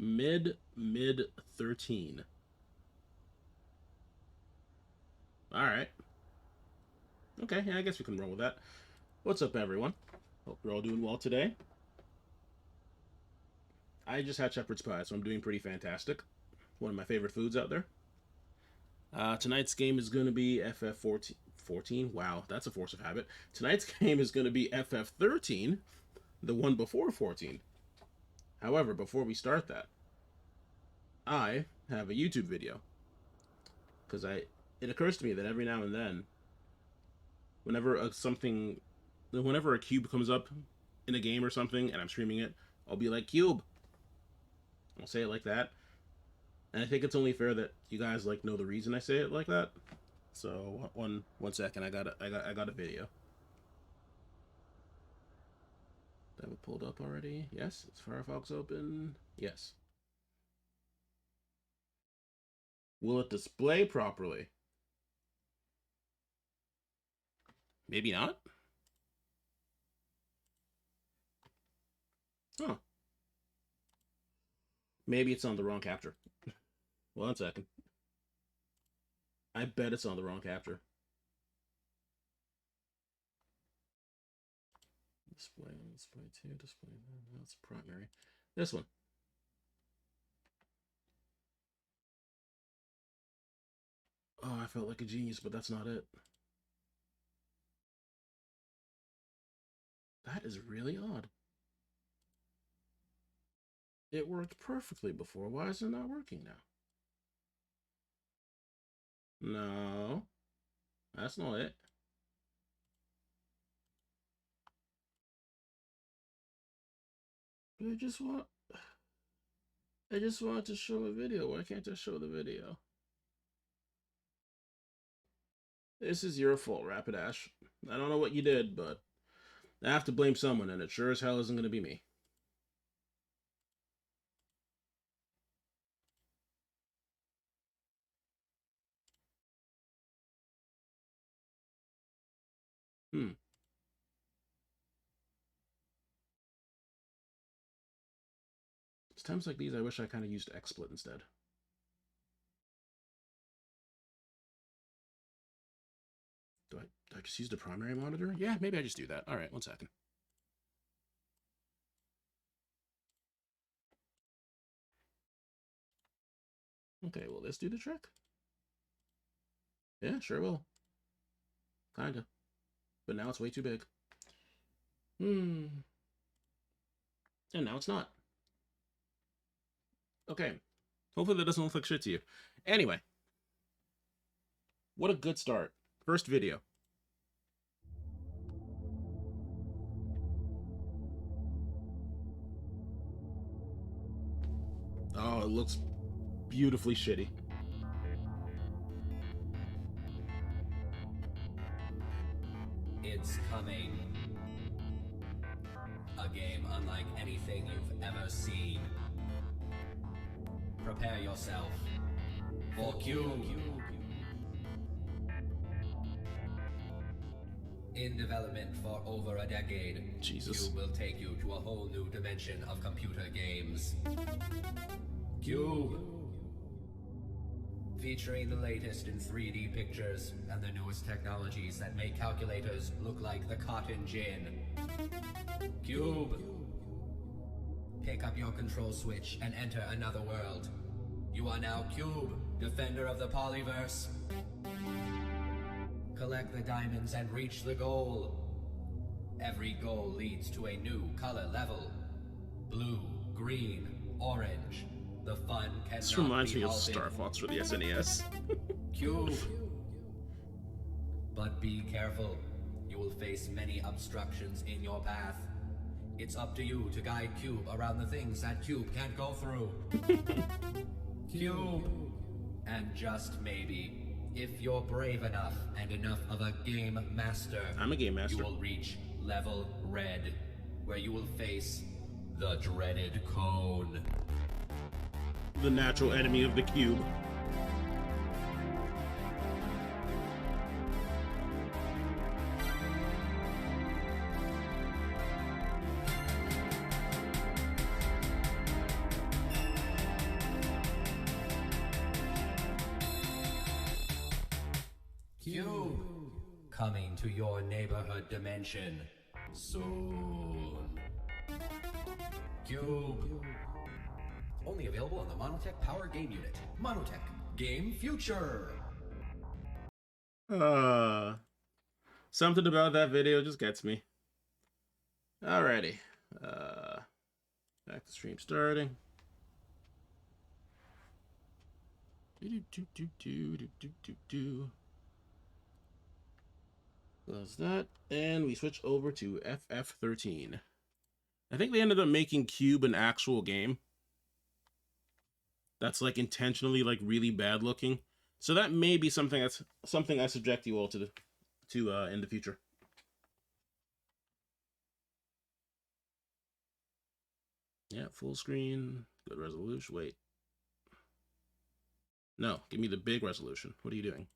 Mid 13. All right. Okay, yeah, I guess we can roll with that. What's up, everyone? Hope you're all doing well today. I just had shepherd's pie, so I'm doing pretty fantastic. One of my favorite foods out there. Tonight's game is going to be FF14. 14? Wow, that's a force of habit. Tonight's game is going to be FF13, the one before 14. However, before we start that, I have a YouTube video. Because it occurs to me that every now and then, whenever a cube comes up in a game or something, and I'm streaming it, I'll be like, "Cube." I'll say it like that, and I think it's only fair that you guys know the reason I say it like that. So one second, I got a video. That have it pulled up already? Yes. Is Firefox open? Yes. Will it display properly? Maybe not. Huh. Maybe it's on the wrong capture. 1 second. I bet it's on the wrong capture. Display 2, display. That's primary. This one. Oh, I felt like a genius, but that's not it. That is really odd. It worked perfectly before. Why is it not working now? No, that's not it. But I just want to show a video. Why can't I show the video? This is your fault, Rapidash. I don't know what you did, but I have to blame someone, and it sure as hell isn't going to be me. It's times like these I wish I kind of used XSplit instead. Do I just use the primary monitor? Yeah, maybe I just do that. All right, 1 second. Okay, will this do the trick? Yeah, sure will. Kinda. But now it's way too big. And now it's not. Okay. Hopefully that doesn't look like shit to you. Anyway. What a good start. First video. Oh, it looks beautifully shitty. It's coming. A game unlike anything you've ever seen. Prepare yourself for Cube. In development for over a decade, Jesus. Cube will take you to a whole new dimension of computer games. Cube. Featuring the latest in 3D pictures and the newest technologies that make calculators look like the cotton gin. Cube. Pick up your control switch and enter another world. You are now Cube, defender of the polyverse. Collect the diamonds and reach the goal. Every goal leads to a new color level. Blue, green, orange. The fun cannot This reminds be me of halted. Star Fox for the SNES. Cube. But be careful. You will face many obstructions in your path. It's up to you to guide Cube around the things that Cube can't go through. Cube. And just maybe, if you're brave enough and enough of a game master, I'm a game master. you will reach level red, where you will face the dreaded cone. The natural enemy of the cube. Cube, coming to your neighborhood dimension soon. Cube, only available on the Monotech Power Game Unit. Monotech, game future. Something about that video just gets me. Alrighty. Back to stream starting. Close that, and we switch over to FF13. I think they ended up making Cube an actual game that's like intentionally like really bad looking. So that may be something I subject you all to in the future. Yeah, full screen, good resolution. Wait. No, give me the big resolution. What are you doing?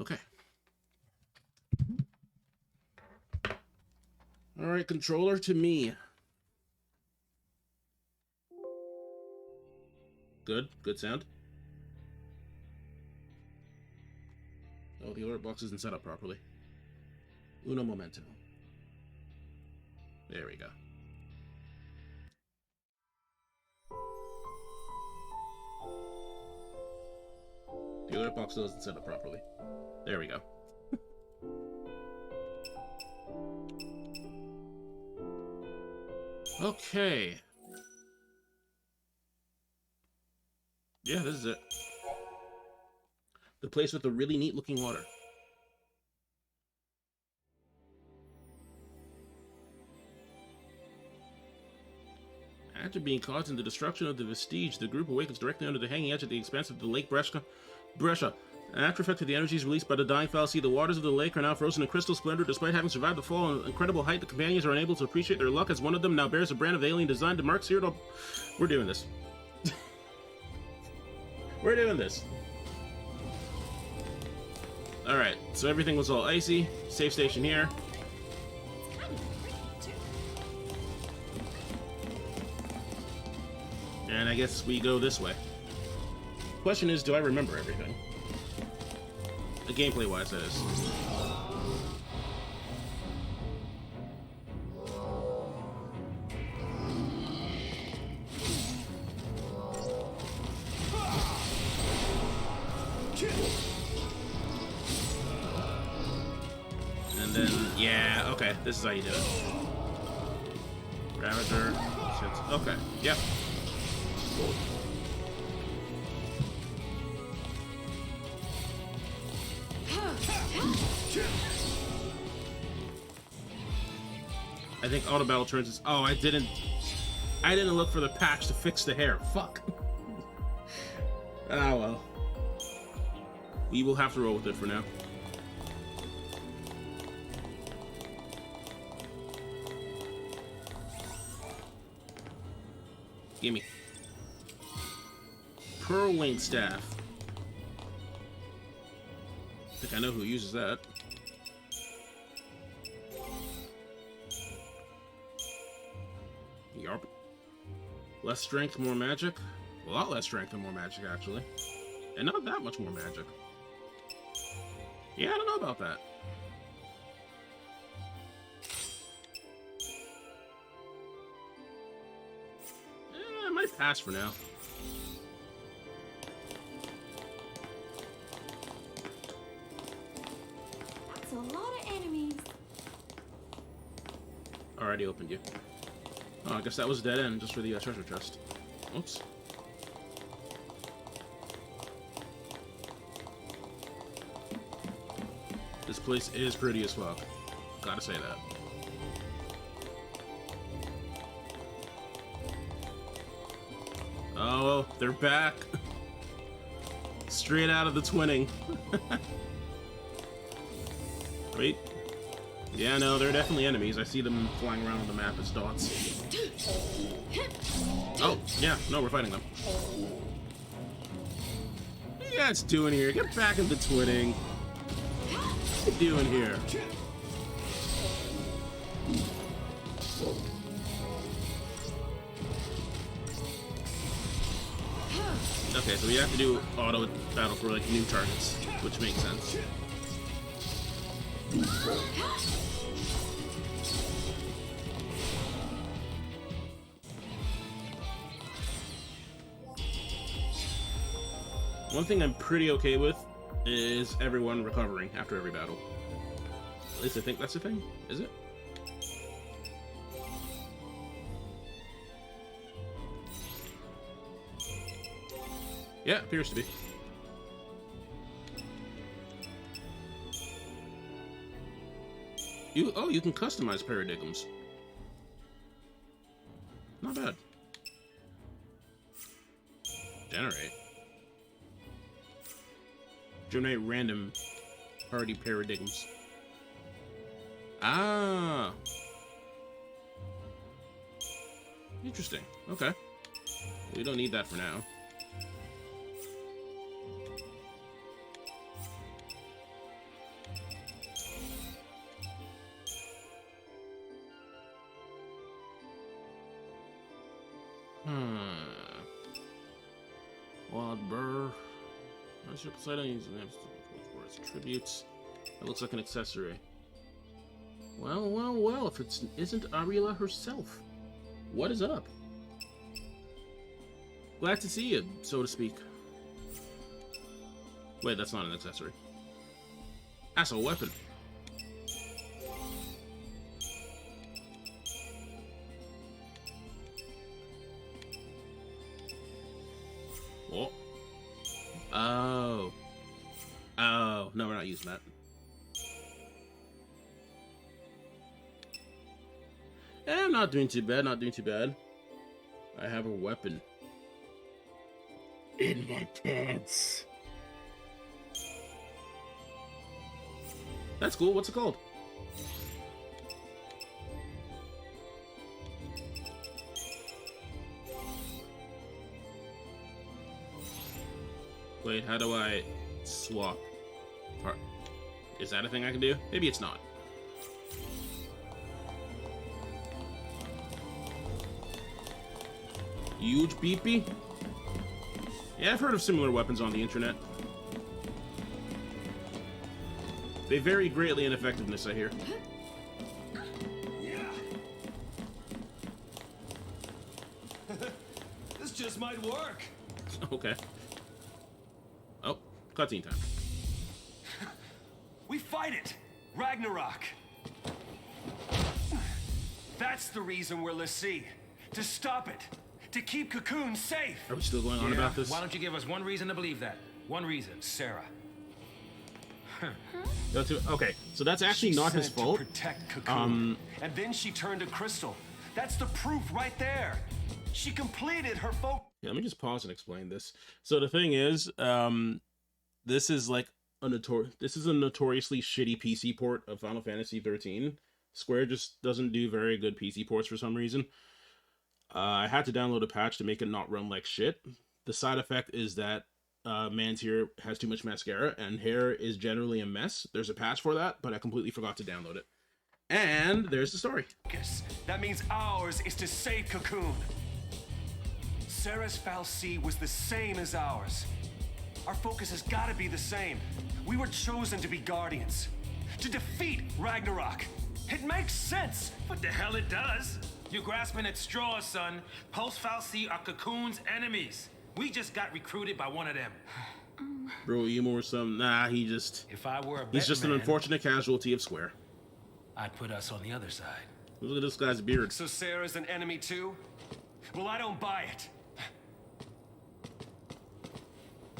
Okay. All right, controller to me. Good sound. Oh, the alert box isn't set up properly. Uno momento. There we go. The alert box isn't set up properly. There we go. Okay. Yeah, this is it. The place with the really neat looking water. After being caught in the destruction of the Vestige, the group awakens directly under the hanging edge of the expanse of the Lake Brescia. An after effect of the energies released by the dying fallacy, the waters of the lake are now frozen in crystal splendor. Despite having survived the fall on an incredible height, the companions are unable to appreciate their luck as one of them now bears a brand of alien design to mark Cyril. We're doing this. We're doing this. Alright, so everything was all icy. Safe station here. And I guess we go this way. Question is, do I remember everything? Gameplay-wise, that is. And then, yeah, okay, this is how you do it. Ravager, okay, yep. I think auto battle turns is. Oh, I didn't look for the patch to fix the hair. Fuck. Ah well. We will have to roll with it for now. Gimme. Pearl Wing Staff. I think I know who uses that. Yarp. Less strength, more magic. A lot less strength and more magic, actually. And not that much more magic. Yeah, I don't know about that. I might pass for now. That's a lot of enemies. Already opened you. Oh, I guess that was dead end just for the treasure chest. Oops. This place is pretty as fuck. Gotta say that. Oh, they're back. Straight out of the twinning. Wait. Yeah, no, they're definitely enemies. I see them flying around on the map as dots. Oh, yeah, no, we're fighting them. What are you guys doing here? Get back into twinning. What are you doing here? Okay, so we have to do auto battle for like new targets, which makes sense. One thing I'm pretty okay with is everyone recovering after every battle. At least I think that's the thing. Is it? Yeah, appears to be. You can customize paradigms. Not bad. Generate. Generate random party paradigms. Ah. Interesting. Okay. We don't need that for now. Wild burr. Poseidon uses for its tributes. It looks like an accessory. Well, well, well, if it isn't Ariela herself. What is up? Glad to see you, so to speak. Wait, that's not an accessory. That's a weapon. Oh. Oh. Oh. No, we're not using that. I'm not doing too bad, not doing too bad. I have a weapon. In my pants. That's cool. What's it called? Wait, how do I swap part? Is that a thing I can do? Maybe it's not. Huge beepy? Yeah, I've heard of similar weapons on the internet. They vary greatly in effectiveness, I hear. Yeah. This just might work. Okay. Oh, cutscene time. We fight it! Ragnarok! That's the reason we're l'Cie. To stop it. To keep Cocoon safe. Are we still going on about this? Why don't you give us one reason to believe that? One reason. Sarah. Okay, so that's actually She not his said to fault. protect Cocoon. And then she turned to Crystal. That's the proof right there. She completed her focus. Yeah, let me just pause and explain this. So the thing is, this is like a notoriously shitty PC port of Final Fantasy XIII. Square just doesn't do very good PC ports for some reason. I had to download a patch to make it not run like shit. The side effect is that Man's hair has too much mascara, and hair is generally a mess. There's a patch for that, but I completely forgot to download it. And there's the story. That means ours is to save Cocoon. Sarah's fal'Cie was the same as ours. Our focus has got to be the same. We were chosen to be guardians. To defeat Ragnarok. It makes sense. What the hell it does? You're grasping at straws, son. Post fal'Cie are Cocoon's enemies. We just got recruited by one of them. Bro, Emo or something. Nah, he's If I were a just an Batman, unfortunate casualty of Square. I'd put us on the other side. Look at this guy's beard. So Sarah's an enemy too? Well, I don't buy it.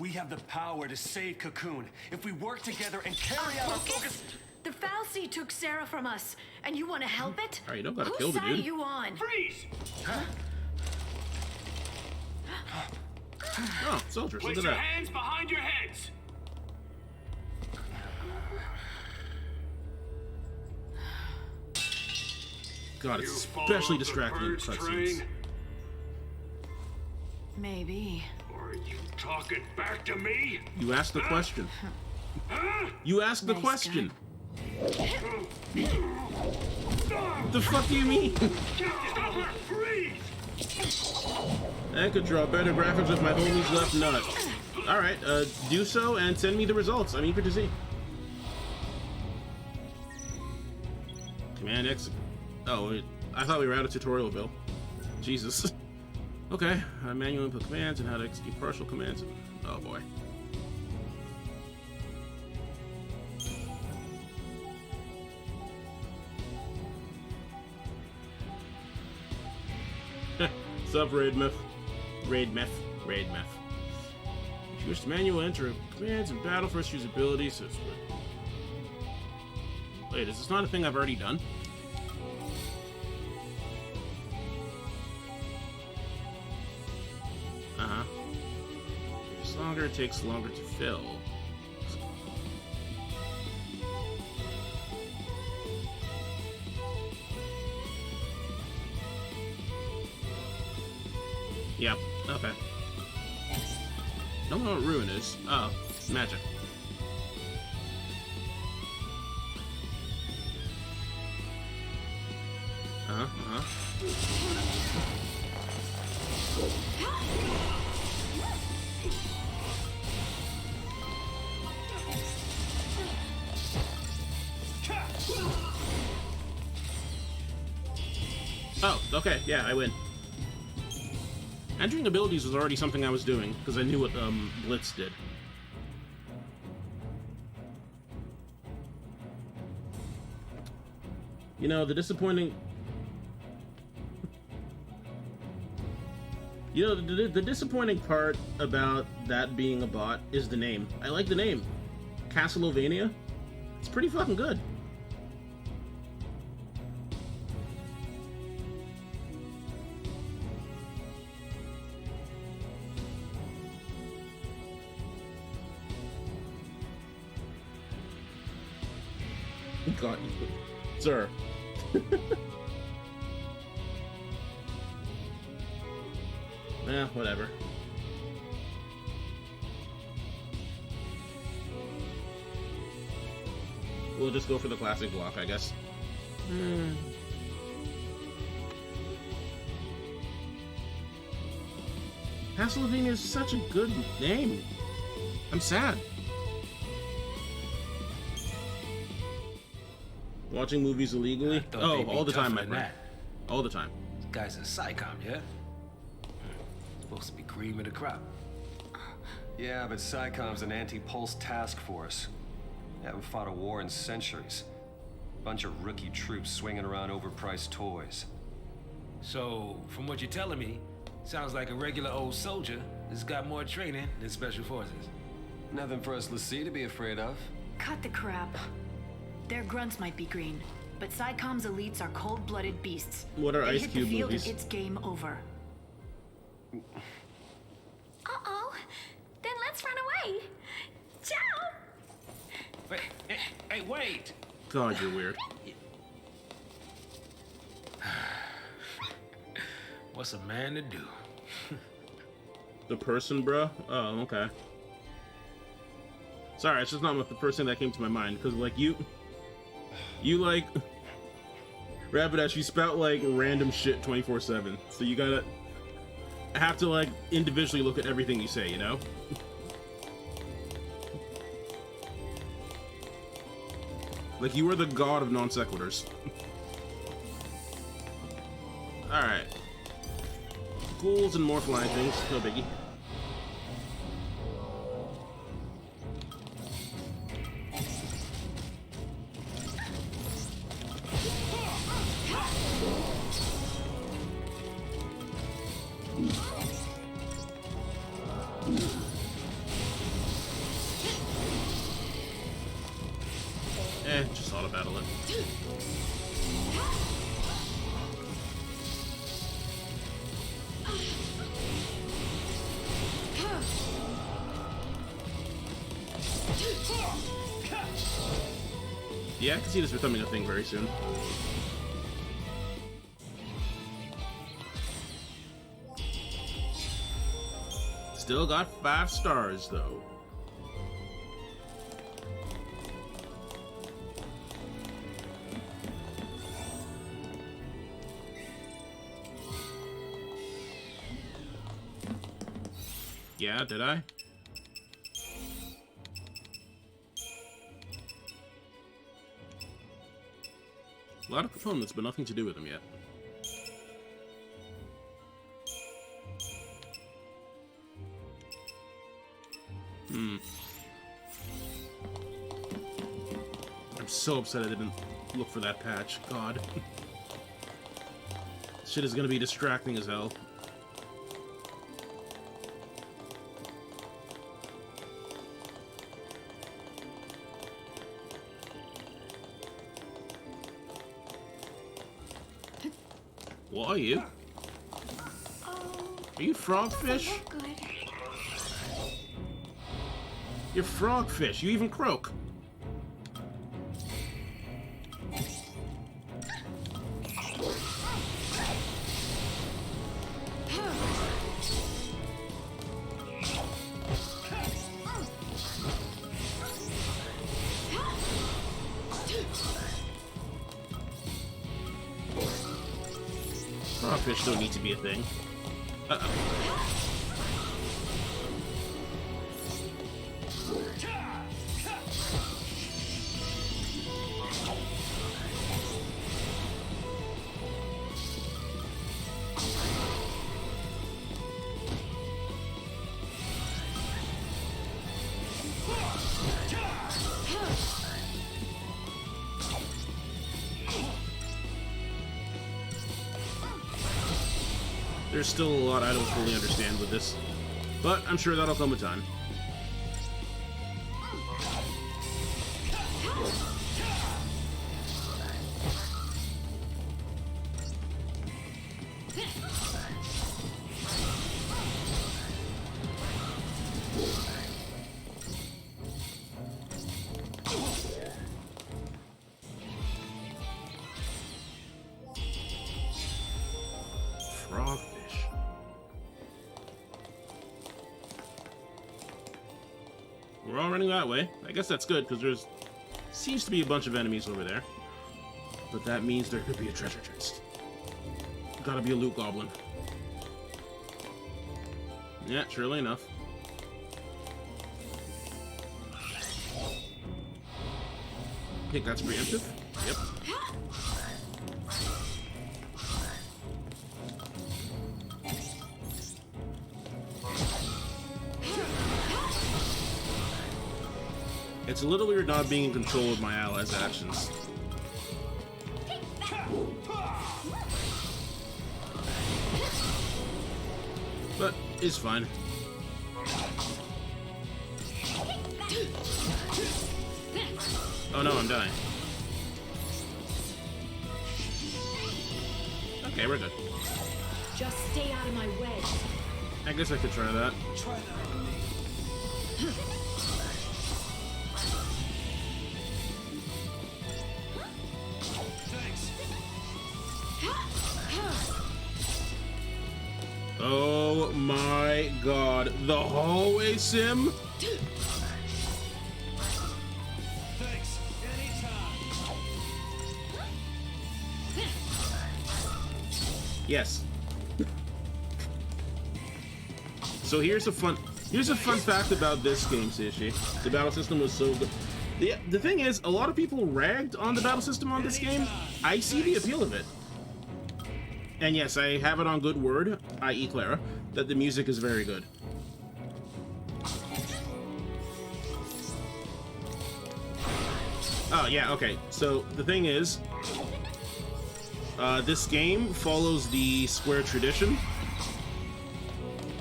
We have the power to save Cocoon if we work together and carry out our focus. The fal'Cie took Sarah from us, and you want to help it? Alright, you don't gotta Whose kill the side dude. are you on? Freeze! Oh, soldiers, look at that. hands behind your heads. God, it's especially distracting in cutscenes. Maybe. Are you talking back to me? You asked the question. You asked the Nice question. The fuck do you mean? Stop her! Freeze! I could draw better graphics with my homie's left nut. Alright, do so and send me the results. I'm eager to see. Command X. Oh, I thought we were out of tutorial, Bill. Jesus. Okay, manual input commands and how to execute partial commands. Oh boy. Sup, Raid Meth. Raid Meth. If you wish to manual enter commands and battle first use abilities, so it's wait, is this not a thing I've already done? Uh-huh. If it's longer, it takes longer to fill. Yep, okay. Don't know what ruin is. Oh, magic. Oh, okay, yeah, I win. Entering abilities was already something I was doing, because I knew what Blitz did. You know, the disappointing... You know, the disappointing part about that being a bot is the name. I like the name. Castlevania. It's pretty fucking good. God, sir. Eh, whatever. We'll just go for the classic block, I guess. Castlevania is such a good name. I'm sad. Watching movies illegally? Oh, all the time, my friend. All the time. This guy's a SciComm, yeah? Supposed to be cream of the crop. Yeah, but SciComm's an anti-pulse task force. They haven't fought a war in centuries. Bunch of rookie troops swinging around overpriced toys. So, from what you're telling me, sounds like a regular old soldier that's got more training than special forces. Nothing for us Lassie to be afraid of. Cut the crap. Their grunts might be green, but SciComm's elites are cold-blooded beasts. What are They Ice hit Cube the field movies? and it's game over. Uh-oh. Then let's run away. Ciao. Wait, hey, wait! God, you're weird. What's a man to do? The person, bro? Oh, okay. Sorry, it's just not the first thing that came to my mind, because, like, you like, Rapidash, you spout, like, random shit 24/7, so you gotta have to, like, individually look at everything you say, you know? Like, you are the god of non sequiturs. Alright. Ghouls and more flying things, no biggie. Just auto battle it. Yeah, I can see this becoming a thing very soon. Still got 5 stars, though. Yeah, did I? A lot of components, but nothing to do with them yet. I'm so upset I didn't look for that patch. God. Shit is gonna be distracting as hell. What are you? Are you frogfish? Look good. You're frogfish. You even croak. Frogfish don't need to be a thing. Uh-oh. There's still a lot I don't fully understand with this, but I'm sure that'll come with time. Frogfish. We're all running that way. I guess that's good, because there's seems to be a bunch of enemies over there. But that means there could be a treasure chest. Gotta be a loot goblin. Yeah, surely enough. I think that's preemptive. Yep. It's a little weird not being in control of my allies' actions. But it's fine. Oh no, I'm dying. Okay, we're good. Just stay out of my way. I guess I could try that. Try that on me. Thanks. Oh my god. The hallway sim? Thanks. Anytime. Yes. So here's a fun fact about this game, Sishi. The battle system was so good. The thing is, a lot of people ragged on the battle system on this game. I see the appeal of it. And yes, I have it on good word, i.e. Clara, that the music is very good. Oh, yeah, okay. So, the thing is, this game follows the Square tradition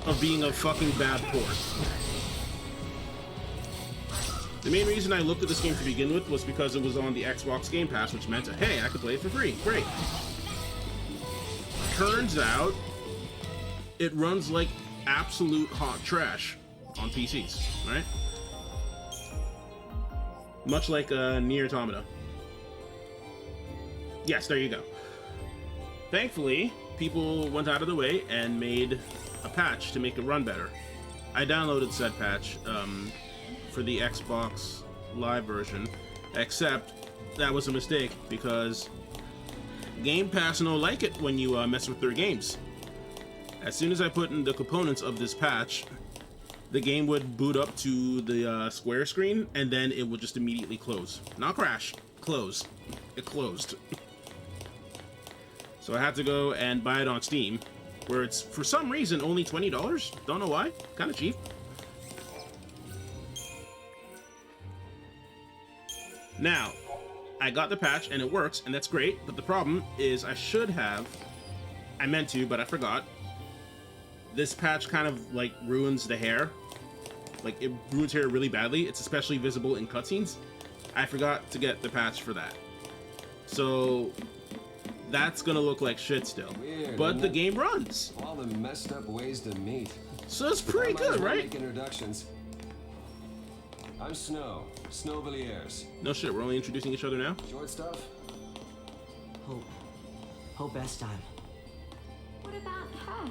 of being a fucking bad port. The main reason I looked at this game to begin with was because it was on the Xbox Game Pass, which meant, hey, I could play it for free. Great. Turns out, it runs like absolute hot trash on PCs, right? Much like Nier Automata. Yes, there you go. Thankfully, people went out of the way and made a patch to make it run better. I downloaded said patch for the Xbox Live version, except that was a mistake because Game Pass don't like it when you mess with their games. As soon as I put in the components of this patch, the game would boot up to the square screen, and then it would just immediately close. Not crash, close. It closed. So I had to go and buy it on Steam, where it's, for some reason, only $20. Don't know why. Kind of cheap. Now, I got the patch, and it works, and that's great, but the problem is I meant to, but I forgot. This patch kind of, like, ruins the hair. Like, it ruins hair really badly. It's especially visible in cutscenes. I forgot to get the patch for that. So, that's gonna look like shit still. Weird, but the game runs. All the messed up ways to meet. So it's pretty good, right? Make introductions. I'm Snow. Snow Villiers. No shit, we're only introducing each other now? Short stuff? Hope. Hope Eston. What about her?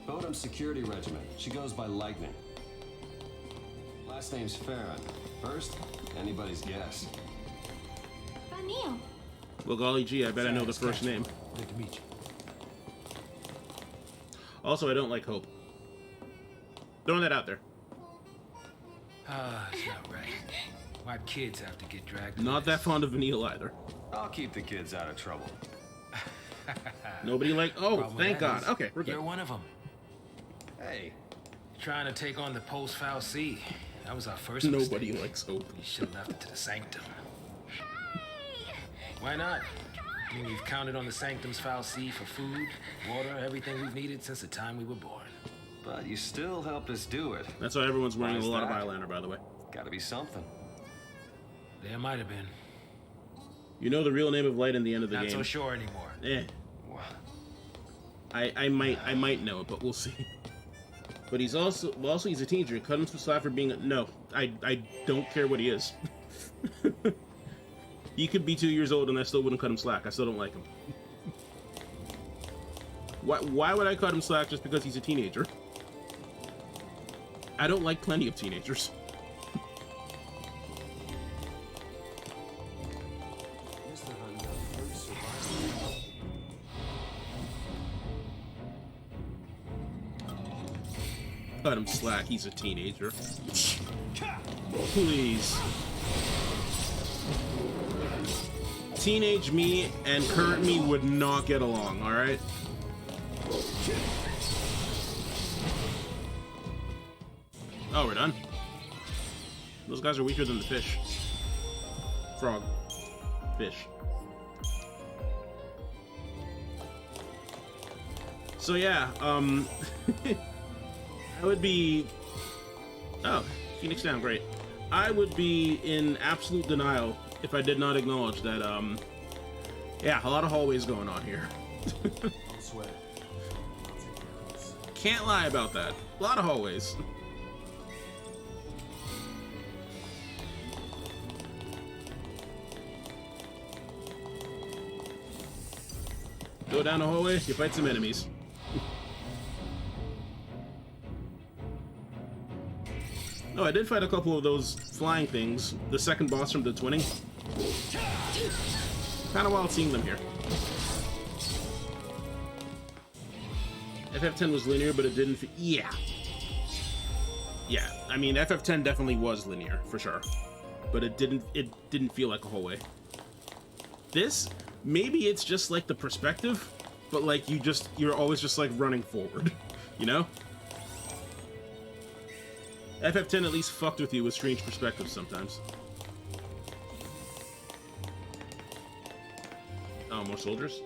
Bodum Security Regiment. She goes by Lightning. Last name's Farron. First, anybody's guess. Vanille. Well, golly gee, I bet I know the first name. Good to meet you. Also, I don't like Hope. Throwing that out there. Ah, it's not right. Why'd kids have to get dragged? Not that fond of Vanille either. I'll keep the kids out of trouble. Nobody like... Oh, Problem thank with that God. is Okay, we're good. You're one of them. Hey, Trying to take on the post-foul C. That was our first Nobody mistake. likes Hope. We should have left it to the sanctum. Hey! Why not? Come I mean, we've counted on the sanctum's foul C for food, water, everything we've needed since the time we were born. but you still helped us do it. That's why everyone's wearing a Why's lot of that? eyeliner, by the way. Gotta be something. There might have been. You know the real name of Light in the end of the Not game. so sure anymore. Eh. Wow. I might know it, but we'll see. But he's also he's a teenager. Cut him some slack for being no. I don't care what he is. He could be 2 years old and I still wouldn't cut him slack. I still don't like him. Why would I cut him slack just because he's a teenager? I don't like plenty of teenagers. Cut him slack, he's a teenager. Please. Teenage me and current me would not get along, alright? Oh, we're done? Those guys are weaker than the fish. Frog. Fish. So yeah, I would be... Oh, Phoenix down, great. I would be in absolute denial if I did not acknowledge that, yeah, a lot of hallways going on here. Can't lie about that. A lot of hallways. Go down the hallway, you fight some enemies. Oh, I did fight a couple of those flying things. The second boss from the twinning. Kind of wild seeing them here. FF10 was linear, but it didn't. Yeah. Yeah. I mean, FF10 definitely was linear for sure, but it didn't feel like a hallway. This, maybe it's just like the perspective, but like you're always just like running forward, you know? FF10 at least fucked with you with strange perspectives sometimes. Oh, more soldiers?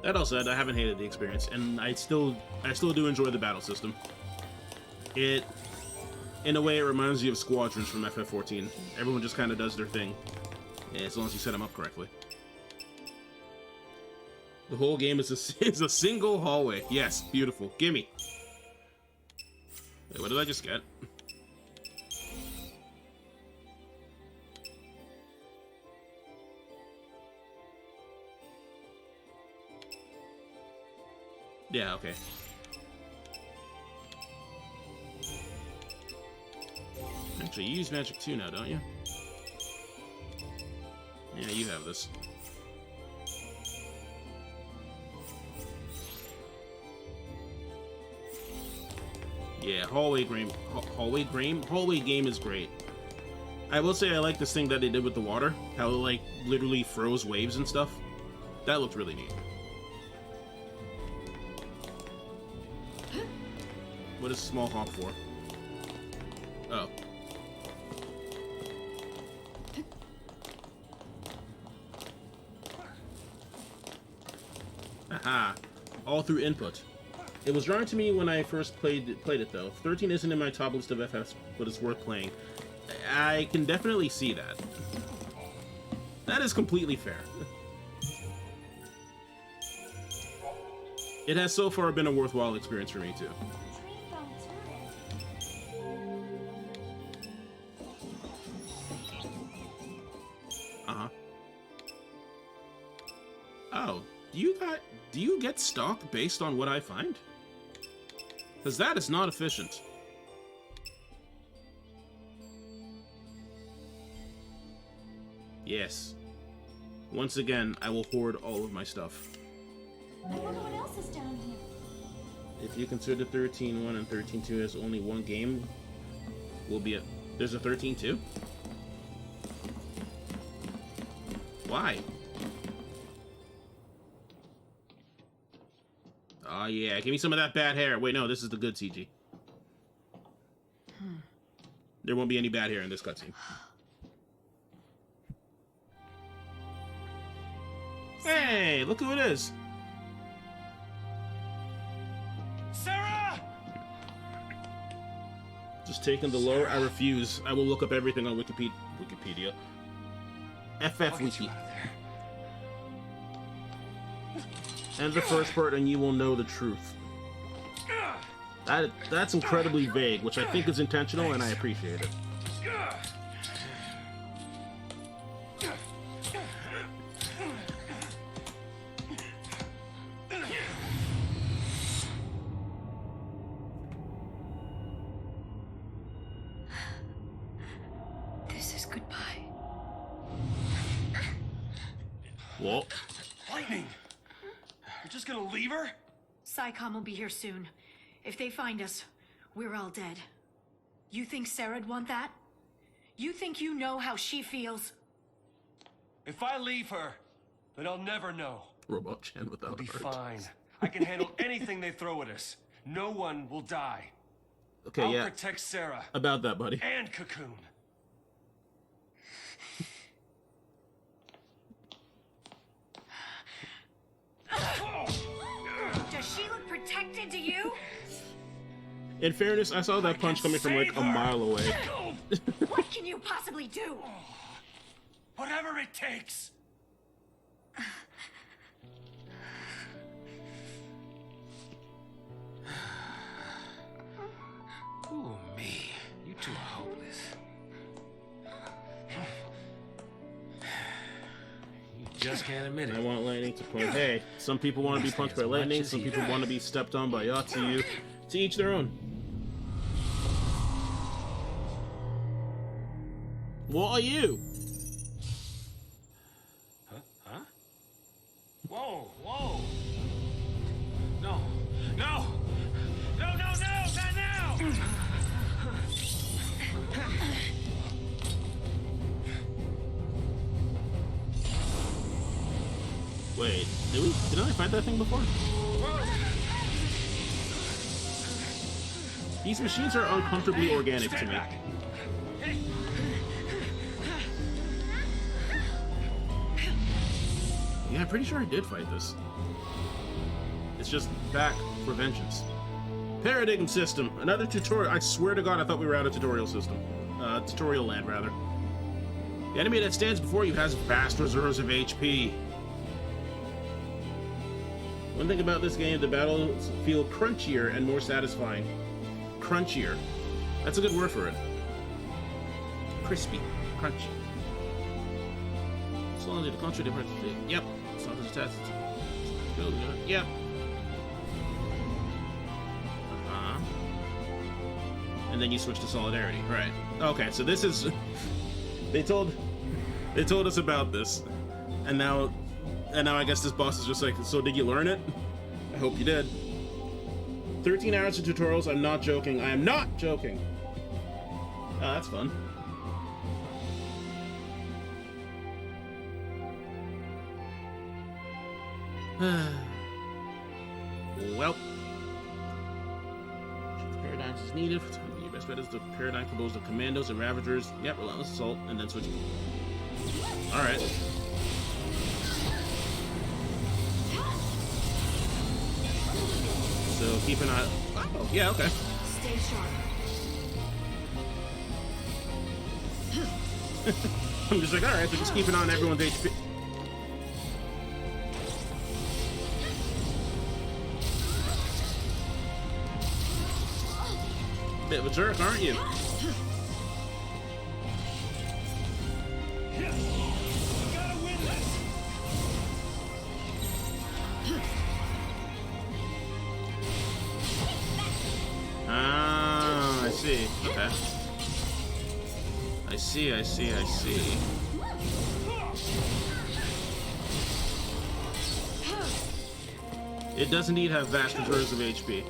That all said, I haven't hated the experience, and I still do enjoy the battle system. It, in a way, it reminds you of Squadrons from FF14. Everyone just kind of does their thing, as long as you set them up correctly. The whole game is a single hallway. Yes, beautiful. Gimme. Wait, what did I just get? Yeah, okay. Actually, you use magic too now, don't you? Yeah, you have this. Yeah, hallway game is great. I will say I like this thing that they did with the water. How it, like, literally froze waves and stuff. That looked really neat. What is small honk for? Oh. Aha. All through input. It was jarring to me when I first played it though. 13 isn't in my top list of FFs, but it's worth playing. I can definitely see that. That is completely fair. It has so far been a worthwhile experience for me too. Uh-huh. Oh, do you get stock based on what I find? Because that is not efficient. Yes. Once again, I will hoard all of my stuff. I wonder what else is down here. If you consider 13.1 and 13.2 as only one game, will be a... There's a 13.2? Why? Oh yeah, give me some of that bad hair. Wait, no, this is the good CG. There won't be any bad hair in this cutscene. Hey, look who it is. Sarah! Just taking the lore, I refuse. I will look up everything on Wikipedia. FF Wiki. And the first part, and you will know the truth. That's incredibly vague, which I think is intentional, and I appreciate it. This is goodbye. Whoa. Lightning! You're just gonna leave her? SciComm will be here soon. If they find us, we're all dead. You think Sarah'd want that? You think you know how she feels? If I leave her, then I'll never know. Robot Chan without I'll be heart. fine. I can handle anything they throw at us. No one will die. Okay, I'll yeah. protect Sarah. About that, buddy. And Cocoon. Does she look protected to you? In fairness, I saw that punch coming from like a mile away. What can you possibly do? Whatever it takes. Ooh, me. You two are hopeless. You just can't admit I it. want lightning to punch. Hey, some people want to be punched by lightning, some people want to be stepped on by Yatsuyu. To each their own. What are you? Huh? Whoa, whoa. No, no! No, no, no! Not now! Wait, did I fight that thing before? These machines are uncomfortably organic to me. Yeah, I'm pretty sure I did fight this. It's just back for vengeance. Paradigm system. Another tutorial. I swear to God, I thought we were out of tutorial system. Tutorial land, rather. The enemy that stands before you has vast reserves of HP. One thing about this game, the battles feel crunchier and more satisfying. Crunchier. That's a good word for it. Crispy. Crunchy. So long as the country difference. Yep. As long as it's tested. Yep. and then you switch to solidarity. Right. Okay, so this is... They told us about this, and now I guess this boss is just like, so did you learn it? I hope you did. 13 hours of tutorials. I'm not joking. I am not joking. Oh, that's fun. Well, paradigms is needed. Your best bet is the paradigm composed of commandos and ravagers. Yep, relentless assault, and then switch. All right. So keep an eye. Oh, yeah, okay. Stay sharp. I'm just like, all right, so just keep an eye on everyone's HP. Bit of a jerk, aren't you? Ah, I see. Okay. I see. It does indeed have vast reserves of HP.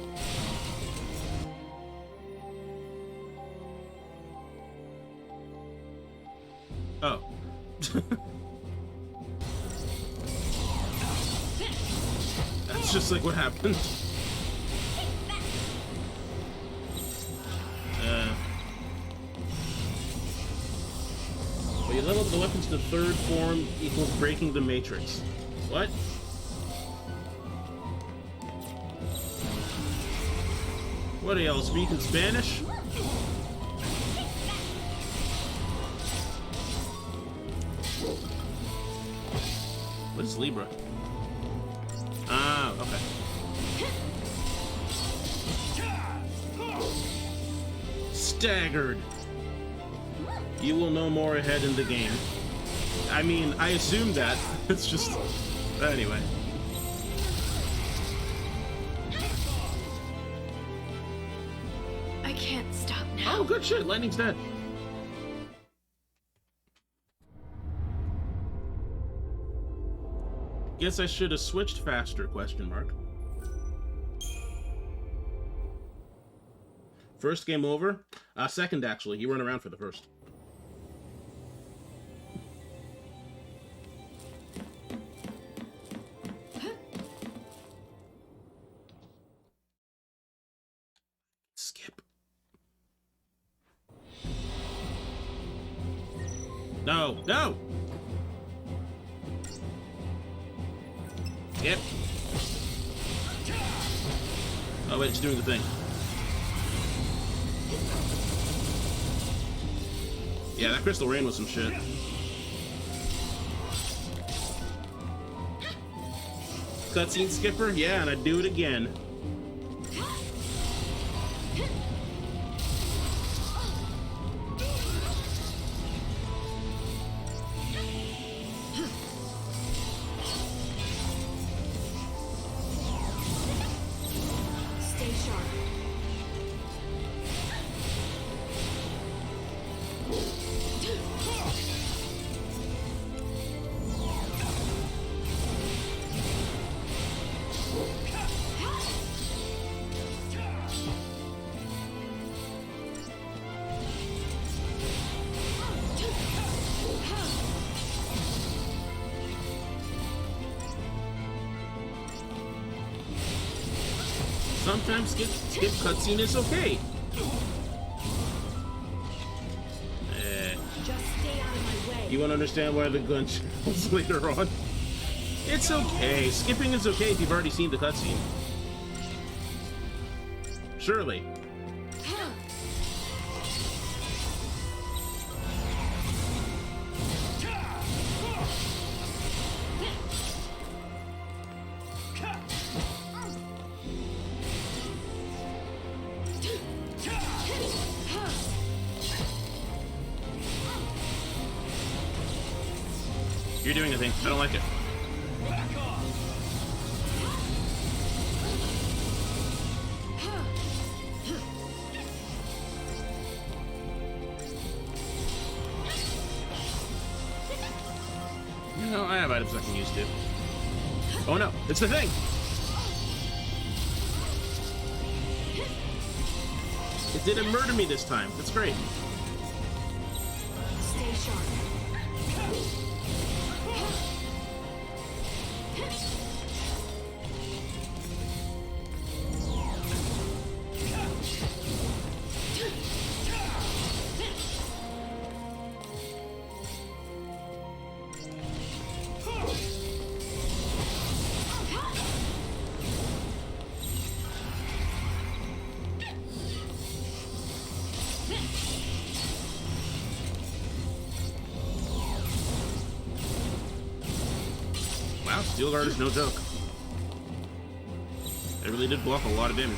Oh. That's just like what happened. Well, you level up the weapons to third form equals breaking the matrix. What? What are y'all speaking Spanish? What is Libra? Ah, okay. Staggered. You will know more ahead in the game. I mean, I assume that. It's just... Anyway. I can't stop now. Oh, good shit. Lightning's dead. Guess I should have switched faster, question mark. First game over? Second, actually. You weren't around for the first. Skip. No, no! Skip. Oh wait, it's doing the thing. Yeah, that Crystal Rain was some shit. Cutscene skipper? Yeah, and I'd do it again. Stay sharp. Sometimes skip cutscene is okay. Just stay out of my way. You won't understand why the gun shells later on. It's okay. Skipping is okay if you've already seen the cutscene. Surely. You're doing a thing. I don't like it. No, I have items I can use too. Oh no, it's the thing! It didn't murder me this time. That's great. Stay sharp. Wow, Steel Guard is no joke. It really did block a lot of damage.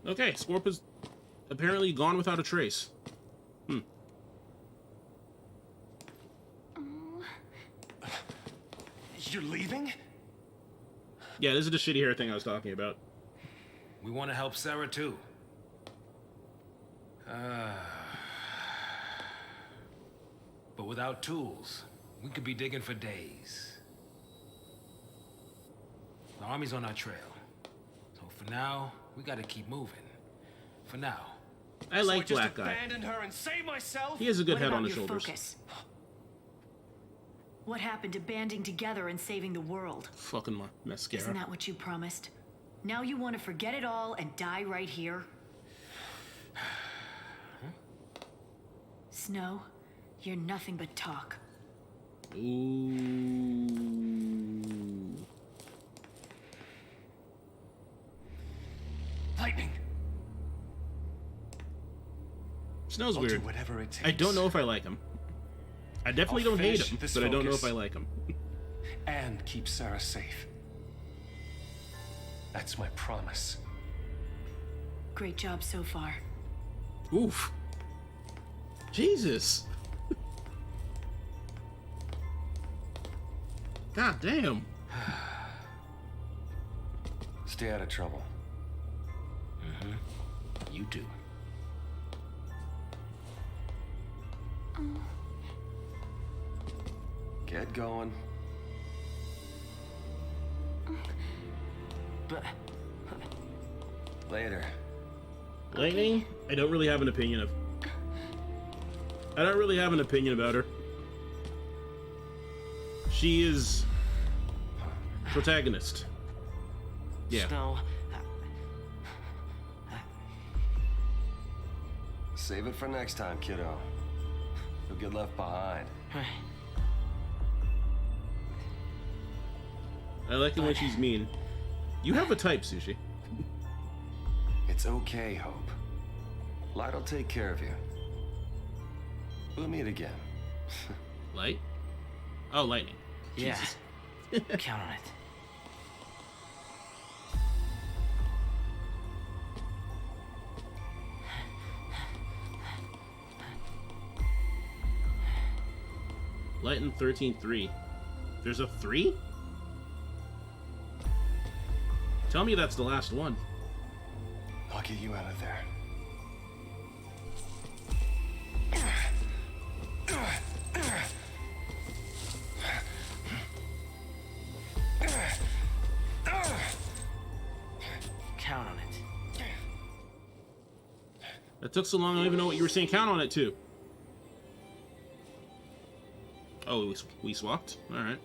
Okay, Scorp is apparently gone without a trace. You're leaving? Yeah, this is the shitty hair thing I was talking about. We want to help Sarah too. But without tools, we could be digging for days. The army's on our trail. So for now, we gotta keep moving. For now. I like so I Black just Guy. abandon her and save myself? He has a good What head about on his your shoulders. focus? What happened to banding together and saving the world? Fucking my mascara. Isn't that what you promised? Now you want to forget it all and die right here? Snow, you're nothing but talk. Ooh. Lightning. Snow's I'll weird. do whatever it takes. I don't know if I like him. I definitely I'll don't hate finish him, this but I don't know if focus. I like him. And keep Sarah safe. That's my promise. Great job so far. Oof. Jesus. God damn. Stay out of trouble. You too. Get going. But Later. Lightning, I don't really have an opinion of. I don't really have an opinion about her. She is protagonist. Yeah. Snow, Save it for next time, kiddo. You'll get left behind. I like it when she's mean. You have a type, Sushi. It's okay, Hope. Light'll take care of you. We'll meet again. Light? Oh, lightning. yeah, Jesus. count on it. Lighten 13-3. There's a 3? Tell me that's the last one. I'll get you out of there. Count on it. That took so long, I don't even know what you were saying. Count on it, too. Oh, we swapped? Alright.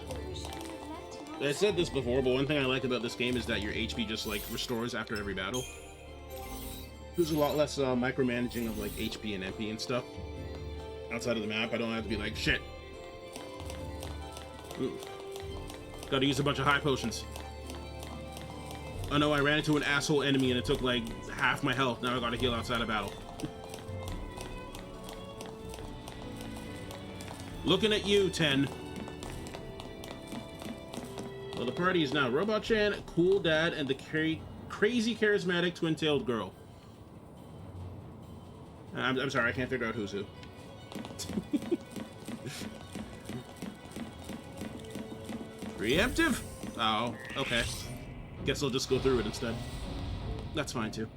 Maybe we shouldn't have left him I said this before, but one thing I like about this game is that your HP just, like, restores after every battle. There's a lot less micromanaging of, like, HP and MP and stuff. Outside of the map, I don't have to be like, shit. Ooh. Gotta use a bunch of high potions. Oh no, I ran into an asshole enemy and it took, like, half my health. Now I gotta heal outside of battle. Looking at you, 10. Well, the party is now Robot-chan, Cool Dad, and the crazy charismatic twin-tailed girl. I'm sorry, I can't figure out who's who. Preemptive? Oh, okay. Guess I'll just go through it instead. That's fine, too.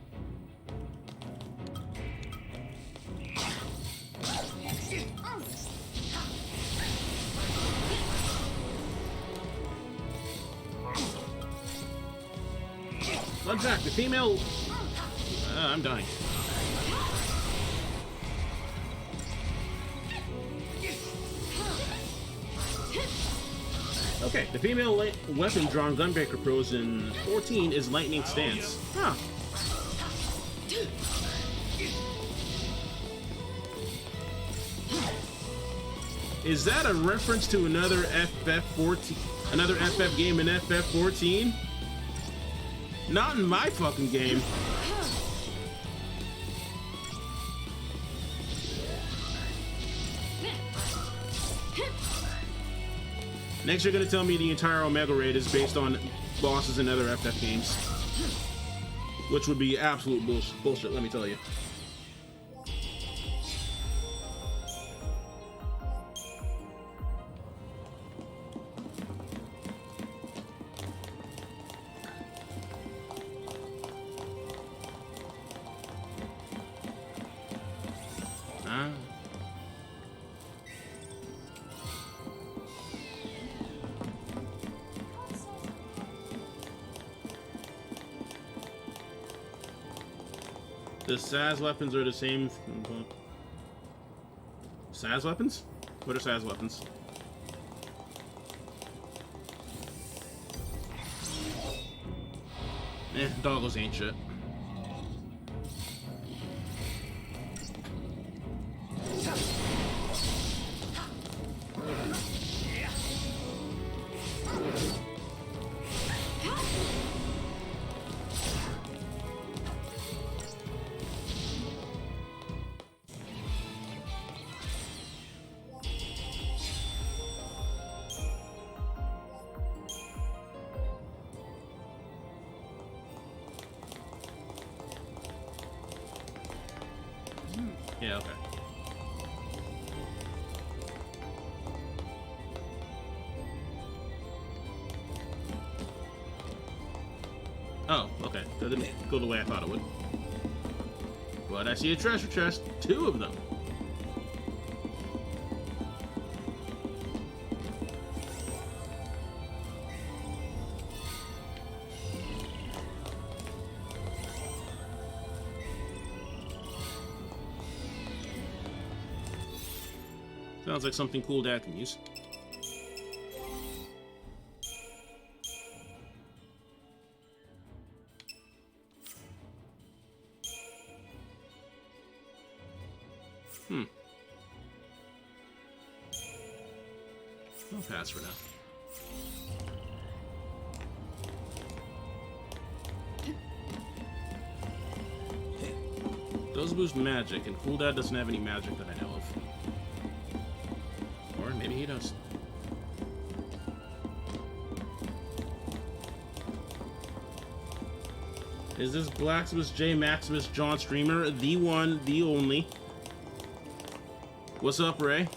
Blood Zack, the female... I'm dying. Okay, the female weapon drawn Gunbreaker pros in 14 is Lightning Stance. Huh. Is that a reference to another FF14? Another FF game in FF14? Not in my fucking game. Next, you're gonna tell me the entire Omega Raid is based on bosses in other FF games. Which would be absolute bullshit, let me tell you. The SAS weapons are the same. SAS weapons? What are SAS weapons? Doggles ain't shit. Yeah, okay. Oh, okay. That didn't go the way I thought it would. But I see a treasure chest. 2 of them. Sounds like something Cool Dad can use. I'll pass for now. Those boost magic, and Cool Dad doesn't have any magic that I know of. Or maybe he does. Is this Blacksmith J Maximus John Streamer, the one, the only? What's up, Ray?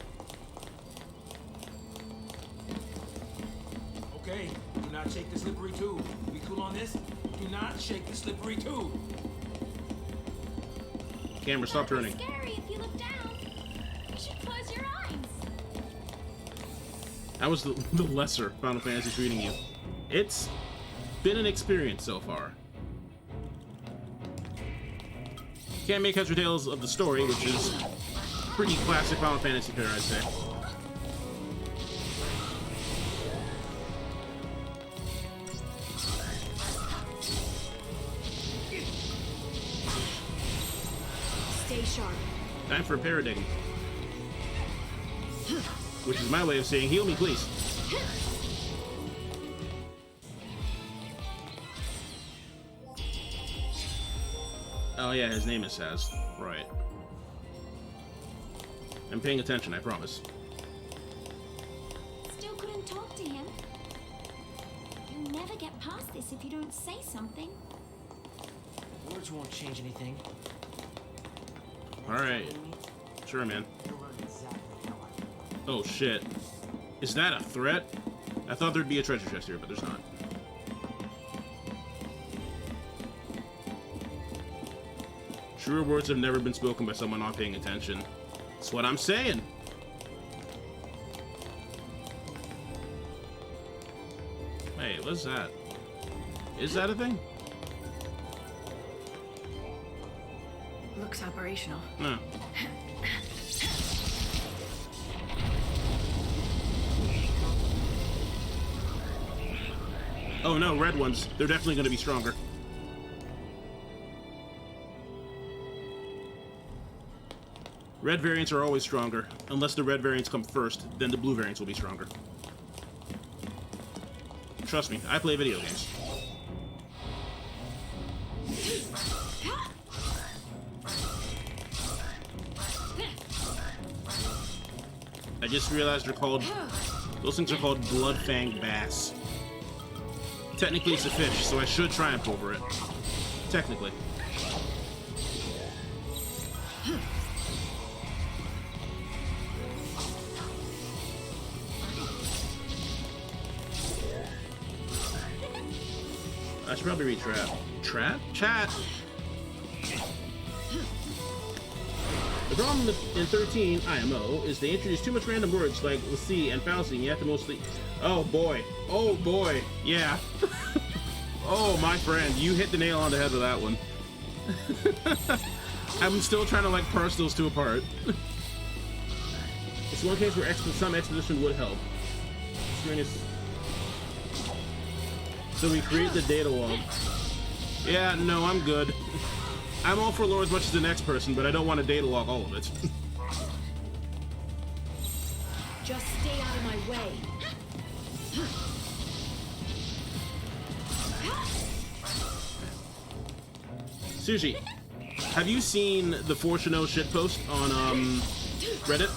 Okay, do not shake the slippery tube. We cool on this? Do not shake the slippery tube. Camera, stop turning. It's scary if you look down. You should close your eyes. That was the lesser Final Fantasy treating you. It's been an experience so far. Can't make heads or tails of the story, which is pretty classic Final Fantasy fare, I'd say. Stay sharp. Time for a paradigm. Which is my way of saying, heal me, please. Oh yeah, his name is Saz. Right. I'm paying attention, I promise. to him. You'll never get past this if you don't say something. Words won't change anything. Alright. Sure, man. Oh, shit. Is that a threat? I thought there'd be a treasure chest here, but there's not. Truer words have never been spoken by someone not paying attention. That's what I'm saying. Wait, what's that? Is that a thing? Looks operational. No. Oh no, red ones. They're definitely going to be stronger. Red variants are always stronger. Unless the red variants come first, then the blue variants will be stronger. Trust me, I play video games. I just realized they're called... Those things are called blood-fanged bass. Technically it's a fish, so I should triumph over it. Technically. I should probably read Trap. Trap? Chat! The problem in 13 IMO is they introduce too much random words like Lassie and Falsy, and you have to mostly... Oh boy. Oh boy. Yeah. Oh, my friend. You hit the nail on the head with that one. I'm still trying to, like, parse those two apart. It's one case where some exposition would help. So we create the data log. Yeah, no, I'm good. I'm all for lore as much as the next person, but I don't want to data log all of it. Just stay out of my way. Sushi, have you seen the Fortuno shitpost on Reddit?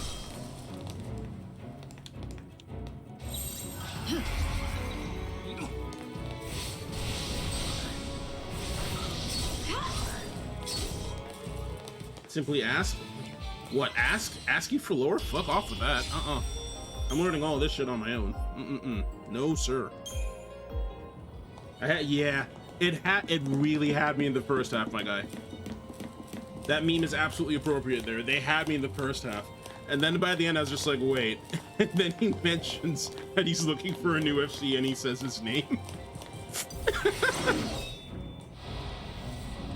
Simply ask? What, ask? Ask you for lore? Fuck off with that. I'm learning all this shit on my own. No, sir. Yeah, it really had me in the first half, my guy. That meme is absolutely appropriate there. They had me in the first half. And then by the end, I was just like, wait. And then he mentions that he's looking for a new FC and he says his name.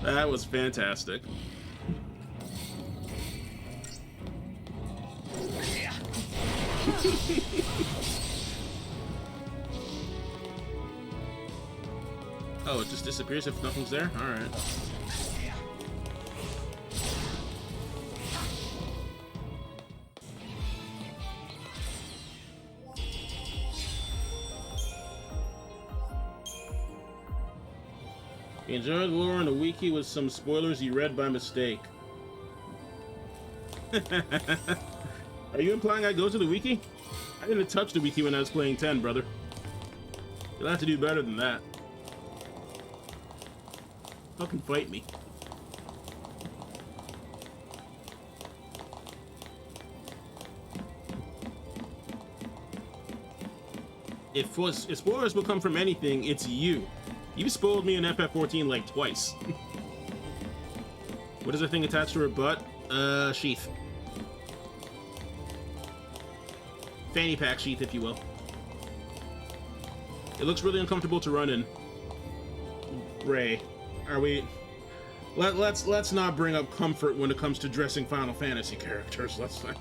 That was fantastic. Oh, it just disappears if nothing's there? Alright. You enjoyed lore on the wiki with some spoilers you read by mistake. Are you implying I go to the wiki? I didn't touch the wiki when I was playing 10, brother. You'll have to do better than that. Fucking fight me. If spoilers will come from anything, it's you. You spoiled me in FF14 like twice. What is the thing attached to her butt? Sheath. Fanny pack sheath, if you will. It looks really uncomfortable to run in. Ray, are we... Let's not bring up comfort when it comes to dressing Final Fantasy characters, let's say.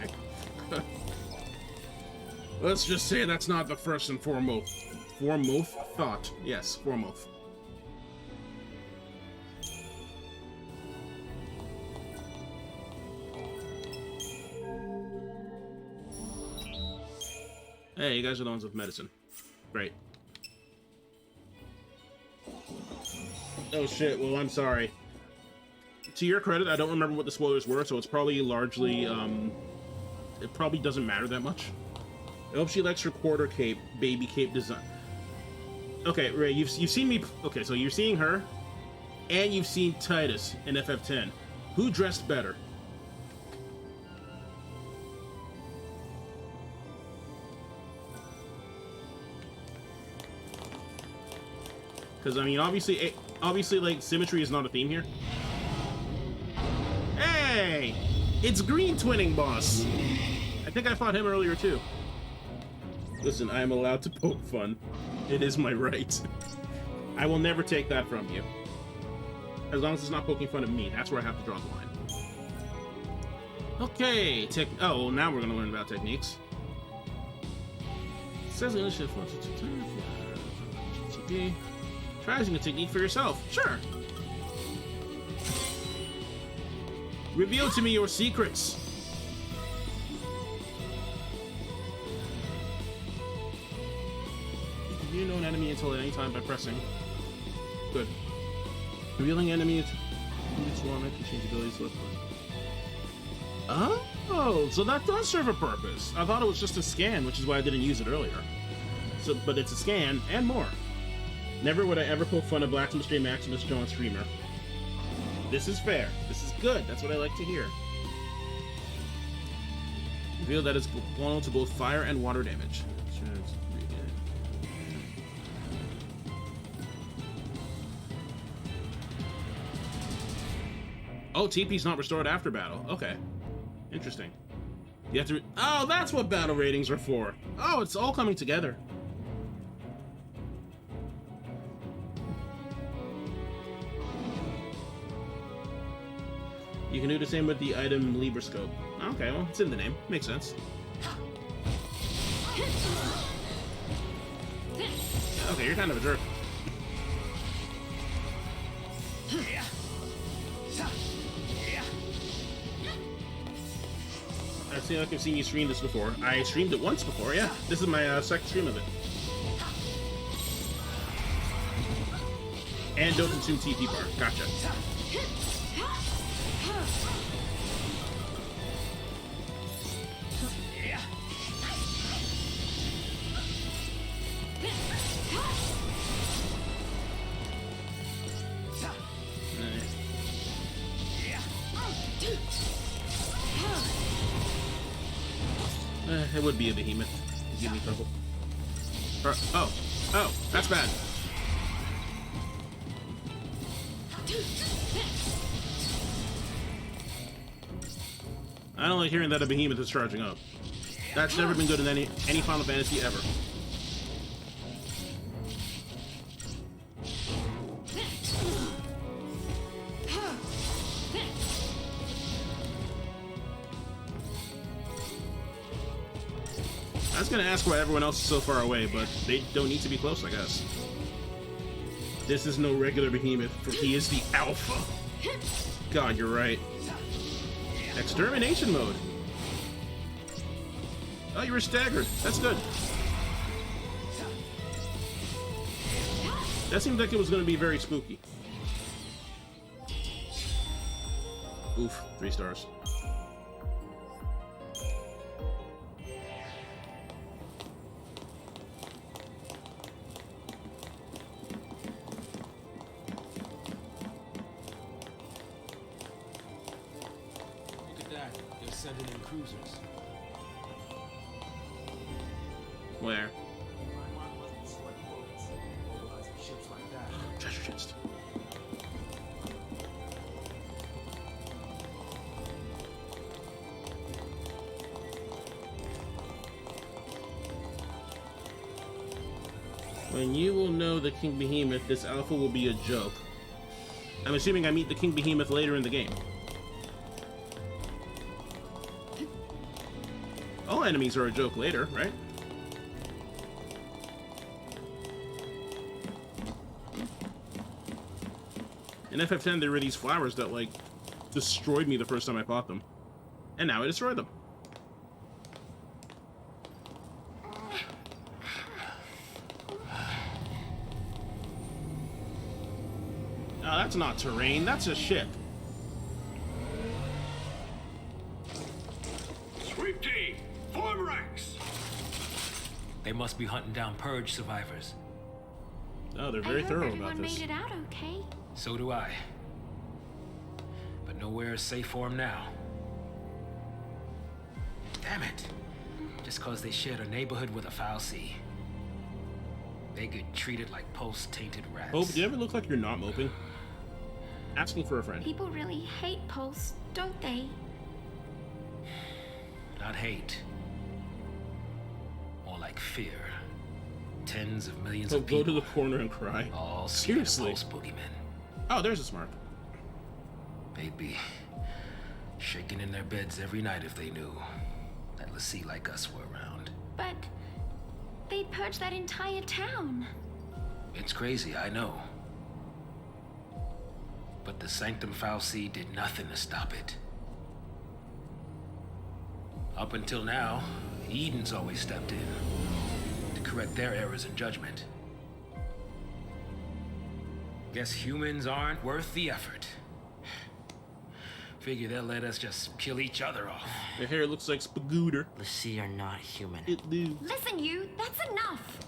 Let's just say that's not the first and foremost thought. Yes, foremost. Hey, you guys are the ones with medicine. Great. Oh shit, well I'm sorry. To your credit, I don't remember what the spoilers were, so it's probably largely, it probably doesn't matter that much. I hope she likes her quarter cape, baby cape design. Okay, Ray, you've seen me. Okay, so you're seeing her, and you've seen Titus in FF10. Who dressed better? Because I mean, obviously, like symmetry is not a theme here. Hey, it's Green Twinning Boss. I think I fought him earlier too. Listen, I am allowed to poke fun. It is my right. I will never take that from you. As long as it's not poking fun at me, that's where I have to draw the line. Okay, oh, well, now we're gonna learn about techniques. It says initiative. Try using a technique for yourself. Sure. Reveal to me your secrets. You can view known enemy until at any time by pressing. Good. Revealing enemy into one can change abilities with one. Oh, so that does serve a purpose. I thought it was just a scan, which is why I didn't use it earlier. So, but it's a scan and more. Never would I ever poke fun of Blacksmith Stream Maximus John Streamer. This is fair. This is good. That's what I like to hear. Reveal that it's vulnerable to both fire and water damage. Oh, TP's not restored after battle. Okay. Interesting. You have to... Oh, that's what battle ratings are for. Oh, it's all coming together. You can do the same with the item Libra Scope. Okay, well, it's in the name. Makes sense. Okay, you're kind of a jerk. I feel like I've seen you stream this before. I streamed it once before, yeah. This is my second stream of it. And don't consume TP bar. Gotcha. It would be a behemoth. It'd give me trouble. Oh, that's bad. I don't like hearing that a behemoth is charging up. That's never been good in any Final Fantasy ever. I was gonna ask why everyone else is so far away, but they don't need to be close, I guess. This is no regular behemoth, for he is the alpha. God, you're right. Extermination mode. Oh, you were staggered. That's good. That seemed like it was gonna be very spooky. Oof, 3 stars. Sending in cruisers. Where? Ships like that. Treasure chest. When you will know the King Behemoth, this alpha will be a joke. I'm assuming I meet the King Behemoth later in the game. All enemies are a joke later, right? In FF10, there were these flowers that, like, destroyed me the first time I fought them. And now I destroyed them. Oh, that's not terrain, that's a ship. Sweep team, form ranks. They must be hunting down Purge survivors. Oh, they're I very hope thorough everyone about this. made it out okay. So do I. But nowhere is safe for them now. Damn it. Just cause they shared a neighborhood with a foul sea. They get treated like pulse-tainted rats. Hope, do you ever look like you're not moping? Asking for a friend. People really hate Pulse, don't they? Not hate. More like fear. Tens of millions Hope, of people. go to the corner and cry. All Seriously. Pulse boogeymen. Oh, there's a smart. They'd be shaking in their beds every night if they knew that Lassie like us were around. But they purged that entire town. It's crazy, I know. But the Sanctum Falsi did nothing to stop it. Up until now, Eden's always stepped in to correct their errors in judgment. Guess humans aren't worth the effort. Figure they'll let us just kill each other off. Their hair looks like Spagooter. The sea are not human. It do. Listen, you, that's enough.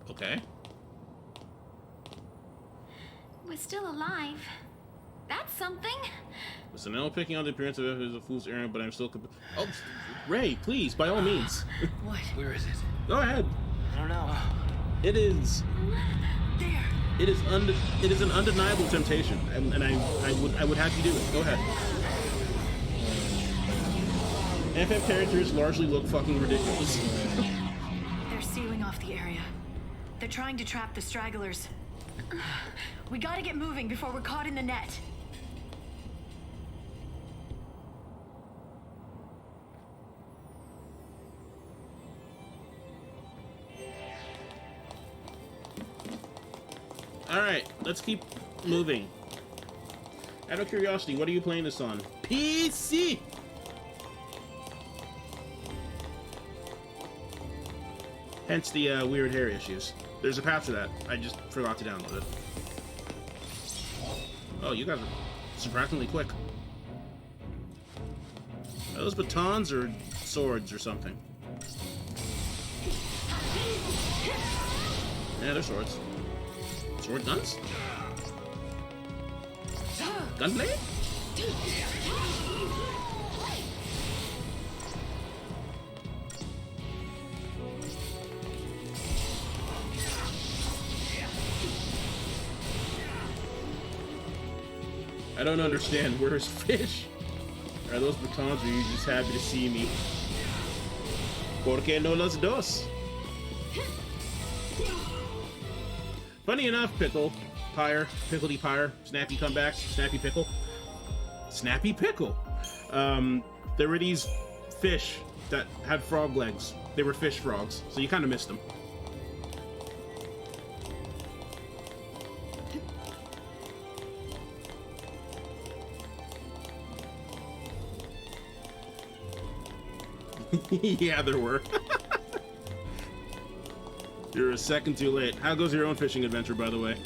Okay. We're still alive. That's something. Listen, I know picking on the appearance of it is a fool's errand, but I'm still. Oh, Ray, please, by all means. What? Where is it? Go ahead. I don't know. It is. There. It is an undeniable temptation, and I would have you do it. Go ahead. FF characters largely look fucking ridiculous. They're sealing off the area. They're trying to trap the stragglers. We gotta get moving before we're caught in the net. Alright, let's keep moving. Out of curiosity, what are you playing this on? PC! Hence the weird hair issues. There's a patch for that. I just forgot to download it. Oh, you guys are surprisingly quick. Are those batons or swords or something? Yeah, they're swords. Sword guns? Gunblade? I don't understand. Where's Fish? Are those batons or are you just happy to see me? ¿Por qué no los dos? Funny enough, Pickle, Pyre, Pickledy Pyre, Snappy Comeback, Snappy Pickle. Snappy Pickle! There were these fish that had frog legs. They were fish frogs, so you kind of missed them. Yeah, there were. You're a second too late. How goes your own fishing adventure, by the way?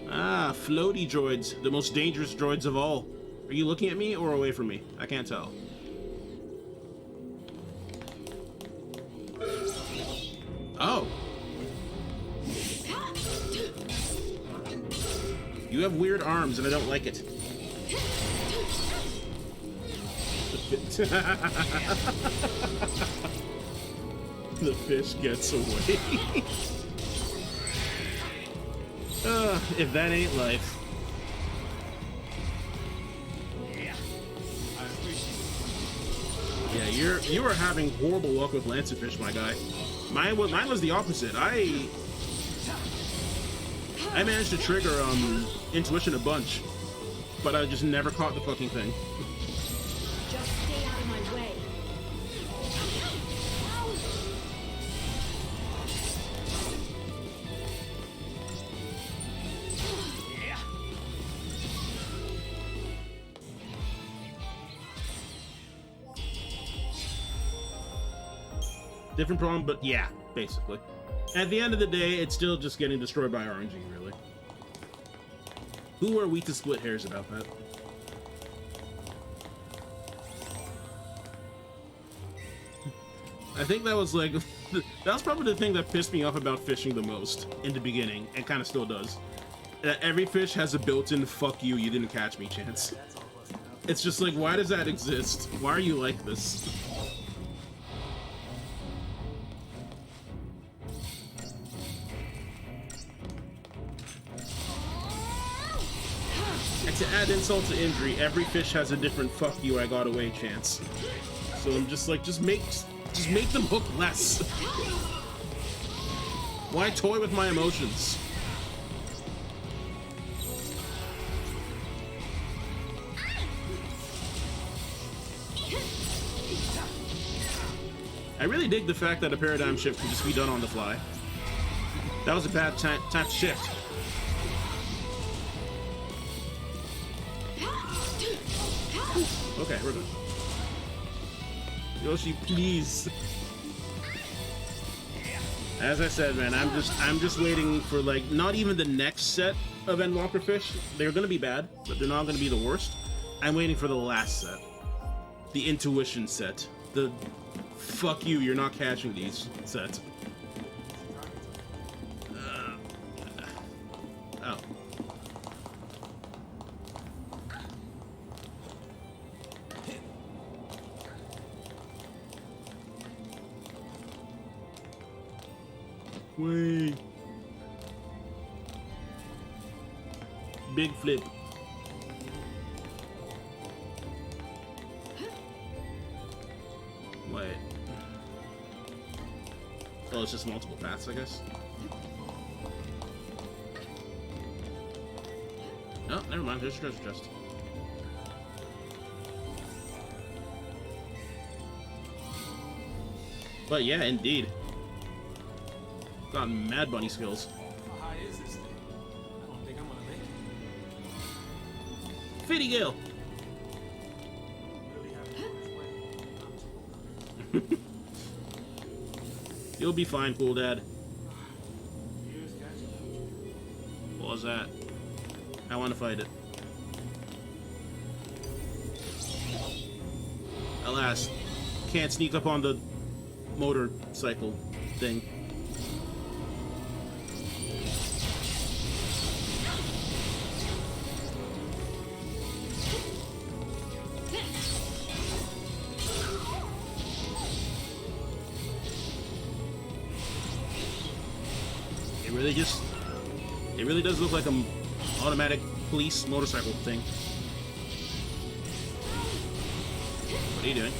Ah, floaty droids. The most dangerous droids of all. Are you looking at me or away from me? I can't tell. Oh. You have weird arms and I don't like it. The fish gets away. If that ain't life. Yeah, you are having horrible luck with lancetfish, my guy. Mine was the opposite. I managed to trigger intuition a bunch, but I just never caught the fucking thing. Just stay out of my way. Different problem, but yeah, basically. At the end of the day, it's still just getting destroyed by RNG, really. Who are we to split hairs about that? I think that was like that was probably the thing that pissed me off about fishing the most in the beginning, and kind of still does. That every fish has a built-in "fuck you, you didn't catch me" chance. It's just like, why does that exist? Why are you like this? And to add insult to injury, every fish has a different "fuck you, I got away" chance. So I'm just like, just make them hook less. Why toy with my emotions? I really dig the fact that a paradigm shift can just be done on the fly. That was a bad time to shift. Okay, we're good. Yoshi, please. As I said, man, I'm just waiting for, like, not even the next set of Endwalker fish. They're gonna be bad, but they're not gonna be the worst. I'm waiting for the last set. The intuition set. The "fuck you, you're not catching these" set. Oh. Way. Big flip. Wait. Oh, it's just multiple paths, I guess. Oh, never mind. There's a treasure chest. But yeah, indeed. Got mad bunny skills. How high is this thing? I don't think I'm gonna make it. Fitty Gale. You'll be fine, cool dad. What was that? I want to fight it. Alas, can't sneak up on the motorcycle thing. It really does look like an automatic police motorcycle thing. What are you doing?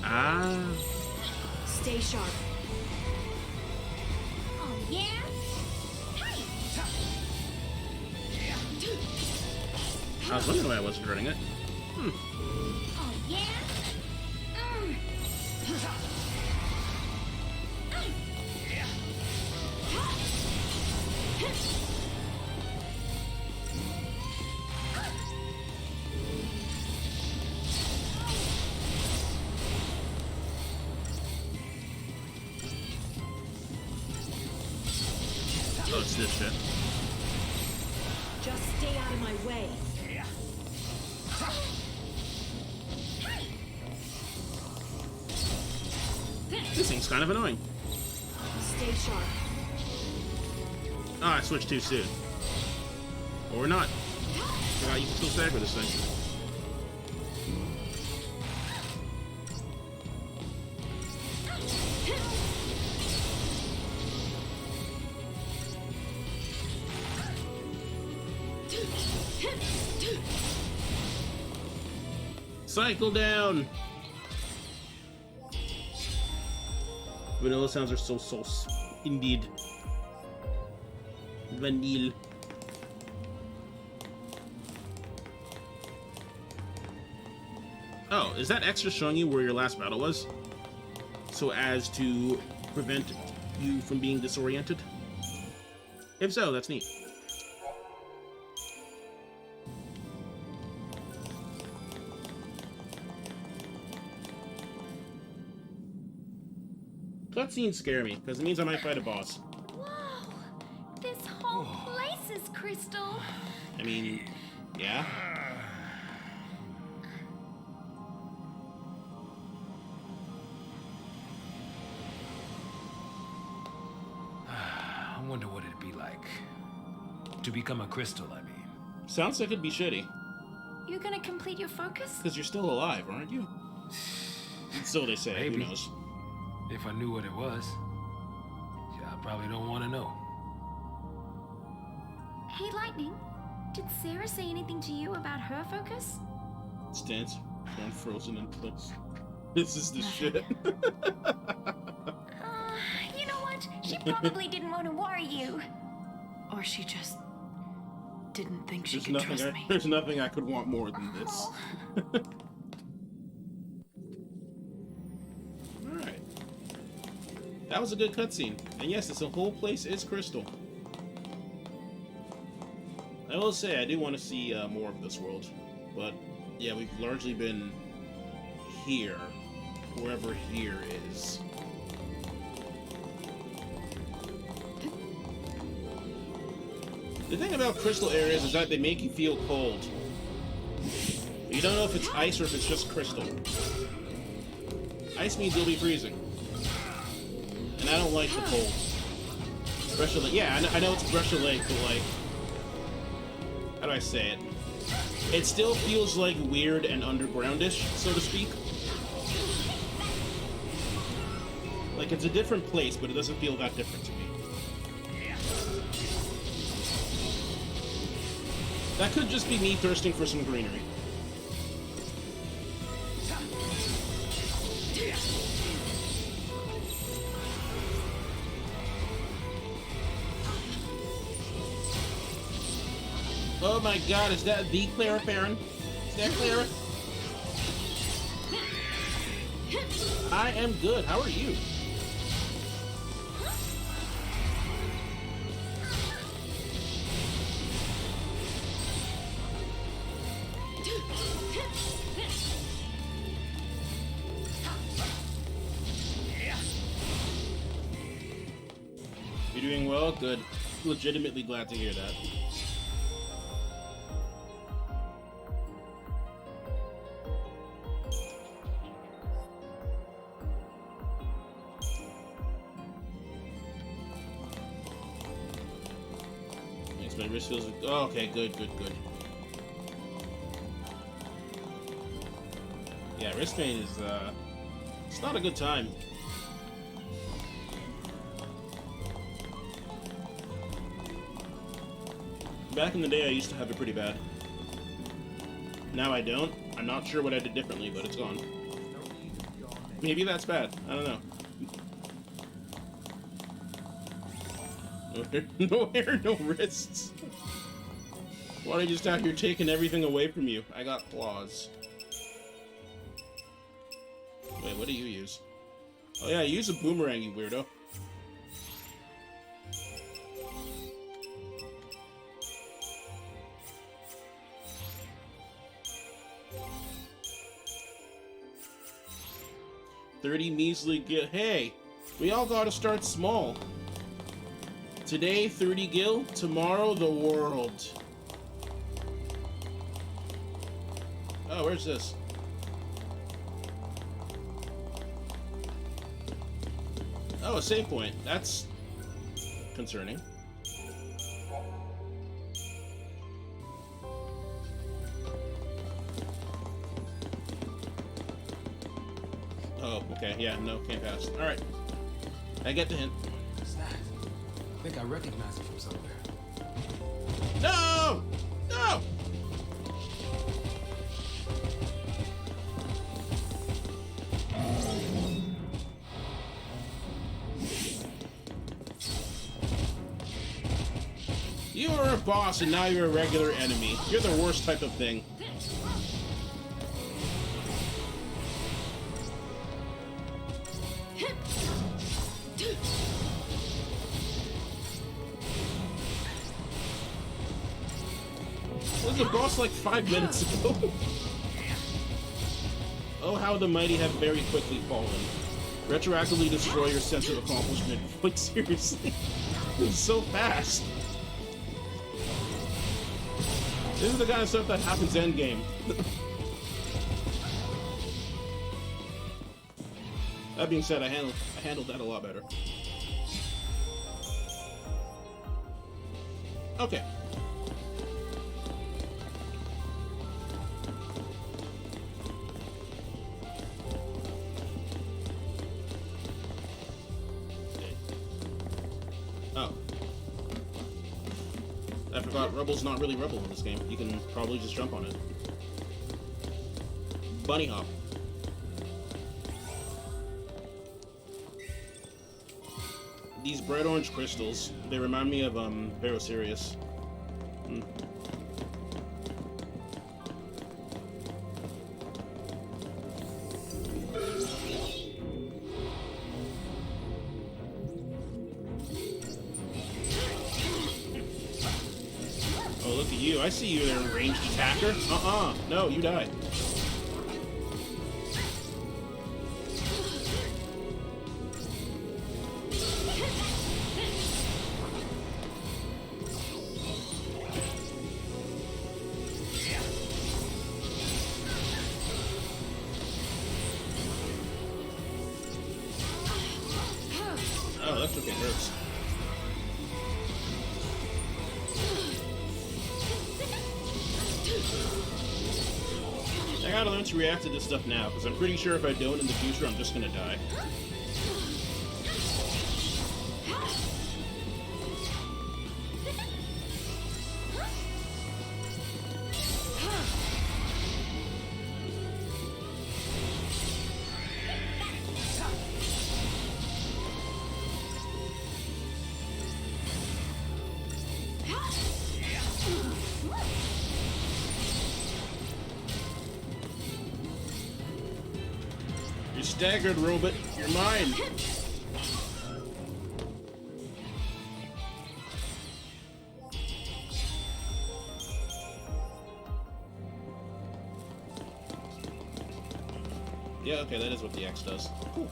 Ah. Stay sharp. Oh, yeah? I was wondering why I wasn't running it. Oh, yeah? Oh, it's this shit. Just stay out of my way. This thing's kind of annoying. Stay sharp. Ah, I switched too soon. Or not. Forgot you can still stagger this thing. Cycle down! Vanilla sounds are so sauce. Indeed. Vanille. Oh, is that extra showing you where your last battle was? So as to prevent you from being disoriented? If so, that's neat. Cutscenes scare me, because it means I might fight a boss. Whoa! This whole place is crystal. I mean, yeah. I wonder what it'd be like to become a crystal, I mean. Sounds like it'd be shitty. You gonna complete your focus? Because you're still alive, aren't you? So they say, Maybe. who knows? If I knew what it was. Yeah, I probably don't want to know. Hey, Lightning. Did Sarah say anything to you about her focus? Stands frozen in place. This is the shit. You know what? She probably didn't want to worry you. Or she just didn't think she could trust me. There's nothing I could want more than this. Alright. That was a good cutscene. And yes, this whole place is crystal. I will say, I do want to see more of this world. But, yeah, we've largely been here. Wherever here is. The thing about crystal areas is that they make you feel cold. You don't know if it's ice or if it's just crystal. Ice means you'll be freezing. And I don't like the cold. Especially, yeah, I know it's Brush Lake, but like... How do I say it? It still feels like weird and undergroundish, so to speak. Like, it's a different place, but it doesn't feel that different to me. That could just be me thirsting for some greenery. Oh my god, is that the Clara Farron? Is that Clara? I am good, how are you? You're doing well? Good. Legitimately glad to hear that. Makes my wrist feels... Oh, okay, good. Yeah, wrist pain is, it's not a good time. Back in the day, I used to have it pretty bad. Now I don't. I'm not sure what I did differently, but it's gone. Maybe that's bad. I don't know. No hair, no wrists. Why are you just out here taking everything away from you? I got claws. Wait, what do you use? Oh yeah, use a boomerang, you weirdo. $30 measly gil. Hey, we all gotta start small. Today, 30 gil. Tomorrow, the world. Oh, where's this? Oh, a save point. That's concerning. Oh, okay. Yeah, no, can't pass. Alright. I get the hint. What's that? I think I recognize it from somewhere. No! No! You were a boss and now you're a regular enemy. You're the worst type of thing. Was the boss like 5 minutes ago? Oh, how the mighty have very quickly fallen. Retroactively destroy your sense of accomplishment. Like, seriously? It's so fast. This is the kind of stuff that happens endgame. That being said, I handled that a lot better. Okay. Oh. I forgot Rubble's not really Rubble in this game. You can probably just jump on it. Bunny hop. These bright orange crystals, they remind me of Pharaoh Sirius. Oh, look at you. I see you there, ranged attacker. No, you die. Oh, that took it hurts. I gotta learn to react to this stuff now, because I'm pretty sure if I don't in the future, I'm just gonna die. You're staggered, robot. You're mine. Yeah, okay, that is what the X does. Cool.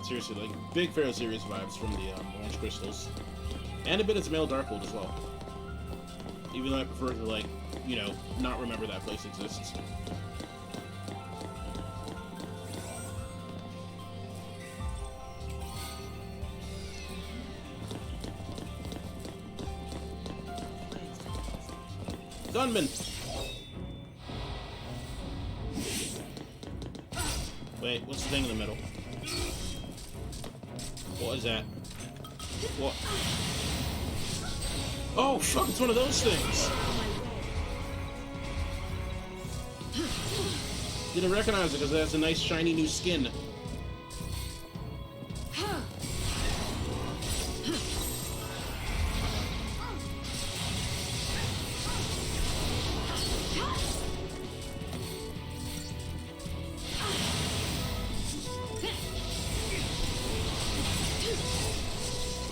Seriously, like, big Pharaoh Series vibes from the orange crystals. And a bit of Male Darkhold as well. Even though I prefer to, like, you know, not remember that place exists. Gunman! Wait, what's the thing in the middle? What is that? What? Oh, fuck, it's one of those things! Didn't recognize it because it has a nice shiny new skin.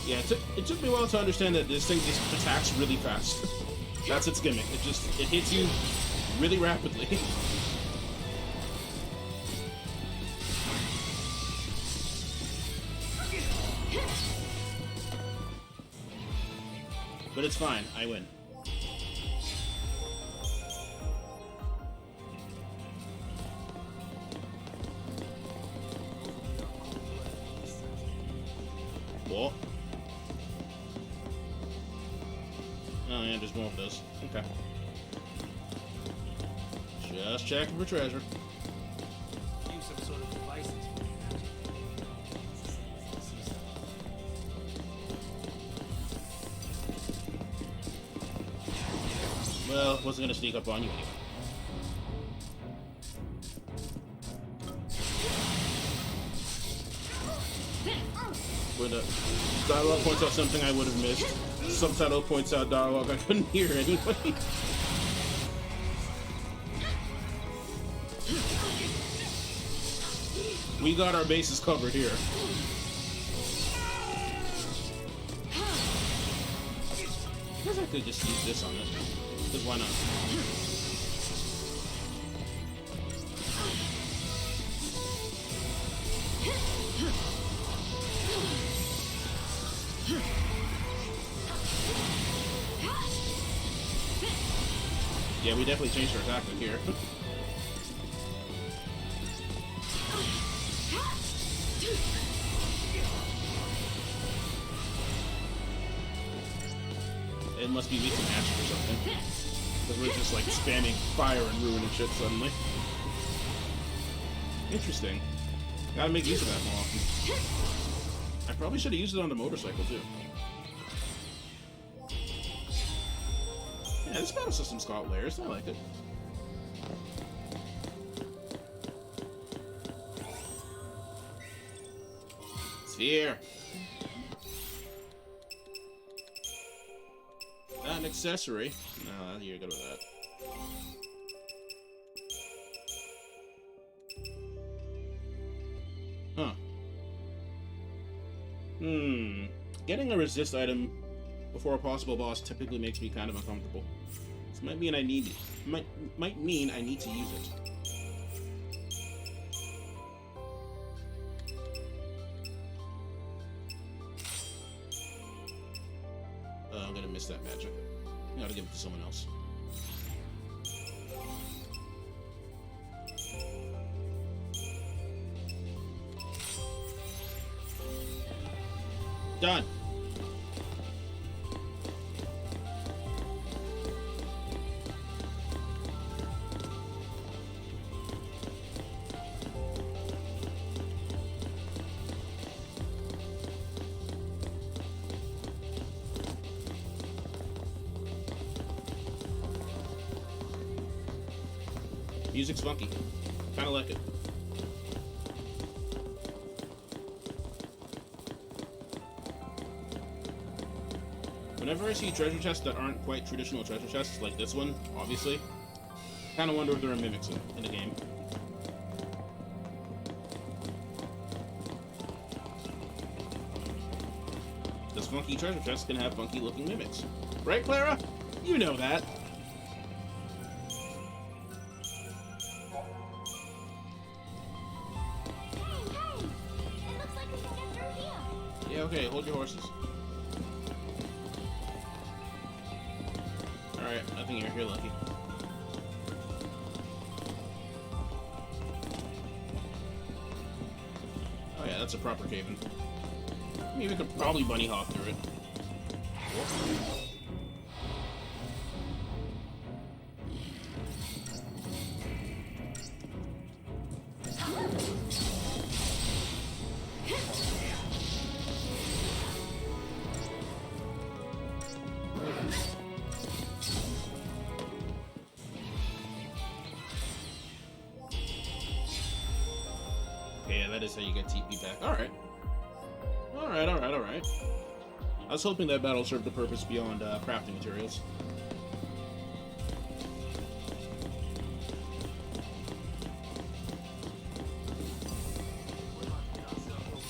Yeah, it took me a while to understand that this thing just attacks really fast. That's its gimmick. It hits you really rapidly. But it's fine, I win. What? Oh yeah, just more of those. Okay. Just checking for treasure. Use some sort of devices. Well, wasn't gonna sneak up on you anyway. When the dialogue points out something I would have missed, subtitle points out dialogue I couldn't hear anyway. We got our bases covered here. I guess I could just use this on it. Because why not? Yeah, we definitely changed our tactic here. It must be weak to magic or something. Because we're just like spamming fire and ruin and shit suddenly. Interesting. Gotta make use of that more often. I probably should have used it on the motorcycle too. Yeah, this battle system's got layers. I like it. Sphere. An accessory. No, you're good with that. Huh. Getting a resist item before a possible boss typically makes me kind of uncomfortable. This might mean I need might mean I need to use it. I'm gonna miss that magic. I gotta give it to someone else. Done. Music's funky. Kinda like it. Whenever I see treasure chests that aren't quite traditional treasure chests, like this one, obviously, kinda wonder if there are mimics in the game. Because funky treasure chests can have funky looking mimics. Right, Clara? You know that. Okay, hold your horses. Alright, I think you're lucky. Oh yeah, that's a proper cave-in. I mean, we could probably bunny hop through it. Yeah, that is how you get TP back. Alright. Alright. I was hoping that battle served a purpose beyond crafting materials.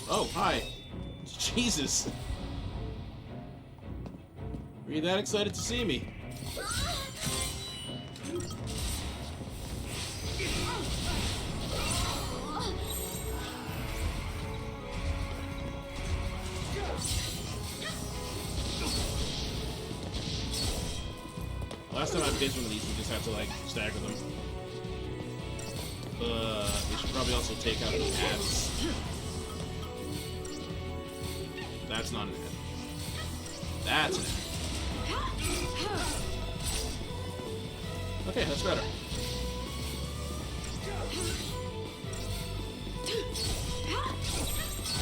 Oh, hi. Jesus. Were you that excited to see me? Last time I faced one of these, we just had to, like, stagger them. We should probably also take out the ads. That's not an ad. That's an ad. Okay, that's better.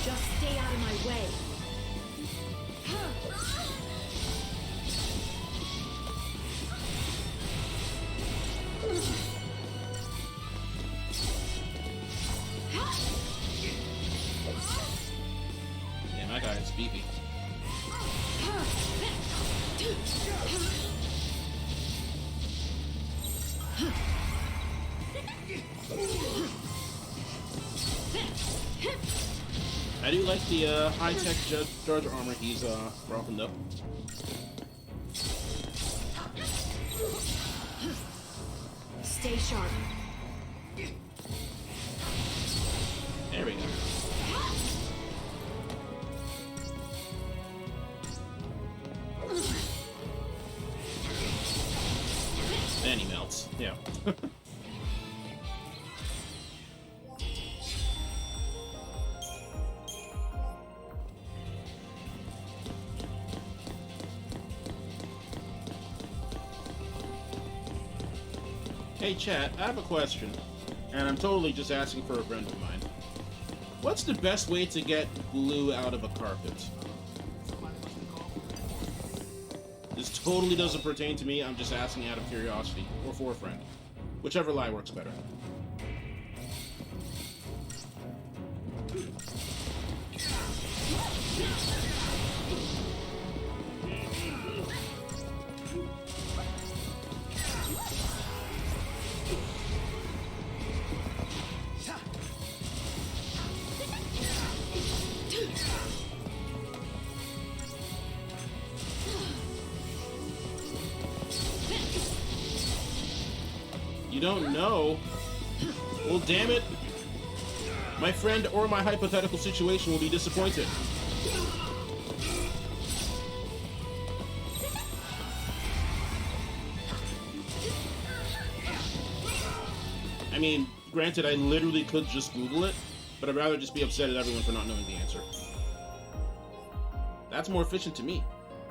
Just stay out of my way. Yeah, my guy is beefy. I do like the high-tech Jar armor he's rocking though. Stay sharp. There we go. then he melts. Yeah. Hey chat, I have a question, and I'm totally just asking for a friend of mine. What's the best way to get glue out of a carpet? This totally doesn't pertain to me, I'm just asking out of curiosity, or for a friend. Whichever lie works better. You don't know? Well, damn it. My friend or my hypothetical situation will be disappointed. I mean, granted, I literally could just Google it, but I'd rather just be upset at everyone for not knowing the answer. That's more efficient to me.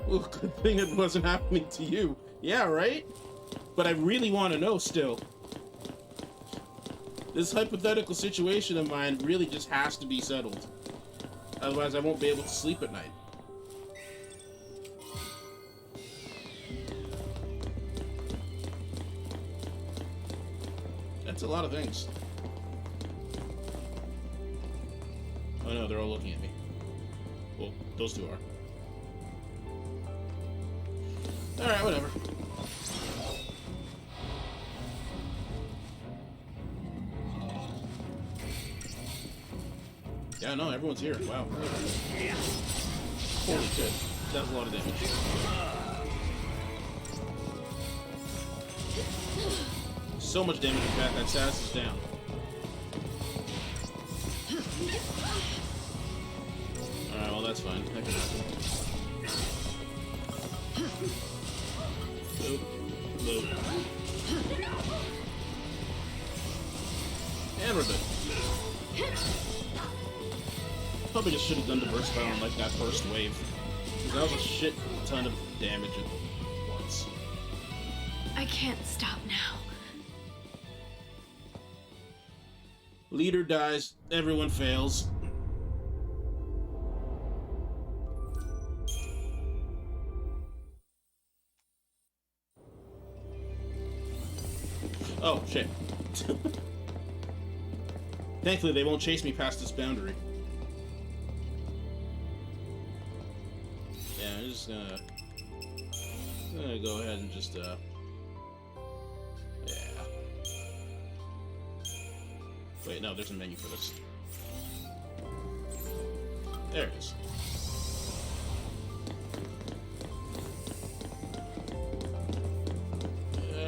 Well, good thing it wasn't happening to you. Yeah, right? But I really want to know still. This hypothetical situation of mine really just has to be settled. Otherwise, I won't be able to sleep at night. That's a lot of things. Oh no, they're all looking at me. Well, those two are. Alright, whatever. Yeah, no, everyone's here. Wow. Holy shit. That was a lot of damage. So much damage, in fact, that status is down. Alright, well, that's fine. That can happen. Nope. Nope. And we're good. Probably just should have done diversify on like that first wave. That was a shit ton of damage at once. I can't stop now. Leader dies, everyone fails. Oh, shit. Thankfully, they won't chase me past this boundary. Yeah, I'm just gonna go ahead and just, yeah. Wait, no, there's a menu for this. There it is.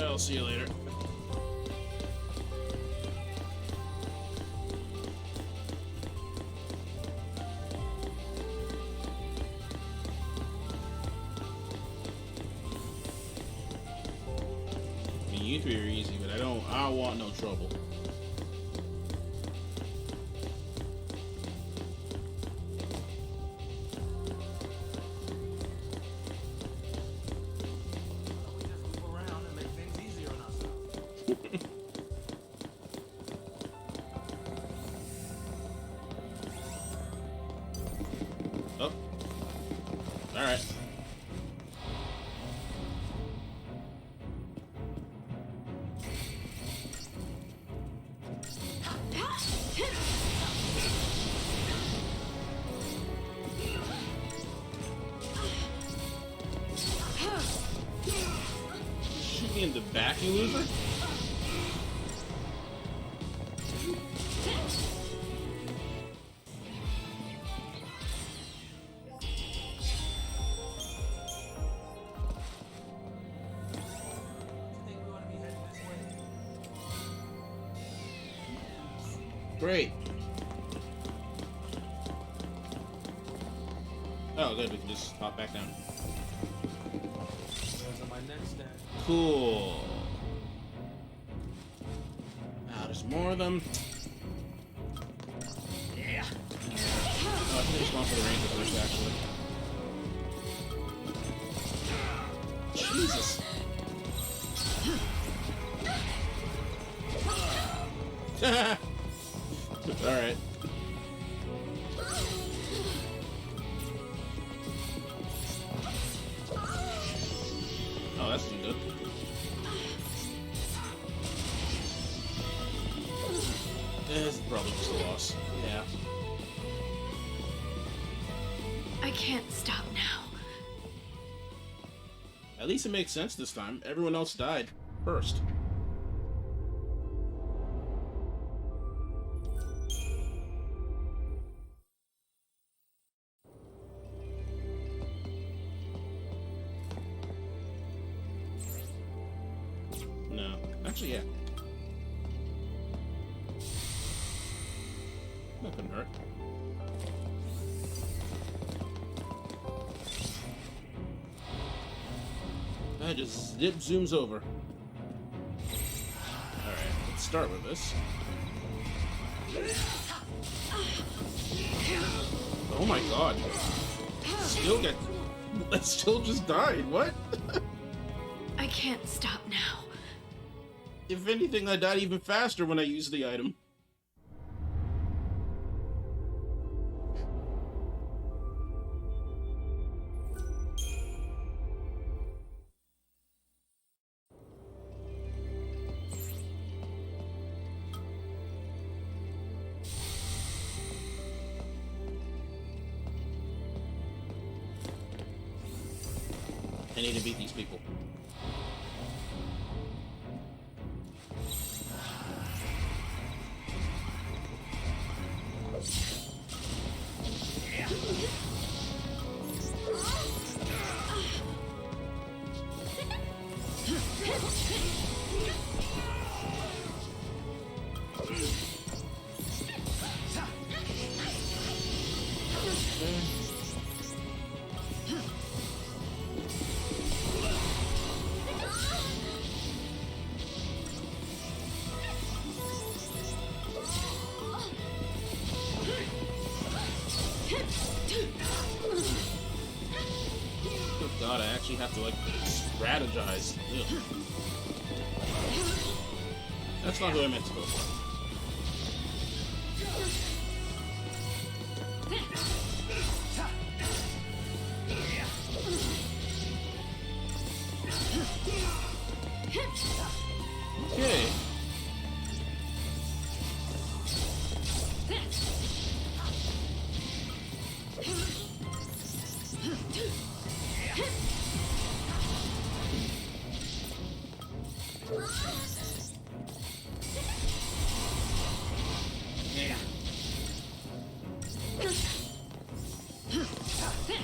I'll see you later. I mean, you three are easy, but I don't want no trouble. Oh. Alright. Shoot me in the back, you loser? Great. Oh, good. We can just hop back down. Cool. some more of them. Yeah. Oh, I think I just went for the ranger first, actually. Jesus. Alright. Oh, that's too good. It's probably just a loss. Yeah. I can't stop now. At least it makes sense this time. Everyone else died first. No. Actually, yeah. That couldn't hurt. That just zip zooms over. Alright, let's start with this. Oh my god. That still just died. What? I can't stop now. If anything, I died even faster when I used the item. I need to beat these people. Oh god, I actually have to, like, strategize. Ugh. That's not who I meant to go for. Okay.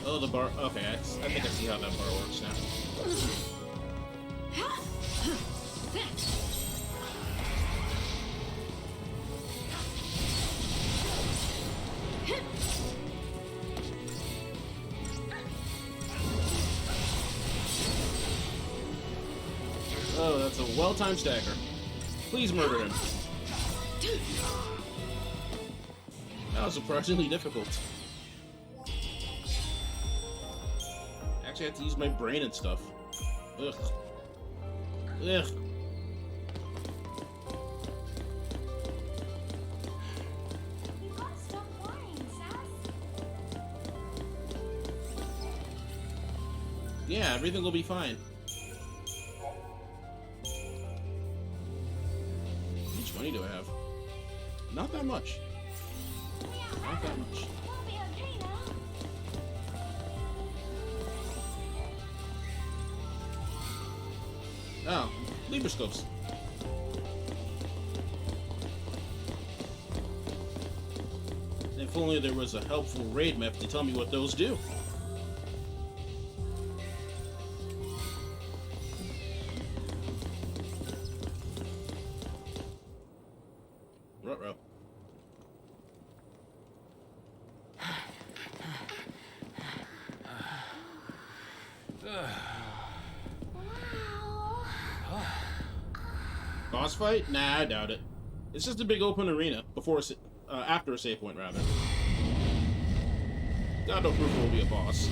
Oh, the bar. Okay, I think I see how that bar works now. Oh, that's a well-timed stacker. Please murder him. That was surprisingly difficult. Actually, I have to use my brain and stuff. Ugh. Ugh. You gotta stop worrying, Sass. Yeah, everything will be fine. How much money do I have? Not that much. Not that much. We'll be okay now. Oh, Libroscopes. If only there was a helpful raid map to tell me what those do. Ruh-roh. Wow. Boss fight? Nah, I doubt it. It's just a big open arena before after a save point, rather. God, no proof will be a boss.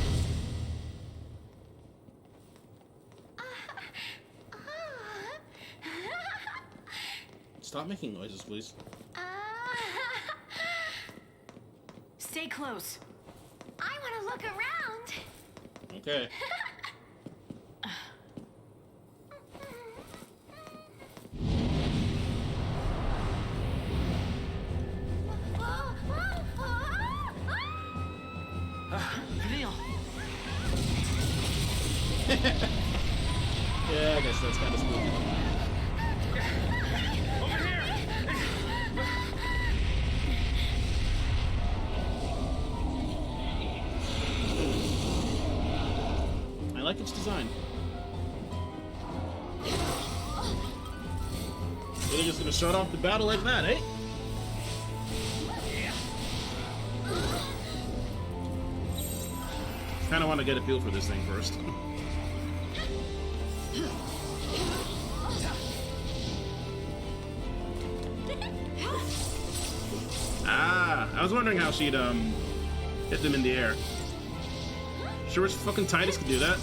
Stop making noises, please. Stay close. I want to look around. Okay. Neil. Yeah, I guess that's kind of spooky. I like its design. So they're just gonna start off the battle like that, eh? Kinda wanna get a feel for this thing first. Ah, I was wondering how she'd hit them in the air. Sure as fucking Titus could do that.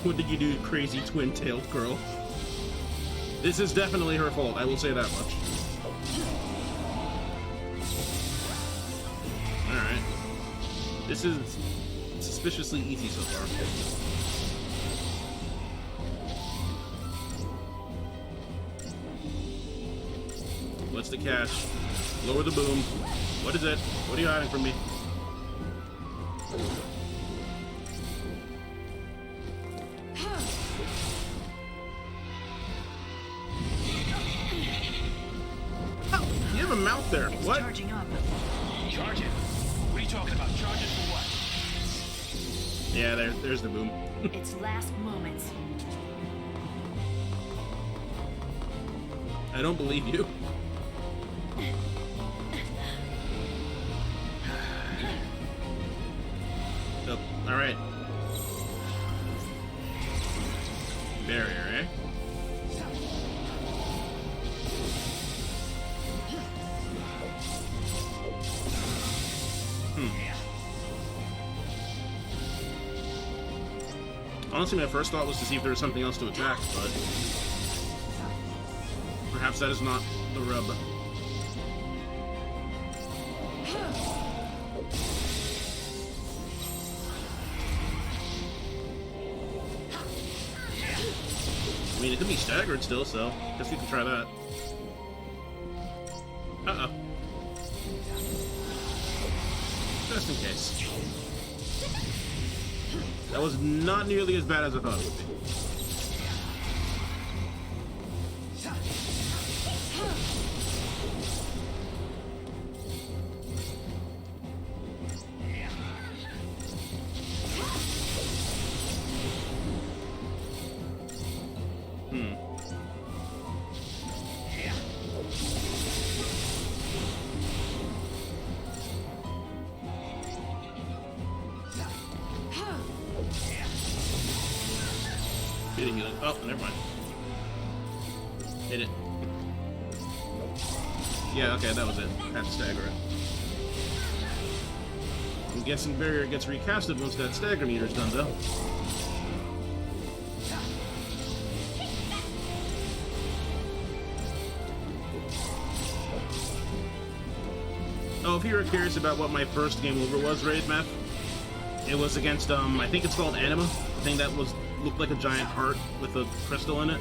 What did you do, crazy twin-tailed girl? This is definitely her fault, I will say that much. Alright. This is suspiciously easy so far. What's the catch? Lower the boom. What is it? What are you hiding from me? Oh, you have a mouth there. It's What? charging up. Charge it? What are you talking about? Charge it for what? Yeah, there's the boom. Its last moments. I don't believe you. Oh, alright. Barrier, eh? Honestly, my first thought was to see if there was something else to attack, but perhaps that is not the rub. I mean, it could be staggered still, so guess we can try that. Uh-oh. Just in case. That was not nearly as bad as I thought it would be. Healing. Oh, never mind. Hit it. Yeah, okay, that was it. Had to stagger it. I'm guessing barrier gets recasted once that stagger meter's done, though. Oh, if you were curious about what my first game over was, Raid Meth, it was against, I think it's called Anima. The thing that looked like a giant heart with a crystal in it.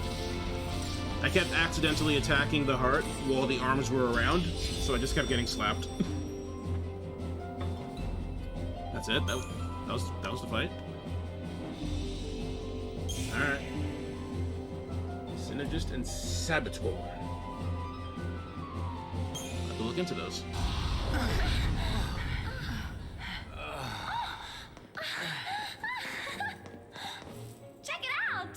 I kept accidentally attacking the heart while the arms were around, so I just kept getting slapped. That's it. That was the fight. All right. Synergist and Saboteur. I have to look into those. Check it out!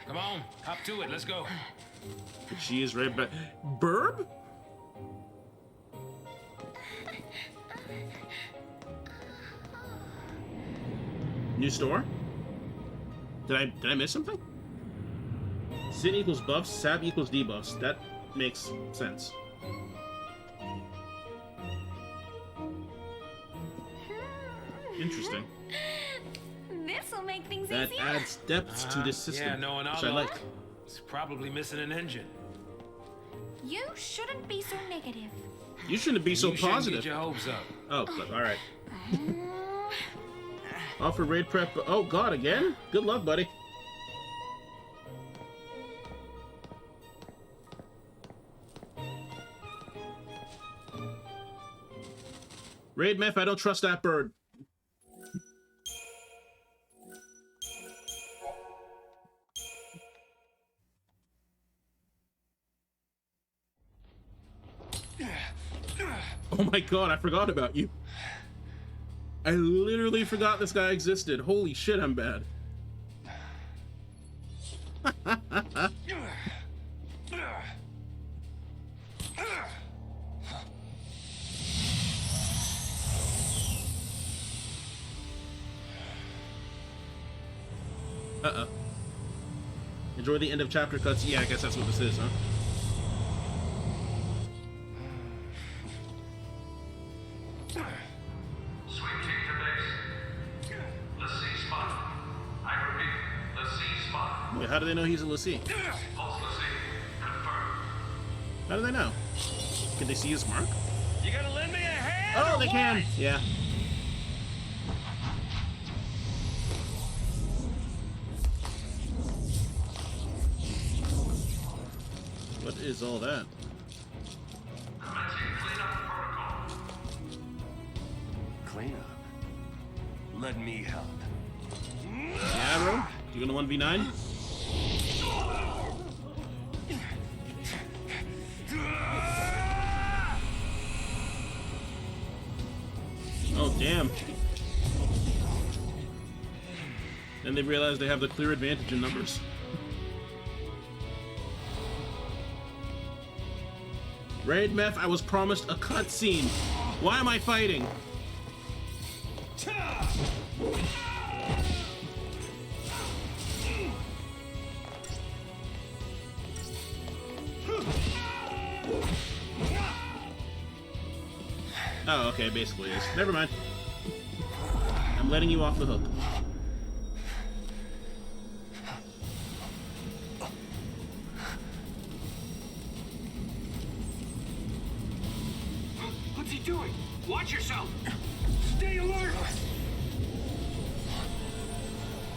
Come on, hop to it. Let's go. She is right back. Burb? New store? Did I miss something? Sin equals buffs, sap equals debuffs. That makes sense. Interesting. This'll make things That easier. adds depth to this system, Yeah, knowing which I Otto, like. it's probably missing an engine. You shouldn't be so negative. You shouldn't be so You shouldn't positive. get your hopes up. Oh, all right. Offer raid prep. Oh God, again? Good luck, buddy. Raid meth, I don't trust that bird. Oh my God, I forgot about you. I literally forgot this guy existed. Holy shit, I'm bad. Uh-oh. Enjoy the end of chapter cuts. Yeah, I guess that's what this is, huh? Switching to base. L'Cie spot. I repeat, L'Cie spot. Wait, how do they know he's a L'Cie? Pulse L'Cie. Confirmed. How do they know? Can they see his mark? You gonna lend me a hand? Oh, or they what? can. Yeah. What is all that? Commencing cleanup protocol. Cleanup. Let me help. Yeah, bro? You gonna 1v9? Oh, damn. Then they realize they have the clear advantage in numbers. Raid Meth, I was promised a cutscene. Why am I fighting? Oh, okay, basically is. Never mind. I'm letting you off the hook. What's he doing? Watch yourself! Stay alert!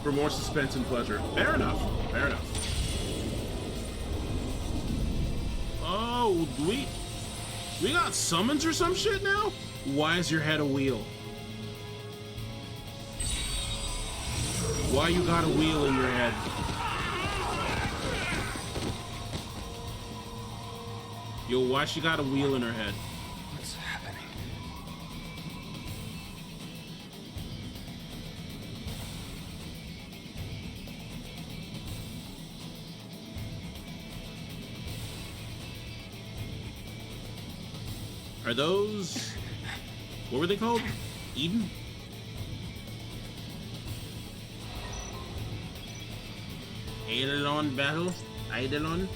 For more suspense and pleasure. Fair enough. Fair enough. Oh, we got summons or some shit now? Why is your head a wheel? Why you got a wheel in your head? Yo, why she got a wheel in her head? What's happening? Are those... What were they called? Eden? Eidolon battle? Eidolon?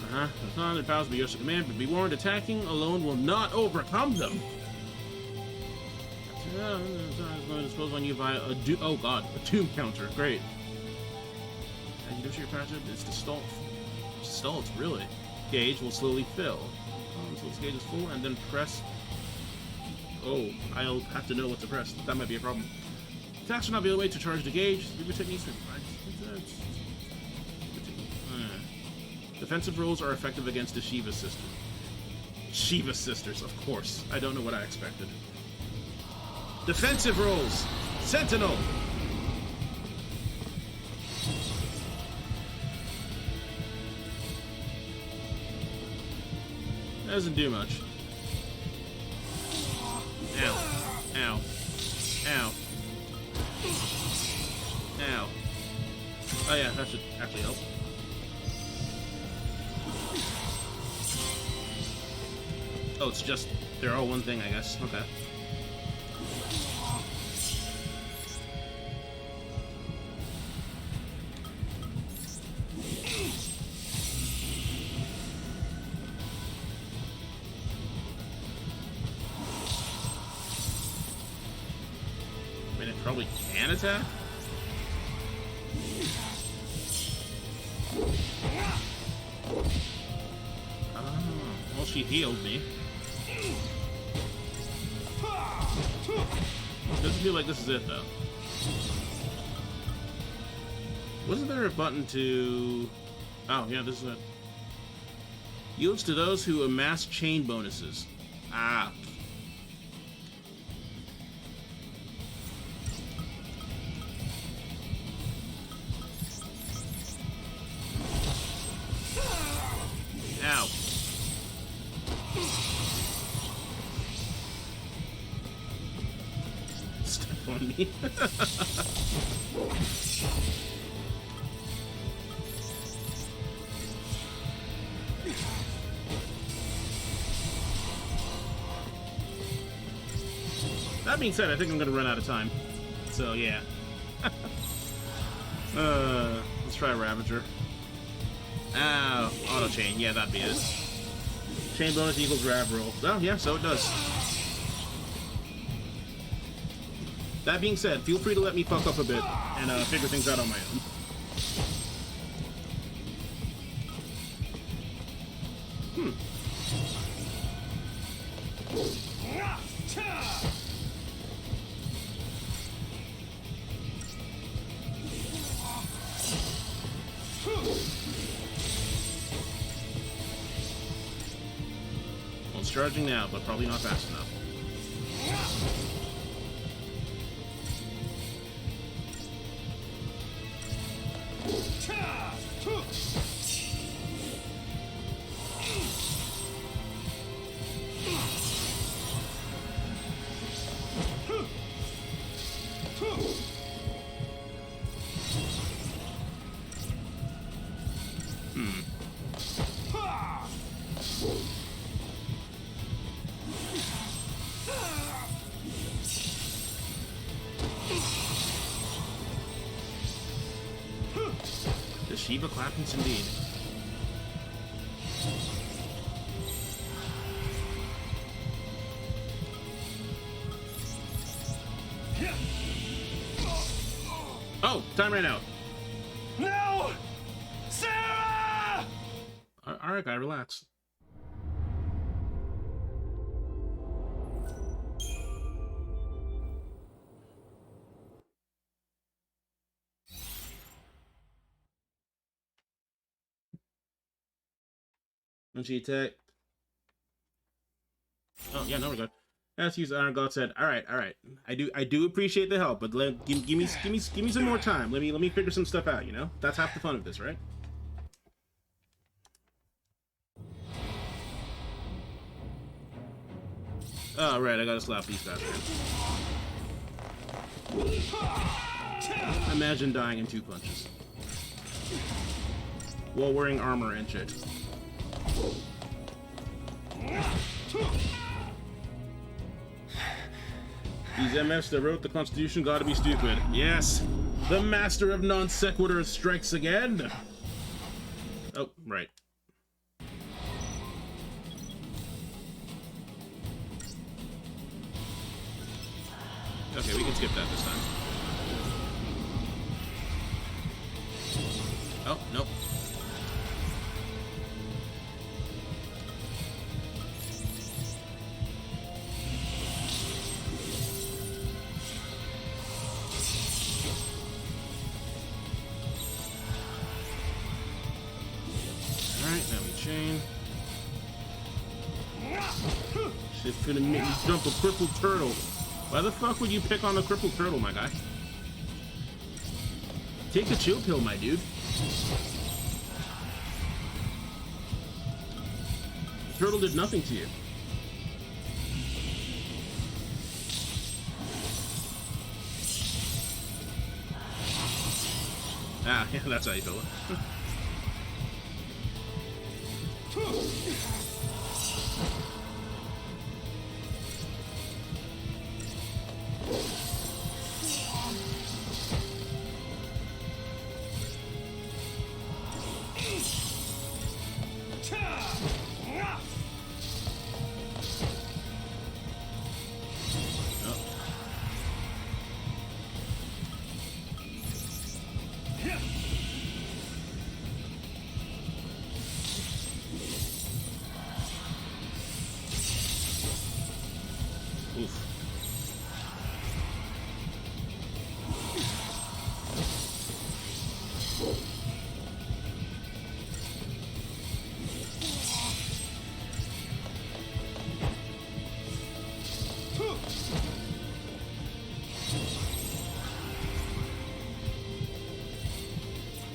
Uh-huh. It's not their powers be yours to command, but be warned, attacking alone will not overcome them. It's going to dispose on you via a oh god, a doom counter. Great. And you go to your patch, it's the stall. Stalled, really. Gauge will slowly fill. Until this gauge is full, and then press. Oh, I'll have to know what to press. That might be a problem. Attacks will not be the way to charge the gauge. Your techniques. Defensive rolls are effective against the Shiva Sisters. Shiva Sisters, of course. I don't know what I expected. Defensive rolls! Sentinel! Doesn't do much. Ow. Ow. Ow. Ow. Oh yeah, that should actually help. Oh, it's just, they're all one thing, I guess. Okay. can attack? Oh, well, she healed me. Doesn't feel like this is it, though. Wasn't there a button to... Oh, yeah, this is it. Yields to those who amass chain bonuses. Ah. Ow. Step on me. That being said, I think I'm gonna run out of time. So yeah. Let's try Ravager. Oh, auto chain. Yeah, that'd be it. Chain bonus equals Rav roll. Oh yeah, so it does. That being said, feel free to let me fuck up a bit and figure things out on my own. Well, it's charging now, but probably not fast enough. The Shiva Clappins indeed. Oh, time ran out. No! Sarah! Alright, guy, relax. When she attacked. Oh yeah, no, we're good. As used, Iron God said, "All right. I do appreciate the help, but give me some more time. Let me figure some stuff out. You know, that's half the fun of this, right?" Oh right, I gotta slap these guys. Imagine dying in 2 punches while wearing armor and shit. These MFs that wrote the Constitution gotta be stupid. Yes! The master of non sequiturs strikes again! Oh, right. Okay, we can skip that this time. Oh, nope. Alright, now we chain. Shit's gonna make me jump a crippled turtle. Why the fuck would you pick on a crippled turtle, my guy? Take a chill pill, my dude. The turtle did nothing to you. Ah, yeah, that's how you feel it.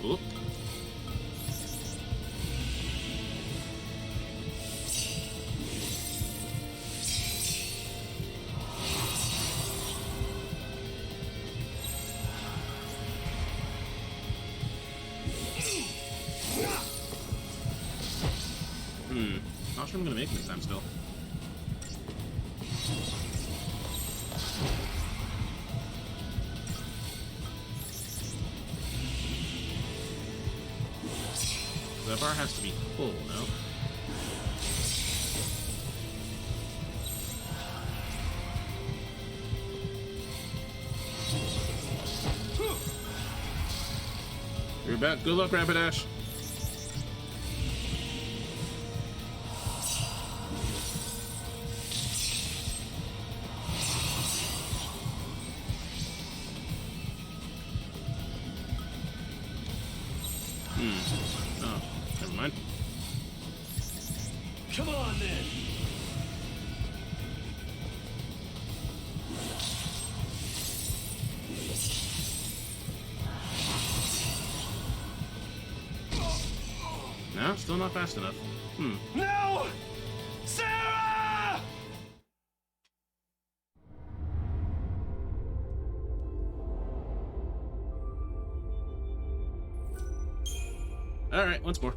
Oop. Not sure I'm gonna make it this time still. That bar has to be full, no? You're back. Good luck, Rapidash. Oh, never mind. Come on, then. No, still not fast enough. No! Sarah! Alright, once more.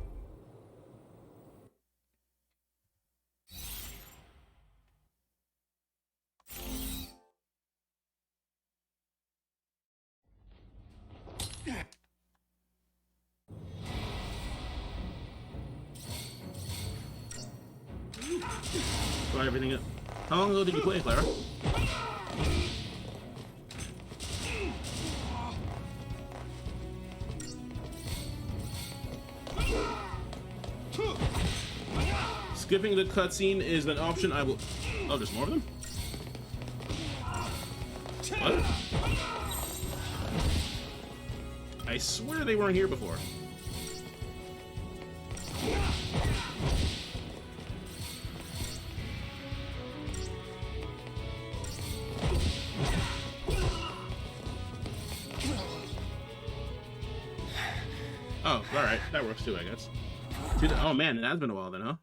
Try everything up. How long ago did you play, Clara? Skipping the cutscene is an option I will... Oh, there's more of them? What? I swear they weren't here before. Oh, alright. That works too, I guess. Oh man, it has been a while then, huh?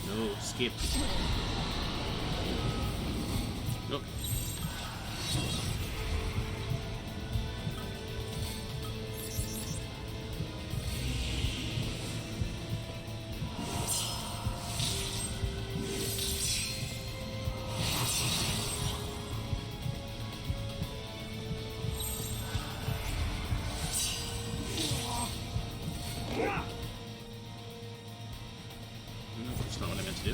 No, skip. Nope. That's not what I meant to do.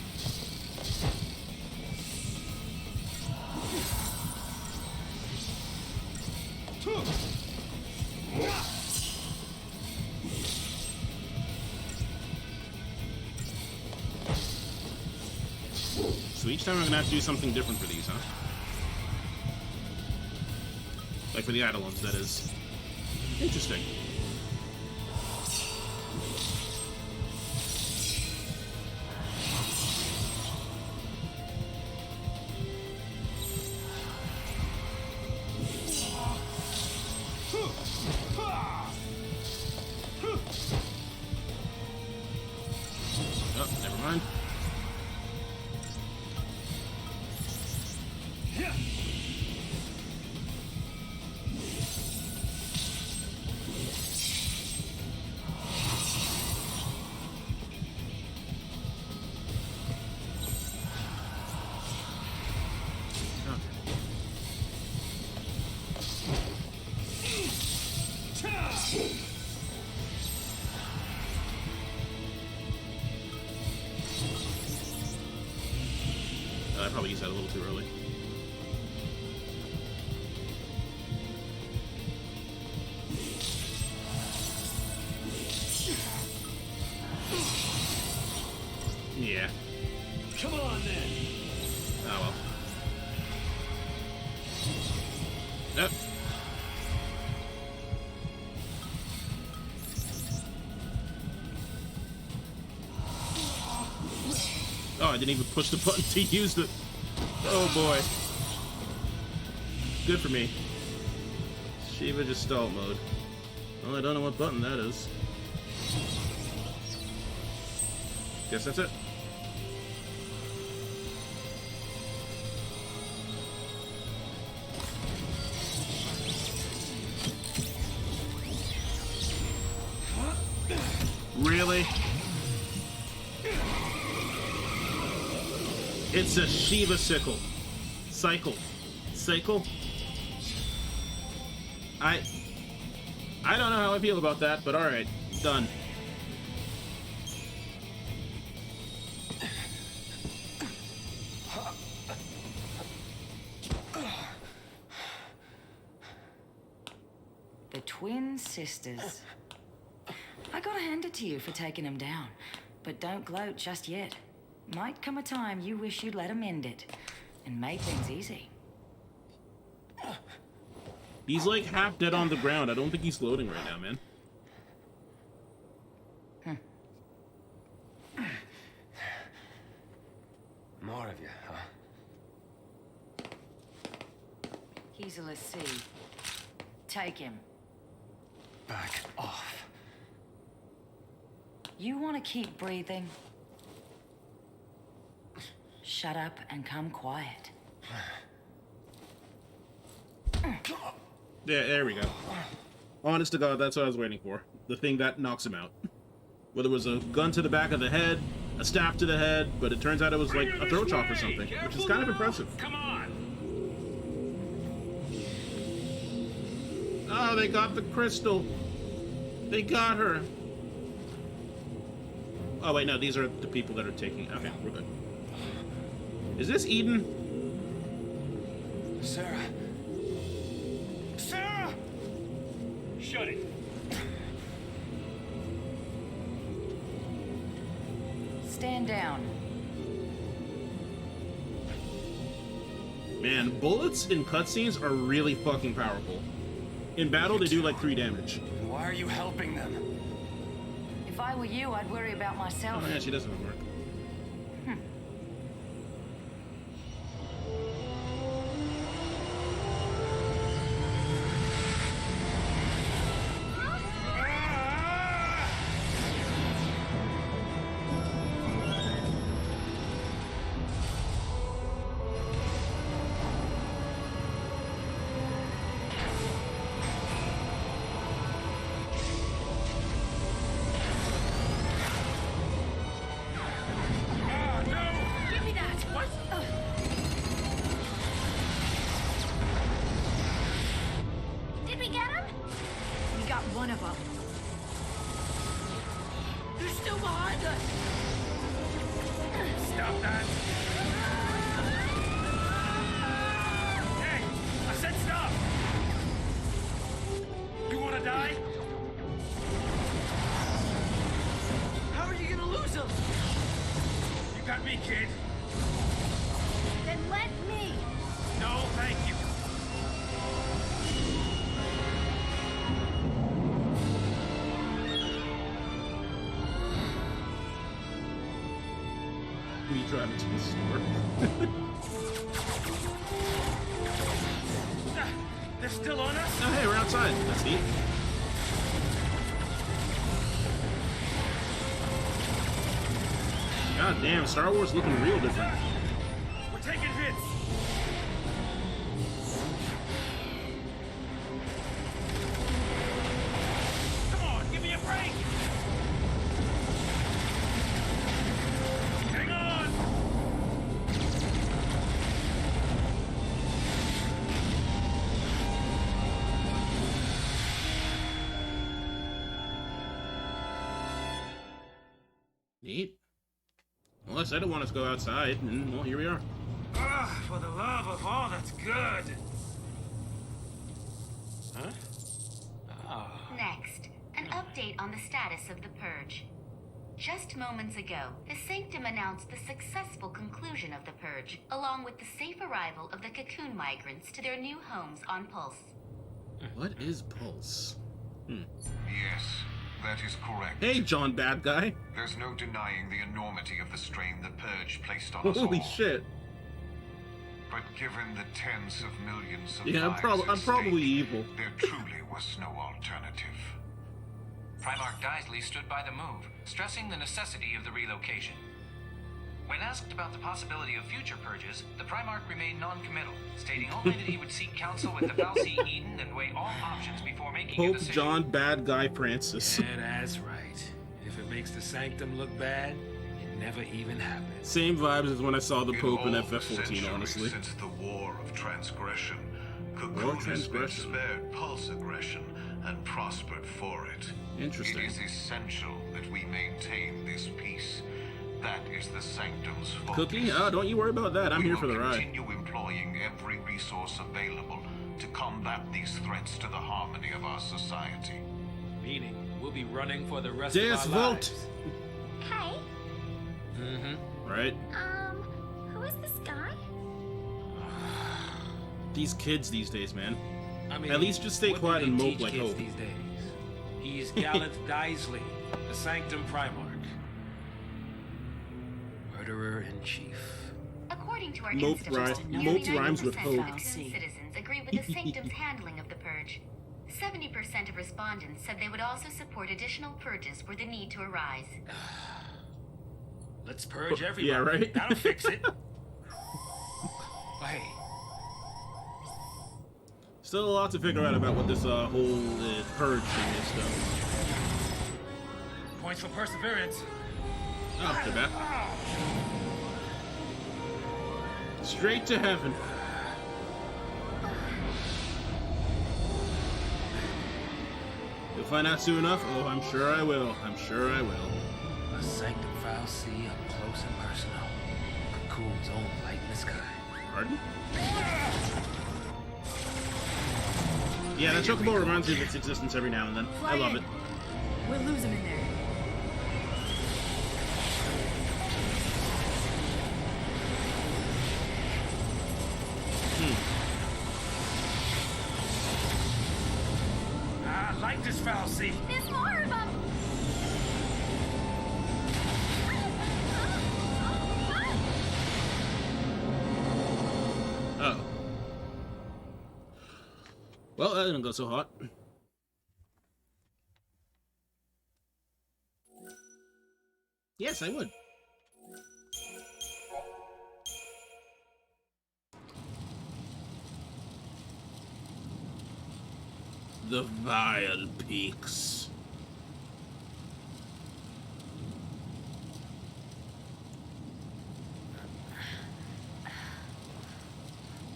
So each time I'm gonna have to do something different for these, huh? Like for the Eidolons, that is. Interesting. Oh, never mind. I probably used that a little too early. Yeah. Come on, then. Oh well. Nope. Oh, I didn't even push the button to use the... Oh boy. Good for me. Shiva just stalled mode. Well, I don't know what button that is. Guess that's it. Really? It's a Shiva sickle. Cycle. I don't know how I feel about that, but alright. Done. The twin sisters. I gotta hand it to you for taking them down. But don't gloat just yet. Might come a time you wish you'd let them end it. And made things easy. He's like half dead on the ground. I don't think he's floating right now, man. More of you, huh? He's a lessee. Take him. Back off. You want to keep breathing? Shut up and come quiet. Yeah, there we go. Honest to God, that's what I was waiting for. The thing that knocks him out. Whether it was a gun to the back of the head, a staff to the head, but it turns out it was like a throat chop or something, which is kind of impressive. Come on! Oh, they got the crystal. They got her. Oh, wait, no, these are the people that are taking... Okay, we're good. Is this Eden? Sarah. Sarah! Shut it. Stand down. Man, bullets in cutscenes are really fucking powerful. In battle, they do like 3 damage. Why are you helping them? If I were you, I'd worry about myself. Oh, yeah, she doesn't work. Did we get him? We got one of them. They're still behind us. Stop that! Hey! I said stop! You wanna die? How are you gonna lose them? You got me, kid. Then let me. No, thank you. We drive into the store. They're still on us? Oh, hey, we're outside. That's neat. God damn, Star Wars looking real different. We're taking hits. Come on, give me a break. Hang on. Neat. Well, I said I wanted to go outside, and well, here we are. Ah, for the love of all that's good. Huh? Ah. Next, an update on the status of the Purge. Just moments ago, the Sanctum announced the successful conclusion of the Purge, along with the safe arrival of the Cocoon migrants to their new homes on Pulse. What is Pulse? Yes, that is correct. Hey, John Bad Guy. There's no denying the enormity of the strain the Purge placed on us all. Holy shit. But given the tens of millions of Yeah, lives I'm at probably stake, evil. there truly was no alternative. Primarch Daisley stood by the move, stressing the necessity of the relocation. When asked about the possibility of future purges, the Primarch remained non-committal, stating only that he would seek counsel with the Fal'Cie Eden and weigh all options before making a Pope decision. John Bad Guy Francis. Yeah, that's right. If it makes the Sanctum look bad, it never even happened. Same vibes as when I saw the Pope in all the FF14, centuries honestly. Since the War of Transgression, War of Cocoon has been Transgression. spared pulse aggression and prospered for it. Interesting. It is essential that we maintain this peace. That is the Sanctum's focus. Cookie? Don't you worry about that. I'm here for the ride. We will continue employing every resource available to combat these threats to the harmony of our society. Meaning, we'll be running for the rest Deus of our Vult! lives. Hey, Mm-hmm. Right? who is this guy? These kids these days, man. I mean, At least just stay what quiet do and they mope teach like kids Hope. these days? He's Gallant Daisley, the Sanctum Primarch. Murderer-in-chief. According to our Mope incident rhy- report, mope nearly rhymes 90% with of hope. Cocoon citizens agree with the Sanctum's handling of the purge. 70% of respondents said they would also support additional purges were the need to arise. Let's purge everybody. Yeah, right? That'll fix it. Hey, Still a lot to figure out about what this whole purge thing is, though. points for perseverance. Oh, too bad. Straight to heaven. You'll find out soon enough. Oh, I'm sure I will. I'm sure I will. A Sanctum Fal'Cie up close and personal. Cocoon's own light in the sky. Pardon? Yeah, that chocobo reminds me of its existence every now and then. I love it. We'll lose him in there. I like this Fal'Cie. There's more of them! Oh. Well, that didn't go so hot. Yes, I would. The Vile Peaks.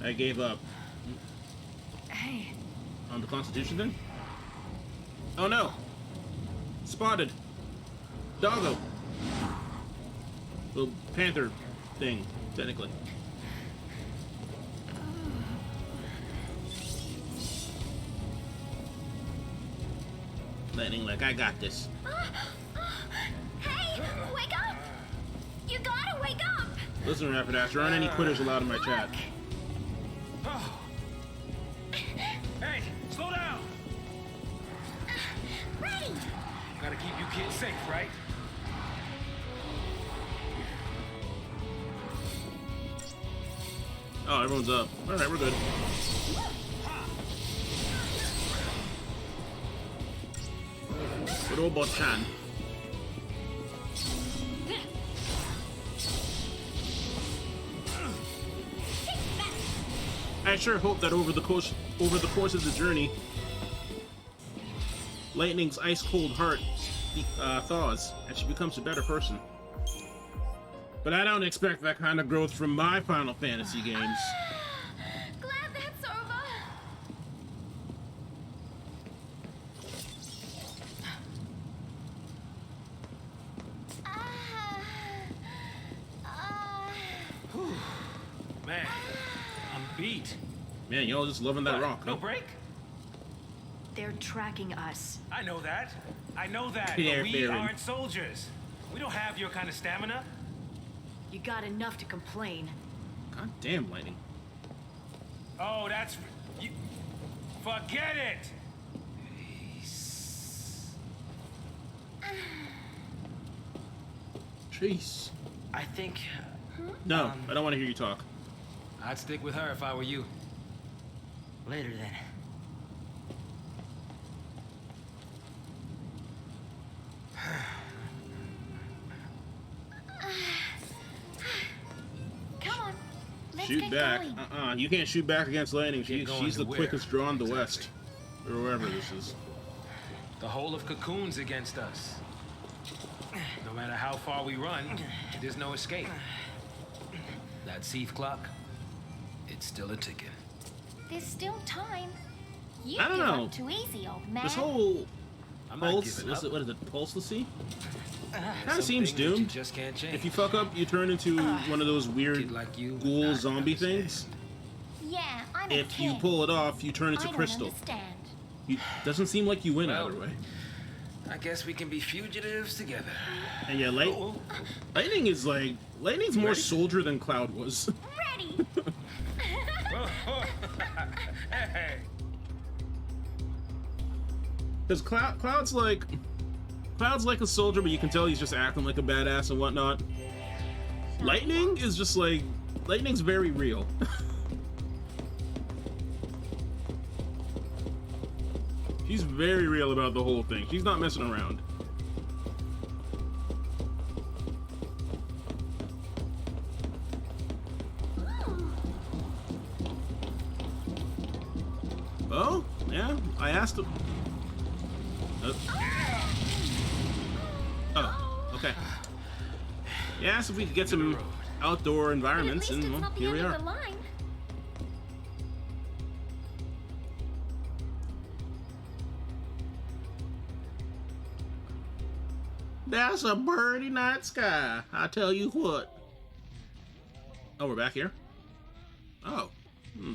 I gave up. Hey, On the Constitution thing? Oh no! Spotted! Doggo! Little panther thing, technically. Lightning like, I got this. Hey, wake up! You gotta wake up! Listen, Rapidash, there aren't any quitters allowed in my chat. Hey, slow down. Ready! Gotta keep you kids safe, right? Oh, everyone's up. Alright, we're good. Good old Bochan. I sure hope that over the course of the journey, Lightning's ice-cold heart thaws, and she becomes a better person. But I don't expect that kind of growth from my Final Fantasy games. Glad that's over! Man, I'm beat. Man, y'all just loving that What? rock, No huh? break? they're tracking us. I know that. I know that. Pierre But we Baron. aren't soldiers. We don't have your kind of stamina. You got enough to complain. God damn, Lightning. Oh, that's... You, forget it! Jeez. I think... No, I don't want to hear you talk. I'd stick with her if I were you. Later then. Come on. Let's Shoot get back. going. You can't shoot back against Lightning. Get going She's to the where? quickest draw in the Exactly. West. Or wherever this is. The whole of Cocoon's against us. No matter how far we run, there's no escape. That Seath clock, it's still a ticking. There's still time. You I don't give know. up too easy, old man. This whole I'm not pulse, giving up. what is it, pulselessy? There's Kind some of seems things that you doomed. just can't change. If you fuck up, you turn into one of those weird Kid like you would ghoul not zombie understand. things. Yeah, I'm a If you kid. pull it off, you turn I into don't crystal. understand. Doesn't seem like you win Well, either way. I guess we can be fugitives together. And yeah, Lightning's more Ready? soldier than Cloud was. Ready. Hey. Because Cloud's like a soldier, but you can tell he's just acting like a badass and whatnot. Lightning is just like, Lightning's very real. She's very real about the whole thing. She's not messing around. Oh, yeah, I asked him. Oh, okay. Yeah, asked if we could get some outdoor environments, But at least and it's well, not the here we end are. of the line. That's a birdie night sky, I tell you what. Oh, we're back here? Oh. Hmm.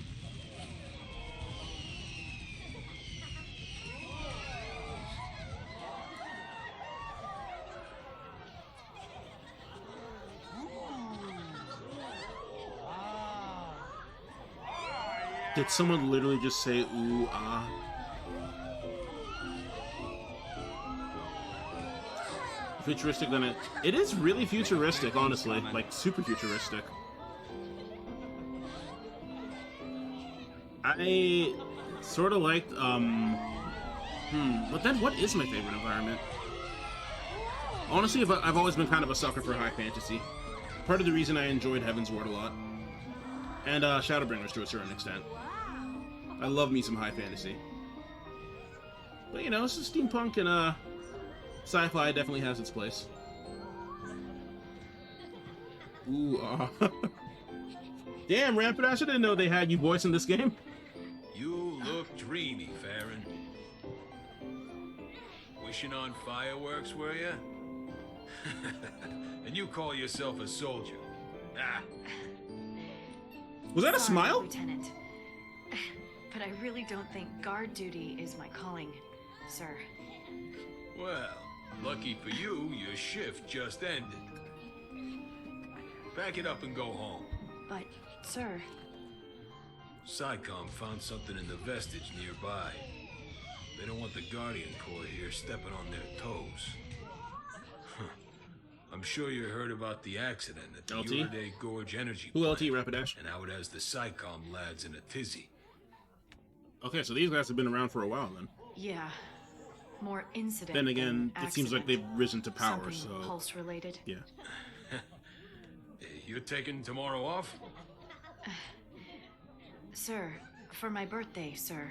Did someone literally just say ooh ah? Futuristic than it is really futuristic, honestly, like super futuristic. I sort of liked but then what is my favorite environment? Honestly, I've always been kind of a sucker for high fantasy. Part of the reason I enjoyed Heaven's Ward a lot, and Shadowbringers to a certain extent. I love me some high fantasy, but you know, it's just steampunk and sci-fi definitely has its place. Ooh, damn, Rapidash, I didn't know they had you voicing this game. You look dreamy, Farron. Wishing on fireworks, were you? And you call yourself a soldier? Ah. Was that a Sorry, smile? Lieutenant. But I really don't think guard duty is my calling, sir. Well, lucky for you, your shift just ended. Pack it up and go home. But, sir, SciComm found something in the vestige nearby. They don't want the Guardian Corps here stepping on their toes. I'm sure you heard about the accident at the LT? Uriday Gorge Energy Who Plant, LT, Rapidash? and how it has the SciComm lads in a tizzy. Okay, so these guys have been around for a while then. yeah. More incident Then again, than it seems like accident. they've risen to power, Something so pulse related. yeah. You're taking tomorrow off? Sir, for my birthday, sir.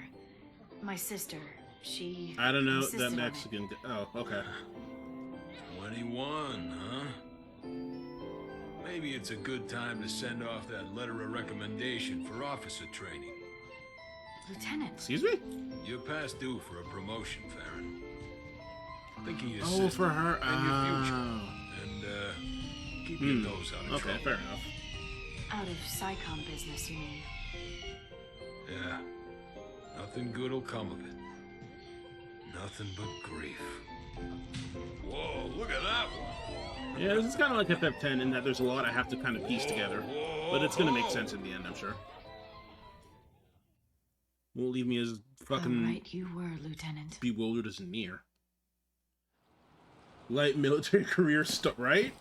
My sister, she I don't know insisted that on it. Mexican. Oh, okay. 21, huh? Maybe it's a good time to send off that letter of recommendation for officer training. Lieutenant. Excuse me? You're past due for a promotion, Farron. Think of your Oh, sister for her. and your future. Oh. And, keep your nose out of Okay, trouble. fair enough. Out of SciComm business, you mean? Yeah. Nothing good'll come of it. Nothing but grief. Whoa, look at that one! Yeah, this is kind of like FF10 in that there's a lot I have to kind of piece together. But it's going to make sense in the end, I'm sure. Won't leave me as fucking Right, you were, Lieutenant. bewildered as Nier. Light military career stuff, right?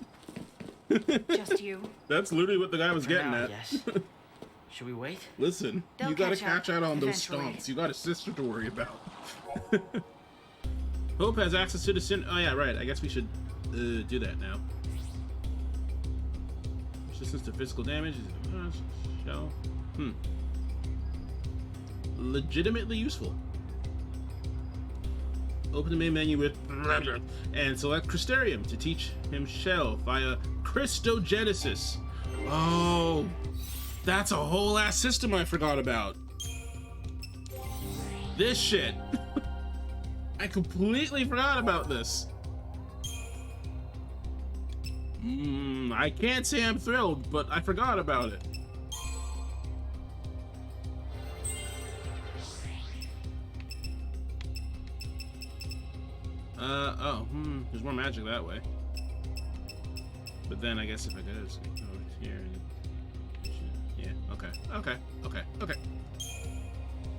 Just you. That's literally what the guy was For getting now, at. yes. Should we wait? Listen, They'll you gotta catch up catch out on those eventually. stomps. You got a sister to worry about. Hope has access to the sin. Oh yeah, right. I guess we should do that now. Resistance to physical damage. Shell. Legitimately useful. Open the main menu with and select Crystarium to teach him Shell via Christogenesis. Oh, that's a whole ass system I forgot about. This shit. I completely forgot about this. I can't say I'm thrilled, but I forgot about it. There's more magic that way. But then I guess if I go over here and... Yeah, okay.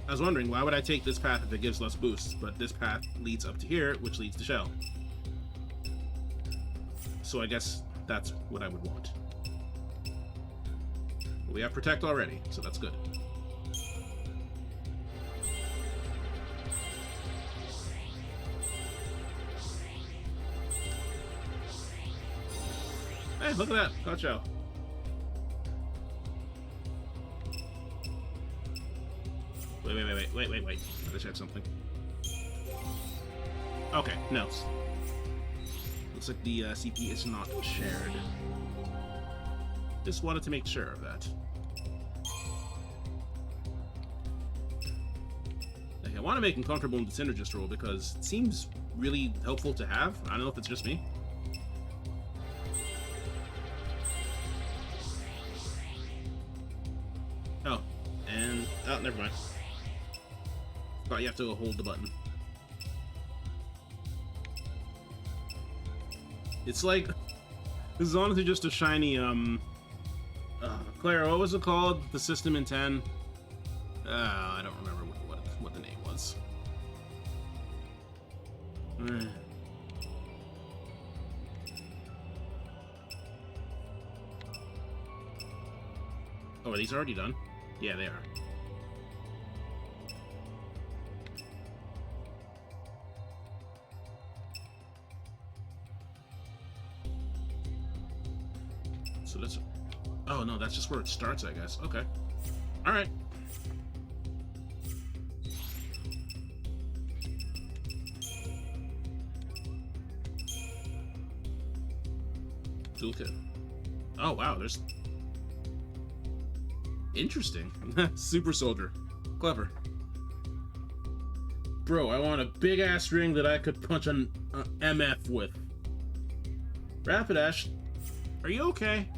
I was wondering, why would I take this path if it gives less boosts, but this path leads up to here, which leads to Shell. So I guess that's what I would want. We have Protect already, so that's good. Hey, look at that. Got Shell. Wait. Gotta check something. Okay, no. Looks like the CP is not shared. Just wanted to make sure of that. Like, I want to make him comfortable in the Synergist role because it seems really helpful to have. I don't know if it's just me. Oh, and... oh, never mind. But you have to hold the button. It's like... this is honestly just a shiny, Claire, what was it called? The system in 10? I don't remember what the name was. Oh, are these already done? Yeah, they are. So that's... oh, no, that's just where it starts, I guess. Okay. Alright. Toolkit. Oh, wow, there's... interesting. Super soldier. Clever. Bro, I want a big-ass ring that I could punch an MF with. Rapidash, are you okay?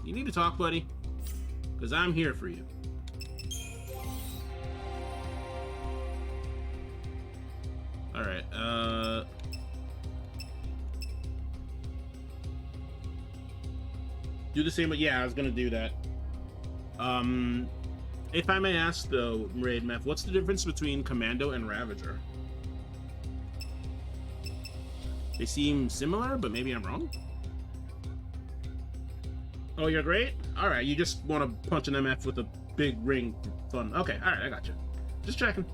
You need to talk, buddy? Because I'm here for you. Alright, do the same, but yeah, I was gonna do that. If I may ask though, Raid Meth, what's the difference between Commando and Ravager? They seem similar, but maybe I'm wrong? Oh, you're great? Alright, you just want to punch an MF with a big ring for fun. Okay, alright, I got you. Just checking.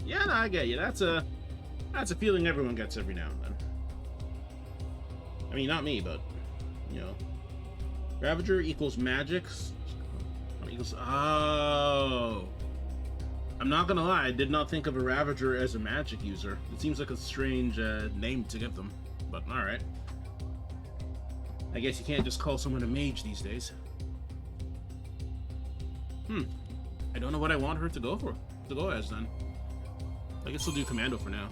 Yeah, no, I get you. That's a feeling everyone gets every now and then. I mean, not me, but, you know. Ravager equals magic. Equals... oh. I'm not gonna lie, I did not think of a Ravager as a magic user. It seems like a strange name to give them, but alright. I guess you can't just call someone a mage these days. I don't know what I want her to go as then. I guess we'll do Commando for now.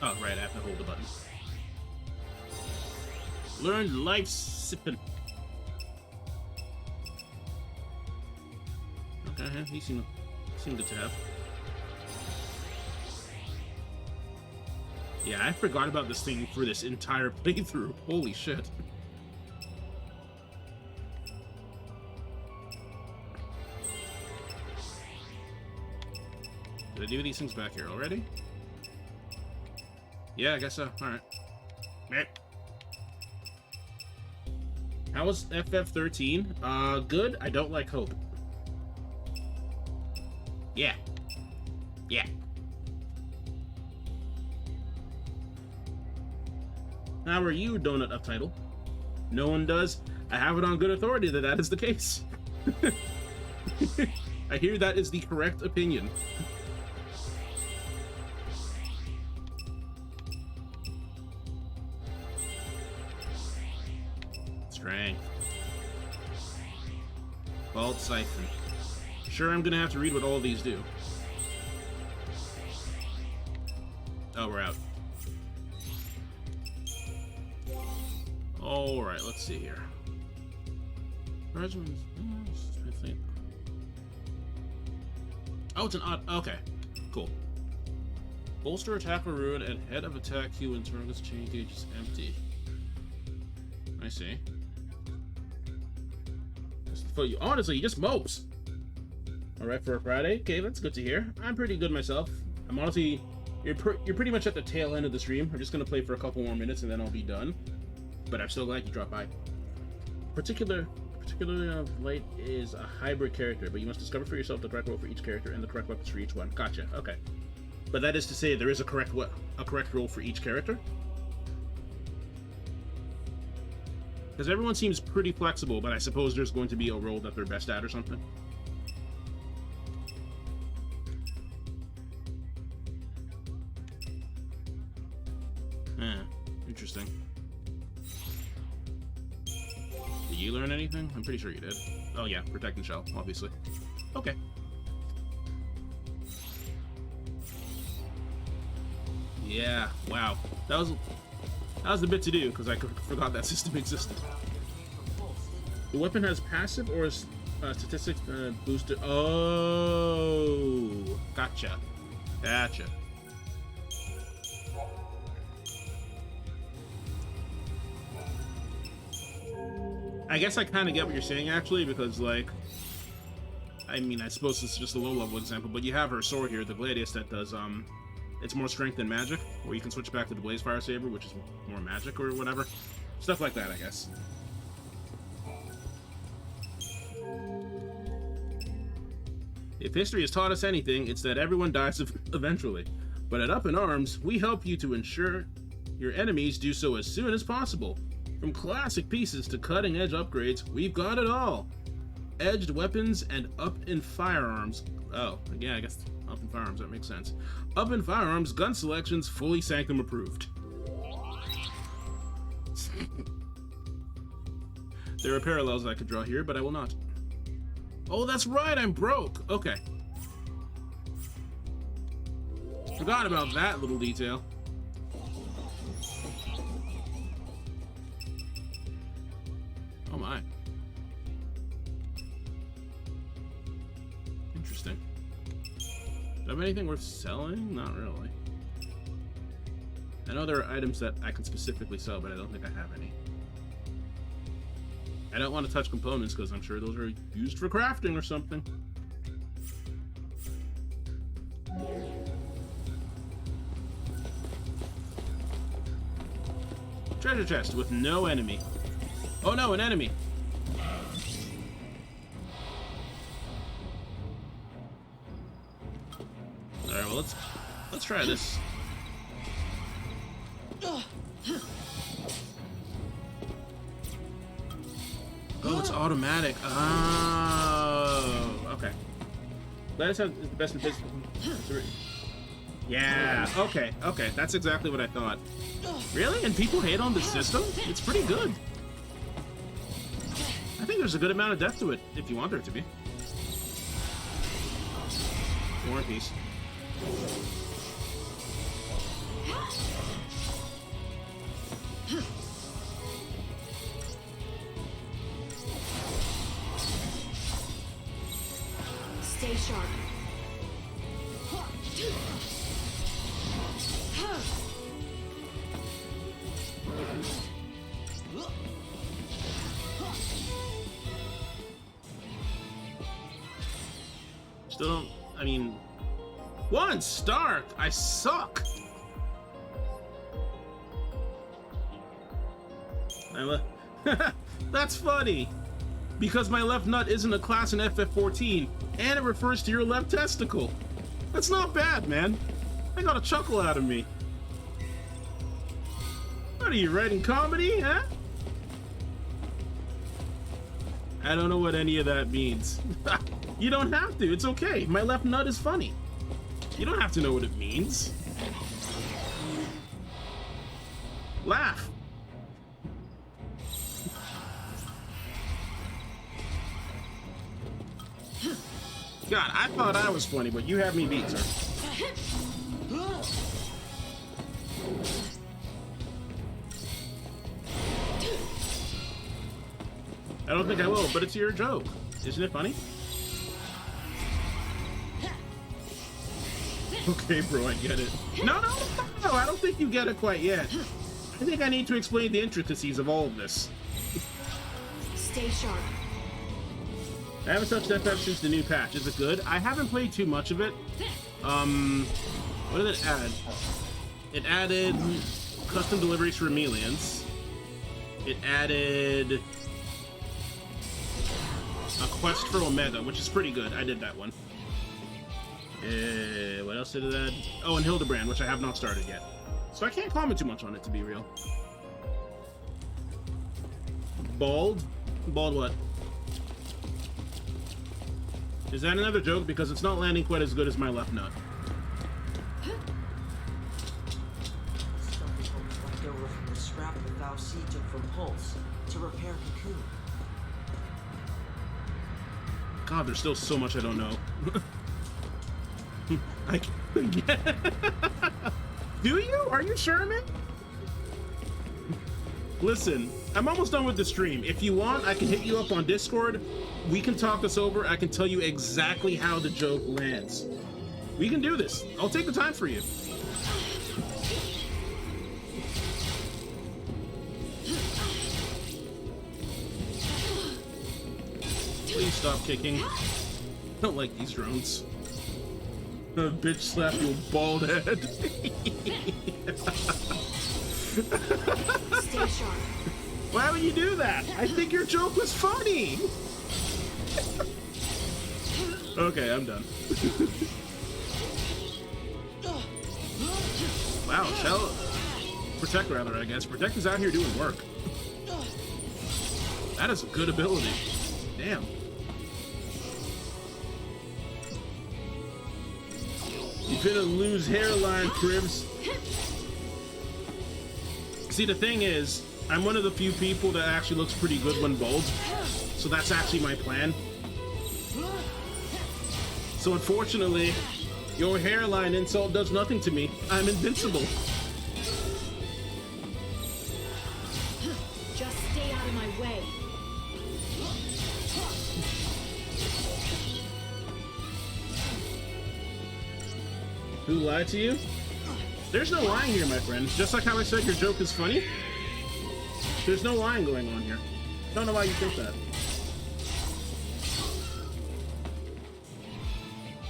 Oh, right, I have to hold the button. Learned life sipping. Okay, he seemed good to have. Yeah, I forgot about this thing for this entire playthrough. Holy shit. Did I do these things back here already? Yeah, I guess so. Alright. How was FF13? Good. I don't like Hope. Yeah. Yeah. How are you, Donut of Title? No one does. I have it on good authority that that is the case. I hear that is the correct opinion. Strength. Vault Siphon. Sure, I'm gonna have to read what all these do. Oh, we're out. Alright, let's see here. I think. Oh, it's an odd. Okay, cool. Bolster attack or ruin and head of attack Q when target's chain gauge is empty. I see. Honestly, he just mopes. Alright, for a Friday. Okay, that's good to hear. I'm pretty good myself. I'm honestly... You're pretty much at the tail end of the stream. I'm just gonna play for a couple more minutes and then I'll be done. But I'm so glad you dropped by. Particularly of late is a hybrid character, but you must discover for yourself the correct role for each character and the correct weapons for each one. Gotcha. Okay. But that is to say, there is a correct role for each character. Because everyone seems pretty flexible, but I suppose there's going to be a role that they're best at or something. Interesting. Did you learn anything? I'm pretty sure you did. Oh yeah, protect and shell, obviously. Okay. Yeah, wow. That was the bit to do, because I forgot that system existed. The weapon has passive or statistics boosted. Oh, gotcha. Gotcha. I guess I kind of get what you're saying, actually, because, like, I mean, I suppose this is just a low-level example, but you have her sword here, the Gladius, that does, it's more strength than magic, where you can switch back to the Blaze Fire Saber, which is more magic or whatever. Stuff like that, I guess. If history has taught us anything, it's that everyone dies eventually. But at Up in Arms, we help you to ensure your enemies do so as soon as possible. From classic pieces to cutting-edge upgrades, we've got it all. Edged weapons and up-in firearms. Oh, yeah, I guess up-in firearms, that makes sense. Up-in firearms, gun selections, fully Sanctum approved. There are parallels I could draw here, but I will not. Oh, that's right, I'm broke. Okay. Forgot about that little detail. Oh my. Interesting. Do I have anything worth selling? Not really. I know there are items that I can specifically sell, but I don't think I have any. I don't want to touch components because I'm sure those are used for crafting or something. Treasure chest with no enemy. Oh no, an enemy! Alright, well let's try this. Oh, it's automatic. Oh, okay. Gladys is the best in business. Yeah, okay, that's exactly what I thought. Really? And people hate on the system? It's pretty good. I think there's a good amount of depth to it, if you want there to be. War and Peace. Stay sharp. Still don't, I mean, 1 star. I suck. That's funny. Because my left nut isn't a class in FF14, and it refers to your left testicle. That's not bad, man. I got a chuckle out of me. What are you, writing comedy, huh? I don't know what any of that means. You don't have to, it's okay. My left nut is funny. You don't have to know what it means. Laugh. God, I thought I was funny, but you have me beat, sir. I don't think I will, but it's your joke. Isn't it funny? Okay, bro, I get it. No, I don't think you get it quite yet. I think I need to explain the intricacies of all of this. Stay sharp. I haven't touched FF since the new patch. Is it good? I haven't played too much of it. What did it add? It added custom deliveries for Emilians. It added a quest for Omega, which is pretty good. I did that one. What else did it add? Oh, and Hildebrand, which I have not started yet. So I can't comment too much on it, to be real. Bald? Bald what? Is that another joke? Because it's not landing quite as good as my left nut. Stuff is almost left over from the scrap that Thou C took from Pulse to repair Cocoon. God, there's still so much I don't know. I can't get it. Do you? Are you sure, man? Listen, I'm almost done with the stream. If you want, I can hit you up on Discord. We can talk this over. I can tell you exactly how the joke lands. We can do this. I'll take the time for you. Please stop kicking. I don't like these drones. Bitch slap your bald head. Stay sharp. Why would you do that? I think your joke was funny. Okay, I'm done. Wow, Shell... Protect, rather, I guess. Protect is out here doing work. That is a good ability. Damn. You finna lose hairline, Cribs. See, the thing is, I'm one of the few people that actually looks pretty good when bald. So that's actually my plan. So unfortunately, your hairline insult does nothing to me. I'm invincible. Just stay out of my way. Who lied to you? There's no lying here, my friend. Just like how I said your joke is funny, there's no lying going on here. Don't know why you think that.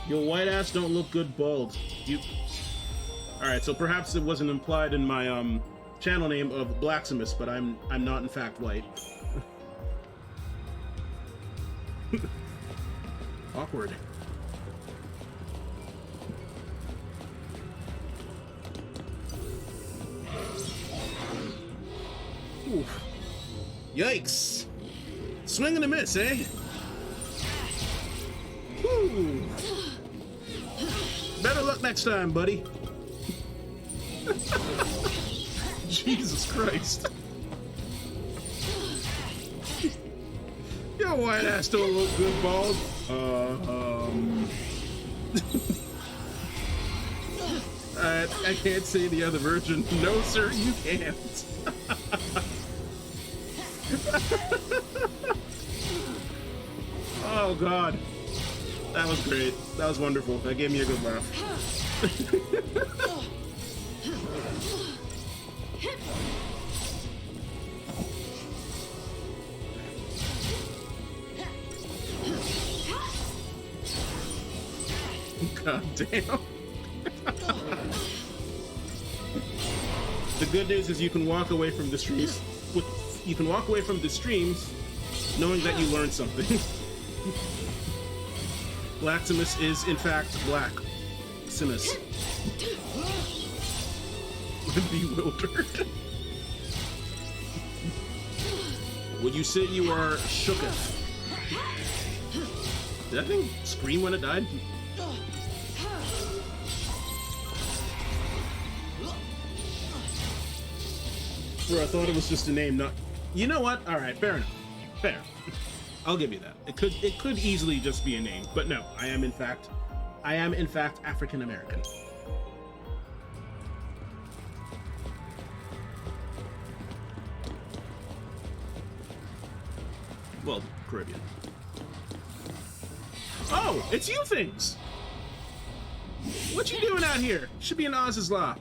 Your white ass don't look good bald. You... Alright, so perhaps it wasn't implied in my channel name of Blacksmith, but I'm not in fact white. Awkward. Oof. Yikes! Swing and a miss, eh? Whew. Better luck next time, buddy. Jesus Christ. Your white ass don't look good, bald. I can't say the other version. No, sir, you can't. Oh, God. That was great. That was wonderful. That gave me a good laugh. God damn. The good news is you can walk away from the streams. You can walk away from the streams knowing that you learned something. Blaximus is in fact Black Simus. Bewildered. Would you say you are shooketh? Did that thing scream when it died? Bro, I thought it was just a name, not... You know what? Alright, fair enough. Fair. I'll give you that. It could easily just be a name, but no, I am in fact African American. Well, Caribbean. Oh, it's you things! What you doing out here? Should be in Oz's Law.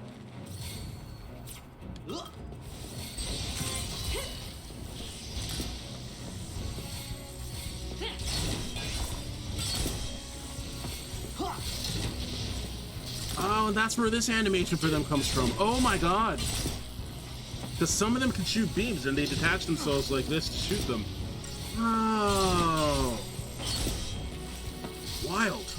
Oh, and that's where this animation for them comes from. Oh my god! Because some of them can shoot beams and they detach themselves like this to shoot them. Oh! Wild.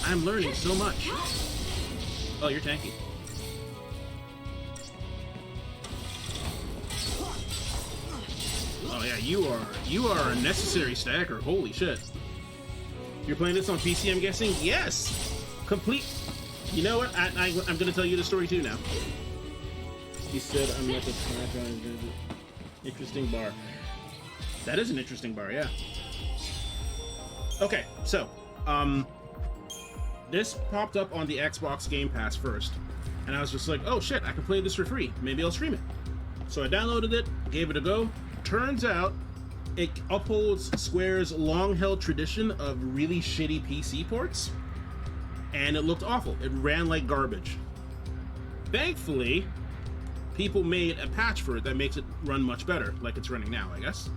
I'm learning so much. Oh, you're tanky. Oh yeah, you are a necessary stacker. Holy shit. You're playing this on PC, I'm guessing? Yes! Complete. You know what? I'm gonna tell you the story too now. He said I'm not the interesting bar. That is an interesting bar, yeah. Okay, so, this popped up on the Xbox Game Pass first, and I was just like, oh shit, I can play this for free. Maybe I'll stream it. So I downloaded it, gave it a go. Turns out, it upholds Square's long-held tradition of really shitty PC ports, and it looked awful. It ran like garbage. Thankfully, people made a patch for it that makes it run much better, like it's running now, I guess.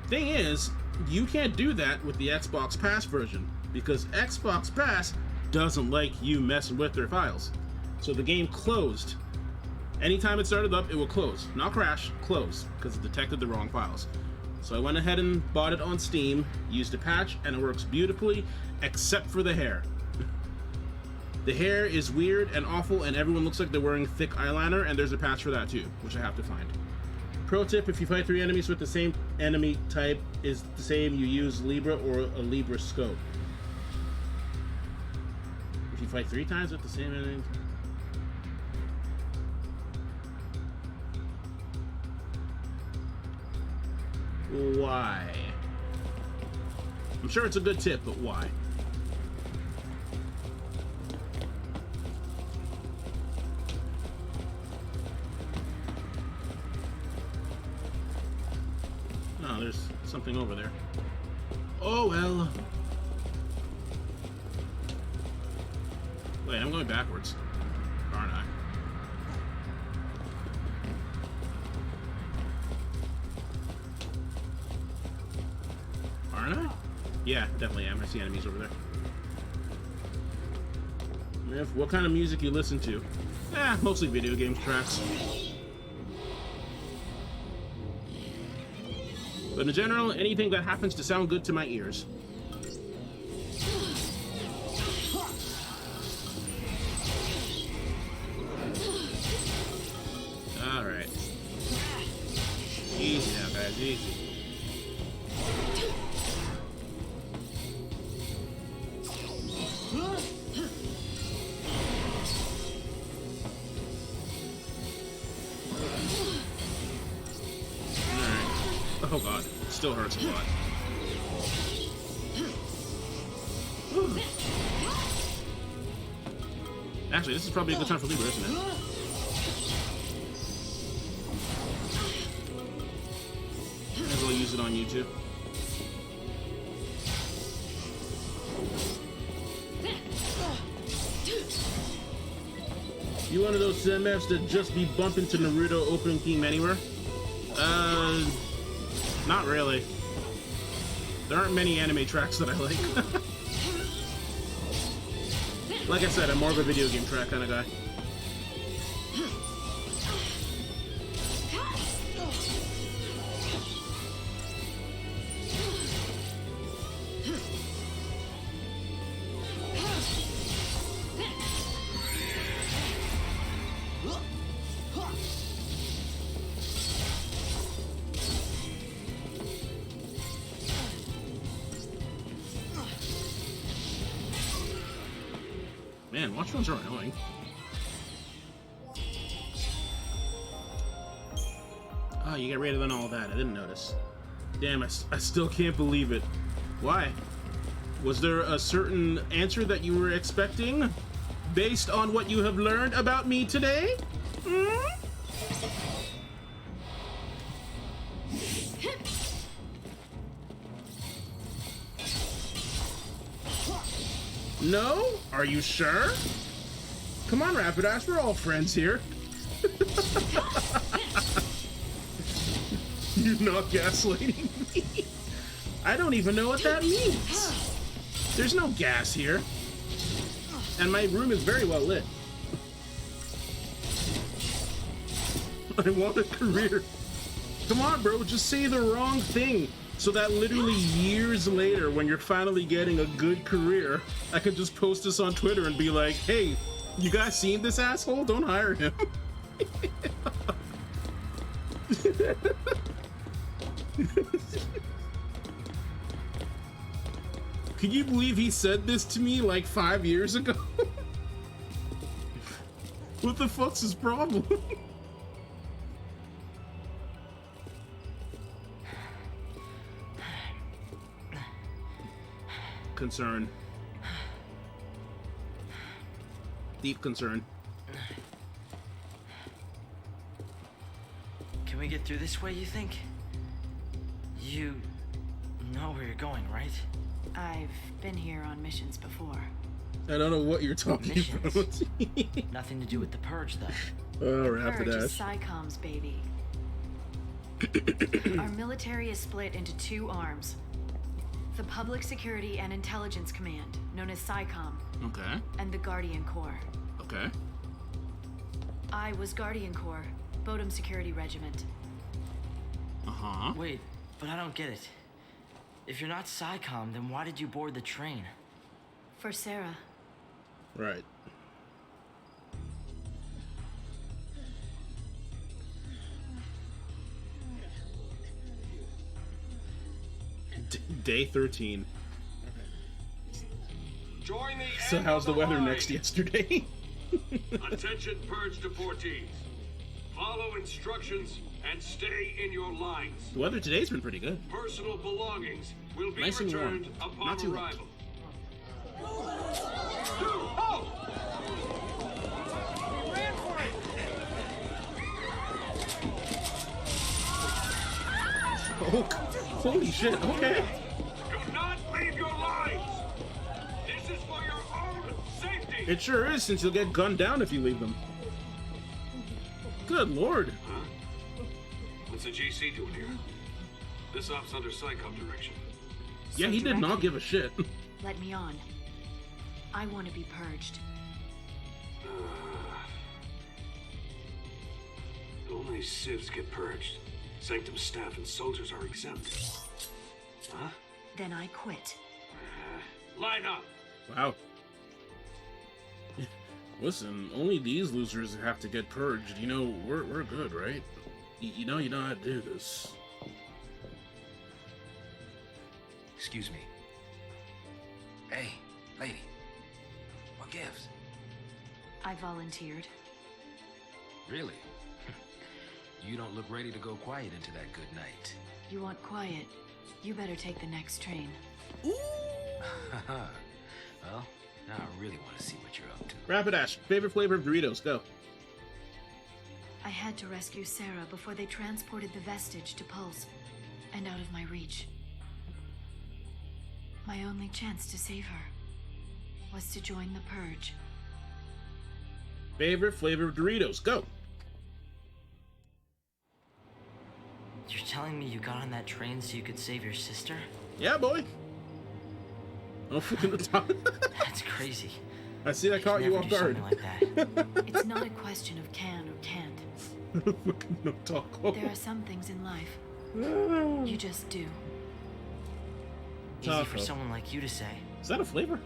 Thing is, you can't do that with the Xbox Pass version, because Xbox Pass doesn't like you messing with their files. So the game closed. Anytime it started up, it will close. Not crash, close, because it detected the wrong files. So I went ahead and bought it on Steam, used a patch, and it works beautifully, except for the hair. The hair is weird and awful, and everyone looks like they're wearing thick eyeliner, and there's a patch for that too, which I have to find. Pro tip, if you fight 3 enemies with the same enemy type is the same, you use Libra or a Libra scope. If you fight 3 times with the same enemy... Why? I'm sure it's a good tip, but why? Oh, there's something over there. Oh, well. Wait, I'm going backwards, aren't I? Aren't I? Yeah, definitely am. I see enemies over there. What kind of music you listen to? Mostly video game tracks. But in general, anything that happens to sound good to my ears. Alright. Easy now, guys, easy. Oh god, it still hurts a lot. Actually, this is probably a good time for Libra, isn't it? Might as well use it on YouTube. You one of those CMFs that just be bumping to Naruto opening theme anywhere? Not really. There aren't many anime tracks that I like. Like I said, I'm more of a video game track kind of guy. Man, watch ones are annoying. Oh, you get rid of all that. I didn't notice. Damn, I still can't believe it. Why? Was there a certain answer that you were expecting? Based on what you have learned about me today? Hmm? No? Are you sure? Come on, Rapidash, we're all friends here. You're not gaslighting me. I don't even know what that means. There's no gas here. And my room is very well lit. I want a career. Come on, bro, just say the wrong thing. So that literally years later, when you're finally getting a good career, I could just post this on Twitter and be like, hey, you guys seen this asshole? Don't hire him. Can you believe he said this to me like 5 years ago? What the fuck's his problem? Concern. Deep concern. Can we get through this way, you think? You know where you're going, right? I've been here on missions before. I don't know what you're talking about. Nothing to do with the Purge, though. Oh, Purge is Rapidash. SciComm's baby. Our military is split into two arms. The Public Security and Intelligence Command, known as SciComm. Okay. And the Guardian Corps. Okay. I was Guardian Corps, Bodum Security Regiment. Uh-huh. Wait, but I don't get it. If you're not SciComm, then why did you board the train? For Sarah. Right. Day 13. Join the So how's the weather next yesterday? Attention Purge deportees. Follow instructions and stay in your lines. The weather today's been pretty good. Personal belongings will be Nice and warm. returned upon Not too hot. arrival. Oh! He ran for it! Oh, holy shit, okay. Do not leave your lines! This is for your own safety! It sure is, since you'll get gunned down if you leave them. Good lord. Huh? What's the GC doing here? This op's under SciComm direction. Yeah, he did not give a shit. Let me on. I want to be purged. Only civs get purged. Sanctum staff and soldiers are exempt. Huh? Then I quit. Line up! Wow. Listen, only these losers have to get purged. You know, we're good, right? You know how to do this. Excuse me. Hey, lady. What gives? I volunteered. Really? You don't look ready to go quiet into that good night. You want quiet? You better take the next train. Well, now I really want to see what you're up to. Rapidash, favorite flavor of Doritos, go. I had to rescue Sarah before they transported the vestige to Pulse and out of my reach. My only chance to save her was to join the Purge. Favorite flavor of Doritos, go. You're telling me you got on that train so you could save your sister? Yeah, boy. Oh, fucking the top. That's crazy. I see I caught you Never off do guard. something like that. It's not a question of can or can't. No taco. There are some things in life you just do. Easy for Taco. someone like you to say. Is that a flavor?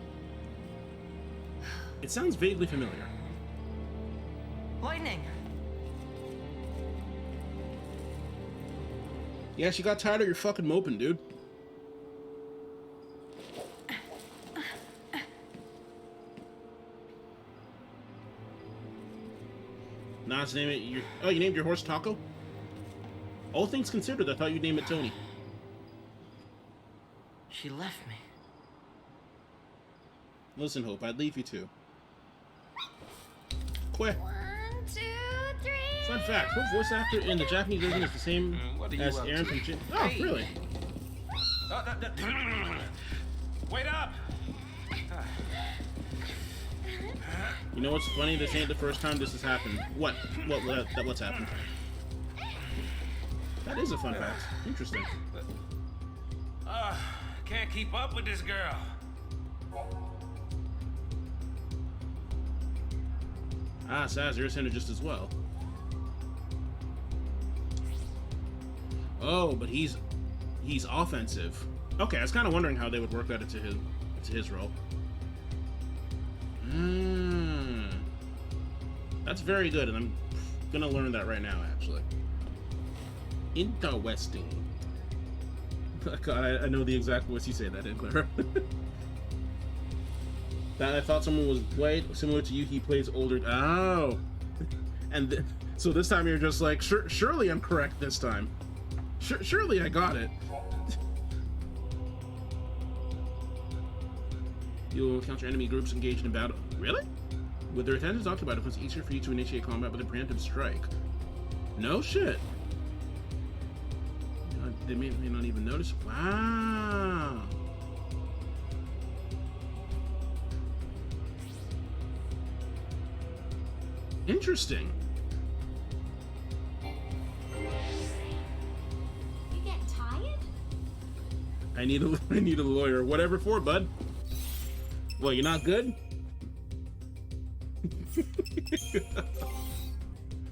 It sounds vaguely familiar. Lightning! Yeah, she got tired of your fucking moping, dude. Nah, let's name it your... Oh, you named your horse Taco? All things considered, I thought you'd name it Tony. She left me. Listen, Hope, I'd leave you too. Quick. 1, 2, 3. Fun fact, her voice actor in the Japanese version is the same What are you as up Aaron to? from Jin. Oh, Hey. really? Wait up! You know what's funny? This ain't the first time this has happened. What's happened? That is a fun fact. Interesting. Can't keep up with this girl. Ah, Saz, you're a synergist as well. Oh, but he's offensive. Okay, I was kind of wondering how they would work that into his role. That's very good, and I'm gonna learn that right now, actually. Interesting. God, I know the exact voice you say that in, Clara. That I thought someone was played similar to you. He plays older. Oh, and so this time you're just like, surely I'm correct this time. Surely I got it. You'll encounter enemy groups engaged in battle. Really? With their intentions occupied, it was easier for you to initiate combat with a preemptive strike. No shit. They may not even notice. Wow. Interesting. You get tired? I need a lawyer. Whatever for, bud. Well, you're not good?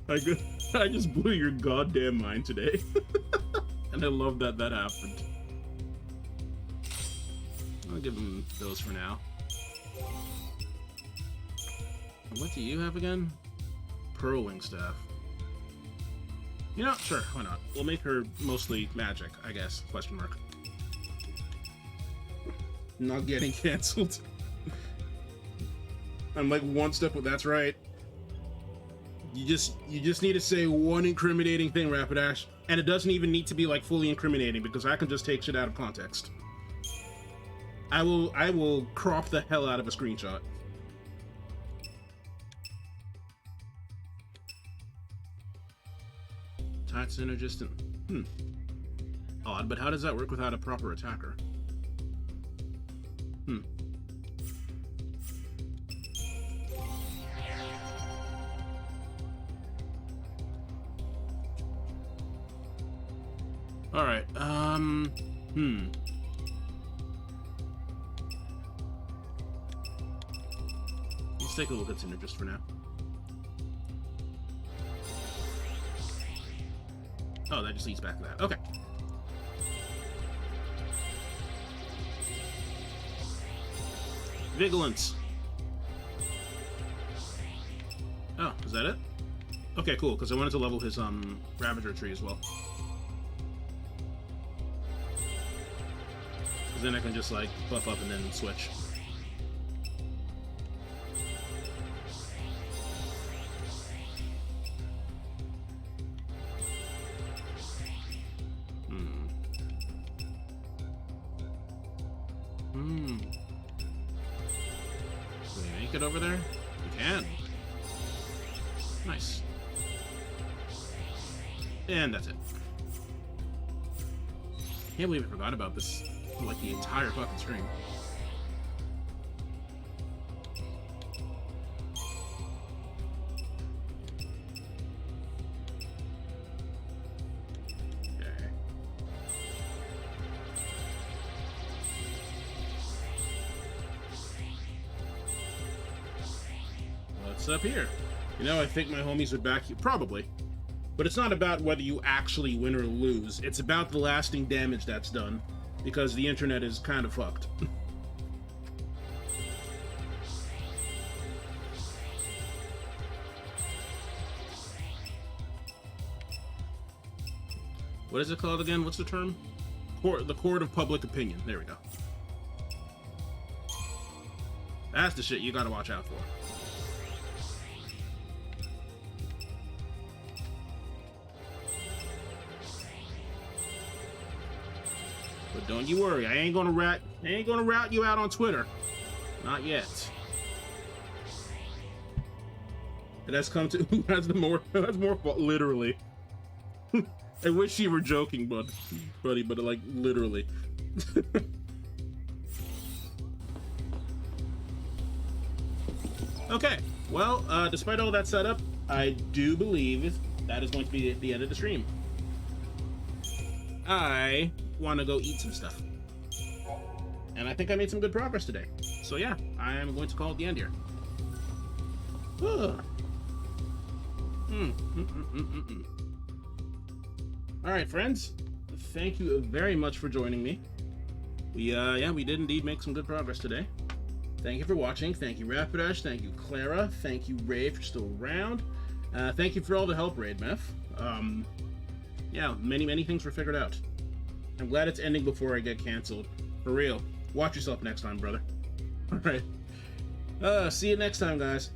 I just blew your goddamn mind today. And I love that happened. I'll give him those for now. What do you have again? Pearl Wing Staff. You know, sure, why not? We'll make her mostly magic, I guess. Question mark. Not getting canceled. I'm like one step with that's right. You just need to say one incriminating thing, Rapidash. And it doesn't even need to be like fully incriminating because I can just take shit out of context. I will crop the hell out of a screenshot. Tight synergist and odd, but how does that work without a proper attacker? All right. Let's take a look at synergist for now. Oh, that just leads back to that. Okay. Vigilance. Oh, is that it? Okay, cool, because I wanted to level his Ravager tree as well. Because then I can just like buff up and then switch. Can we make it over there? We can. Nice. And that's it. Can't believe I forgot about this, like, the entire fucking stream. Okay. What's up here? You know, I think my homies are back here. Probably. But it's not about whether you actually win or lose. It's about the lasting damage that's done. Because the internet is kind of fucked. What is it called again? What's the term? The court of public opinion. There we go. That's the shit you gotta watch out for. But don't you worry, I ain't gonna rat you out on Twitter. Not yet. It has come to that's more literally. I wish you were joking, buddy, but like literally. Okay, well, despite all that setup, I do believe that is going to be the end of the stream. I want to go eat some stuff. And I think I made some good progress today. So yeah, I am going to call it the end here. Alright, friends. Thank you very much for joining me. We did indeed make some good progress today. Thank you for watching. Thank you, Rapidash. Thank you, Clara. Thank you, Ray, if you're still around. Thank you for all the help, Raid Meth. Yeah, many things were figured out. I'm glad it's ending before I get canceled. For real. Watch yourself next time, brother. Alright. See you next time, guys.